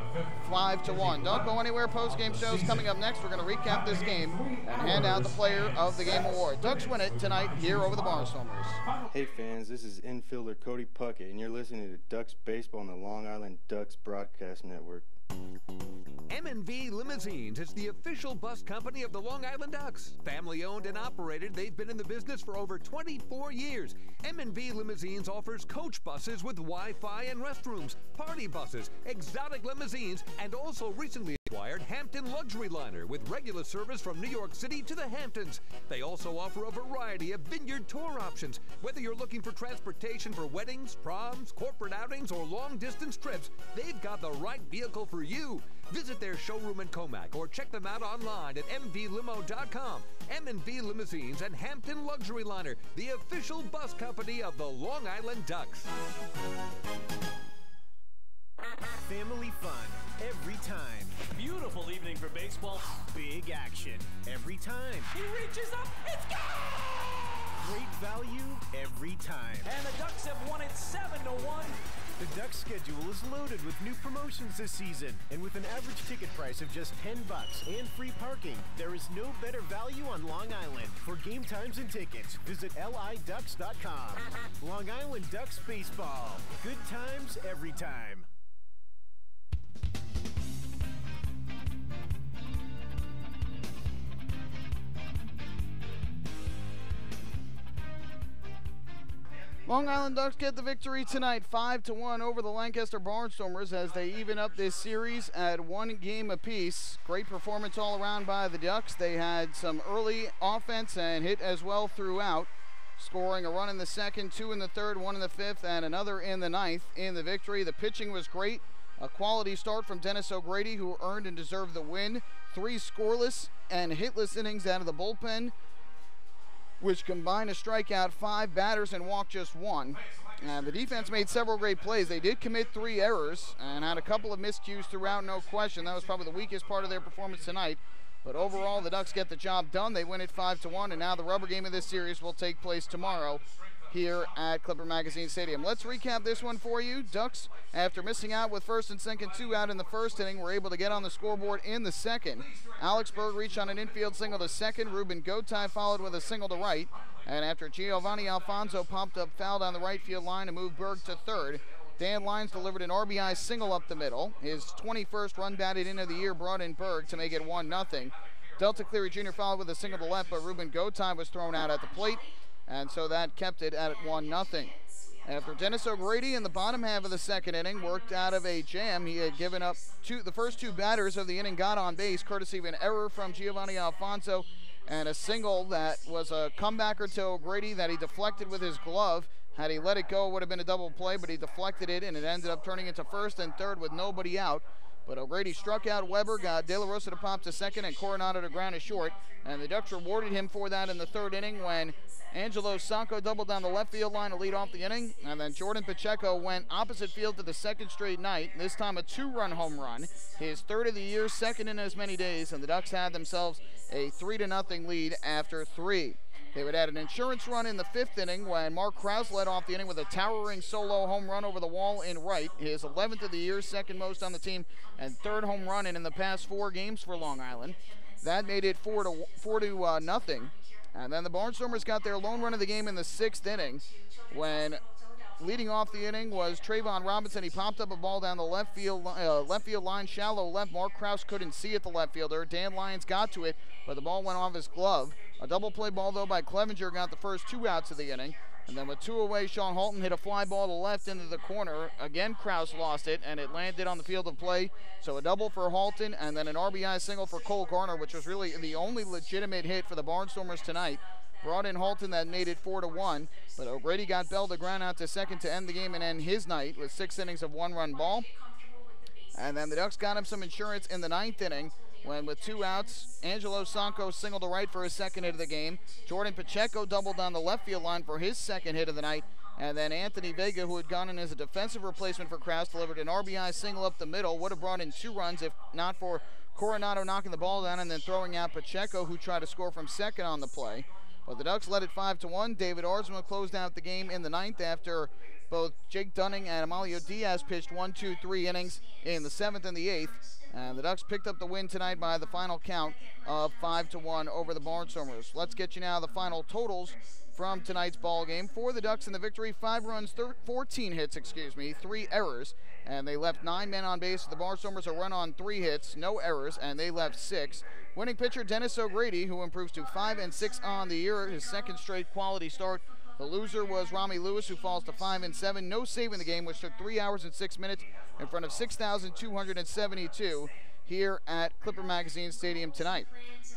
5-1. Don't go anywhere. Post-game shows coming up next. We're going to recap this game and hand out the Player of the Game award. Ducks win it tonight here over the Barnstormers. Hey fans, this is infielder Cody Puckett, and you're listening to Ducks Baseball on the Long Island Ducks Broadcast Network. M&V Limousines is the official bus company of the Long Island Ducks. Family owned and operated, they've been in the business for over 24 years. M&V Limousines offers coach buses with Wi-Fi and restrooms, party buses, exotic limousines, and also recently acquired Hampton Luxury Liner with regular service from New York City to the Hamptons. They also offer a variety of vineyard tour options. Whether you're looking for transportation for weddings, proms, corporate outings, or long-distance trips, they've got the right vehicle for you. Visit their showroom in Comac or check them out online at mvlimo.com. M&V Limousines and Hampton Luxury Liner, the official bus company of the Long Island Ducks. Family fun every time. Beautiful evening for baseball. Big action every time. He reaches up, it's gone! Great value every time. And the Ducks have won it 7-1. The Ducks schedule is loaded with new promotions this season, and with an average ticket price of just $10 and free parking, there is no better value on Long Island. For game times and tickets, visit liducks.com. Long Island Ducks Baseball. Good times every time. Long Island Ducks get the victory tonight, 5-1 over the Lancaster Barnstormers as they even up this series at 1 game apiece. Great performance all around by the Ducks. They had some early offense and hit as well throughout, scoring a run in the second, 2 in the third, 1 in the 5th, and another in the 9th in the victory. The pitching was great. A quality start from Dennis O'Grady, who earned and deserved the win. 3 scoreless and hitless innings out of the bullpen, which combined to strike out 5 batters and walk just 1. And the defense made several great plays. They did commit 3 errors and had a couple of miscues throughout, no question. That was probably the weakest part of their performance tonight. But overall, the Ducks get the job done. They win it 5-1, and now the rubber game of this series will take place tomorrow here at Clipper Magazine Stadium. Let's recap this one for you. Ducks, after missing out with first and second 2 out in the first inning, were able to get on the scoreboard in the second. Alex Berg reached on an infield single to second. Ruben Gotay followed with a single to right. And after Giovanni Alfonso popped up foul down the right field line to move Berg to third, Dan Lyons delivered an RBI single up the middle. His 21st run batted in of the year brought in Berg to make it 1-0. Delta Cleary Jr. followed with a single to left, but Ruben Gotay was thrown out at the plate, and so that kept it at 1-0. After Dennis O'Grady in the bottom half of the second inning worked out of a jam, he had given up the first 2 batters of the inning got on base, courtesy of an error from Giovanni Alfonso and a single that was a comebacker to O'Grady that he deflected with his glove. Had he let it go, it would have been a double play, but he deflected it, and it ended up turning into first and third with nobody out. but O'Grady struck out Weber, got De La Rosa to pop to second, and Coronado to ground to short. And the Ducks rewarded him for that in the third inning when Angelo Sanco doubled down the left field line to lead off the inning. And then Jordan Pacheco went opposite field for the second straight night, this time a 2-run home run, his third of the year, second in as many days, and the Ducks had themselves a 3-0 lead after 3. They would add an insurance run in the fifth inning when Mark Krause led off the inning with a towering solo home run over the wall in right, his 11th of the year, second most on the team, and third home run in the past 4 games for Long Island. That made it 4-0. And then the Barnstormers got their lone run of the game in the 6th inning when leading off the inning was Trayvon Robinson. He popped up a ball down the left field line, shallow left. Mark Krause couldn't see it, the left fielder. Dan Lyons got to it, but the ball went off his glove. A double play ball, though, by Clevenger got the first 2 outs of the inning. And then with 2 away, Sean Halton hit a fly ball to left into the corner. Again, Krause lost it, and it landed on the field of play. So a double for Halton, and then an RBI single for Cole Garner, which was really the only legitimate hit for the Barnstormers tonight. Brought in Halton, that made it 4-1. But O'Grady got Bell to ground out to second to end the game and end his night with 6 innings of 1-run ball. And then the Ducks got him some insurance in the 9th inning when with 2 outs, Angelo Sanco singled to right for his second hit of the game. Jordan Pacheco doubled down the left field line for his second hit of the night. And then Anthony Vega, who had gone in as a defensive replacement for Krause, delivered an RBI single up the middle. Would have brought in 2 runs if not for Coronado knocking the ball down and then throwing out Pacheco, who tried to score from second on the play. But the Ducks led it 5-1. David Arzma closed out the game in the 9th after both Jake Dunning and Amalio Diaz pitched 1, 2, 3 innings in the 7th and the 8th. And the Ducks picked up the win tonight by the final count of 5-1 over the Barnstormers. Let's get you now the final totals from tonight's ball game. For the Ducks in the victory, 5 runs, 14 hits, 3 errors, and they left 9 men on base. The Barnstormers a run on 3 hits, no errors, and they left 6. Winning pitcher Dennis O'Grady, who improves to 5-6 on the year, his second straight quality start. The loser was Rami Lewis, who falls to 5-7. No save in the game, which took 3 hours and 6 minutes in front of 6,272 here at Clipper Magazine Stadium tonight.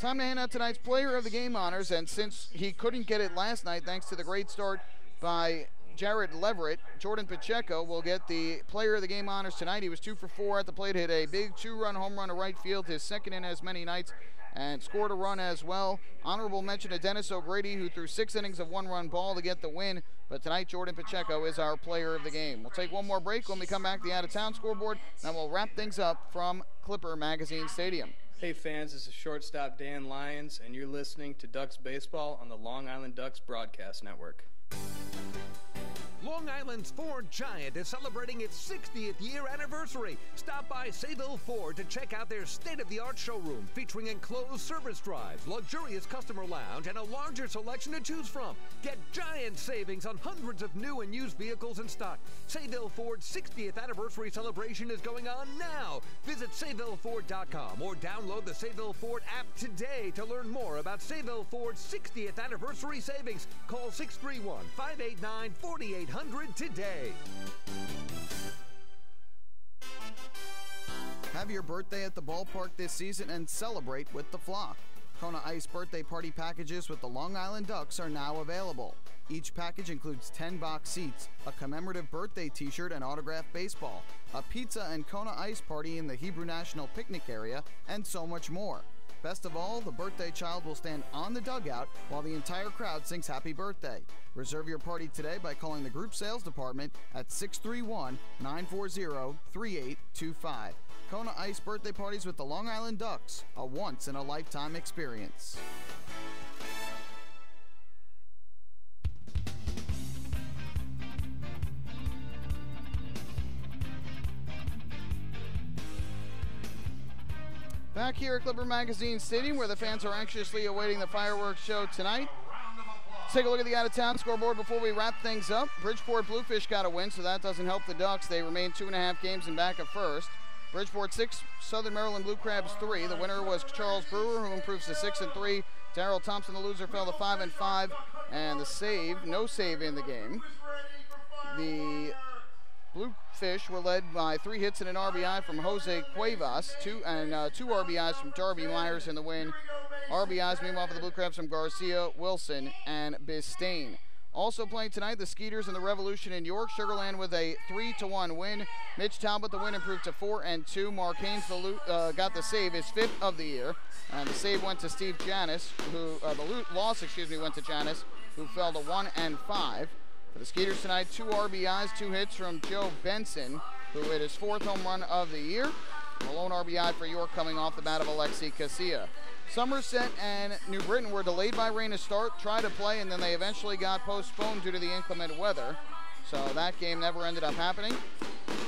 Time to hand out tonight's Player of the Game honors, and since he couldn't get it last night thanks to the great start by Jared Leverett, Jordan Pacheco will get the Player of the Game honors tonight. He was 2 for 4 at the plate, hit a big 2-run home run to right field, his second in as many nights, and scored a run as well. Honorable mention to Dennis O'Grady, who threw 6 innings of 1-run ball to get the win. But tonight, Jordan Pacheco is our Player of the Game. We'll take one more break. When we come back, the out-of-town scoreboard, then we'll wrap things up from Clipper Magazine Stadium. Hey fans, this is shortstop Dan Lyons, and you're listening to Ducks Baseball on the Long Island Ducks Broadcast Network. Long Island's Ford Giant is celebrating its 60th year anniversary. Stop by Sayville Ford to check out their state-of-the-art showroom featuring enclosed service drives, luxurious customer lounge, and a larger selection to choose from. Get giant savings on hundreds of new and used vehicles in stock. Sayville Ford's 60th anniversary celebration is going on now. Visit SayvilleFord.com or download the Sayville Ford app today to learn more about Sayville Ford's 60th anniversary savings. Call 631-589-4800 today. Have your birthday at the ballpark this season and celebrate with the Flock. Kona Ice birthday party packages with the Long Island Ducks are now available. Each package includes 10 box seats, a commemorative birthday t-shirt and autographed baseball, a pizza and Kona Ice party in the Hebrew National Picnic area, and so much more. Best of all, the birthday child will stand on the dugout while the entire crowd sings happy birthday. Reserve your party today by calling the group sales department at 631-940-3825. Kona Ice birthday parties with the Long Island Ducks, a once-in-a-lifetime experience. Back here at Clipper Magazine Stadium, where the fans are anxiously awaiting the fireworks show tonight. Let's take a look at the out-of-town scoreboard before we wrap things up. Bridgeport Bluefish got a win, so that doesn't help the Ducks. They remain 2.5 games in back of first. Bridgeport 6, Southern Maryland Blue Crabs 3. The winner was Charles Brewer, who improves to 6-3. Darrell Thompson, the loser, fell to 5-5. And the save, no save in the game. The Bluefish were led by 3 hits and an RBI from Jose Cuevas, 2 RBIs from Darby Myers in the win. RBIs, meanwhile, for the Blue Crabs from Garcia, Wilson, and Bistain. Also playing tonight, the Skeeters and the Revolution in York. Sugarland with a 3-1 win. Mitch Talbot, the win, improved to 4-2. Mark Haynes got the save, his 5th of the year. And the save went to Steve Janis, who the loss, went to Janis, who fell to 1-5. For the Skeeters tonight, 2 RBIs, 2 hits from Joe Benson, who hit his 4th home run of the year. The lone RBI for York coming off the bat of Alexi Casilla. Somerset and New Britain were delayed by rain to start, tried to play, and then they eventually got postponed due to the inclement weather. So that game never ended up happening.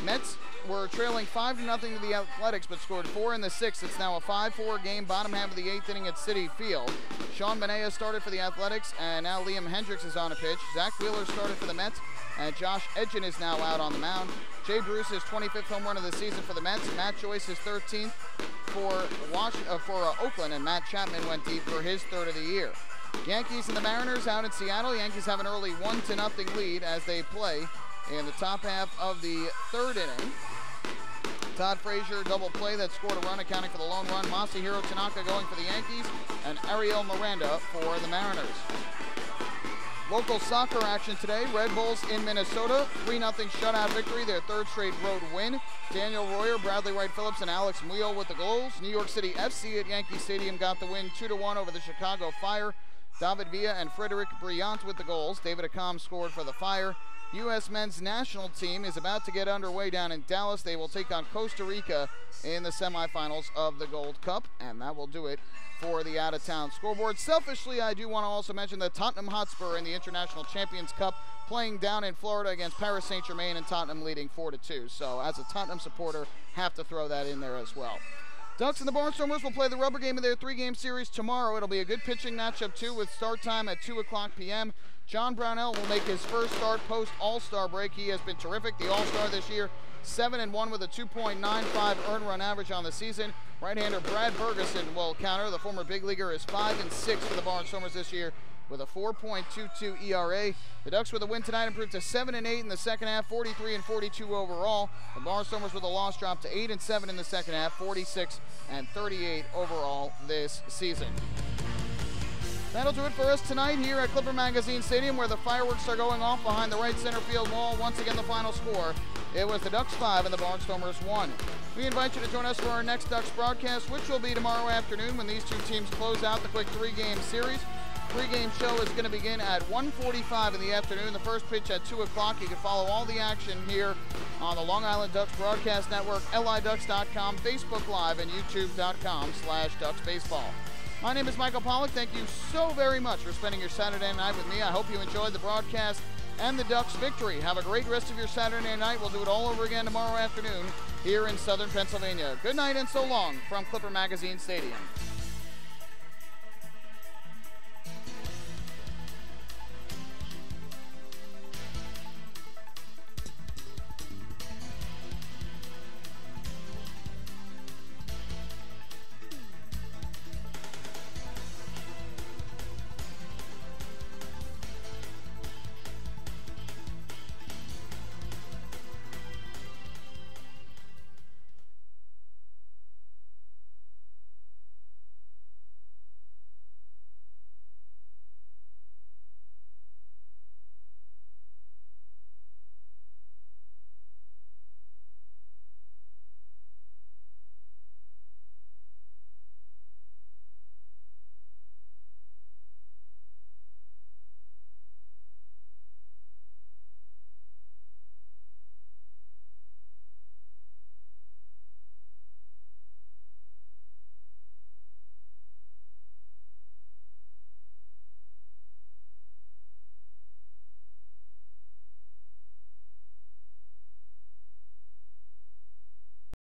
Mets were trailing 5-0 to the Athletics, but scored 4 in the 6th. It's now a 5-4 game, bottom half of the 8th inning at Citi Field. Sean Benea started for the Athletics, and now Liam Hendricks is on a pitch. Zach Wheeler started for the Mets, and Josh Edgin is now out on the mound. Jay Bruce, his 25th home run of the season for the Mets. Matt Joyce, his 13th for Oakland, and Matt Chapman went deep for his 3rd of the year. Yankees and the Mariners out in Seattle. Yankees have an early 1-0 lead as they play in the top half of the 3rd inning. Todd Frazier double play that scored a run, accounting for the lone run. Masahiro Tanaka going for the Yankees, and Ariel Miranda for the Mariners. Local soccer action today. Red Bulls in Minnesota, 3-0 shutout victory, their 3rd straight road win. Daniel Royer, Bradley Wright Phillips, and Alex Muyo with the goals. New York City FC at Yankee Stadium got the win 2-1 over the Chicago Fire. David Villa and Frederic Briant with the goals. David Acom scored for the Fire. U.S. men's national team is about to get underway down in Dallas. They will take on Costa Rica in the semifinals of the Gold Cup, and that will do it for the out-of-town scoreboard. Selfishly, I do want to also mention that Tottenham Hotspur in the International Champions Cup playing down in Florida against Paris Saint-Germain, and Tottenham leading 4-2. So as a Tottenham supporter, have to throw that in there as well. Ducks and the Barnstormers will play the rubber game of their 3-game series tomorrow. It'll be a good pitching matchup, too, with start time at 2 o'clock p.m. John Brownell will make his first start post-All-Star break. He has been terrific, the All-Star this year. 7-1 with a 2.95 earned run average on the season. Right-hander Brad Bergeson will counter. The former big leaguer is 5-6 for the Barnstormers this year with a 4.22 ERA. The Ducks with a win tonight improved to 7-8 in the second half, 43-42 overall. The Barnstormers with a loss dropped to 8-7 in the second half, 46-38 overall this season. That'll do it for us tonight here at Clipper Magazine Stadium, where the fireworks are going off behind the right center field wall. Once again, the final score, it was the Ducks 5 and the Barnstormers 1. We invite you to join us for our next Ducks broadcast, which will be tomorrow afternoon when these two teams close out the quick 3-game series. Pre-game show is going to begin at 1:45 in the afternoon. The first pitch at 2 o'clock. You can follow all the action here on the Long Island Ducks Broadcast Network, liducks.com, Facebook Live, and youtube.com/DucksBaseball. My name is Michael Pollack. Thank you so very much for spending your Saturday night with me. I hope you enjoyed the broadcast and the Ducks' victory. Have a great rest of your Saturday night. We'll do it all over again tomorrow afternoon here in Southern Pennsylvania. Good night and so long from Clipper Magazine Stadium.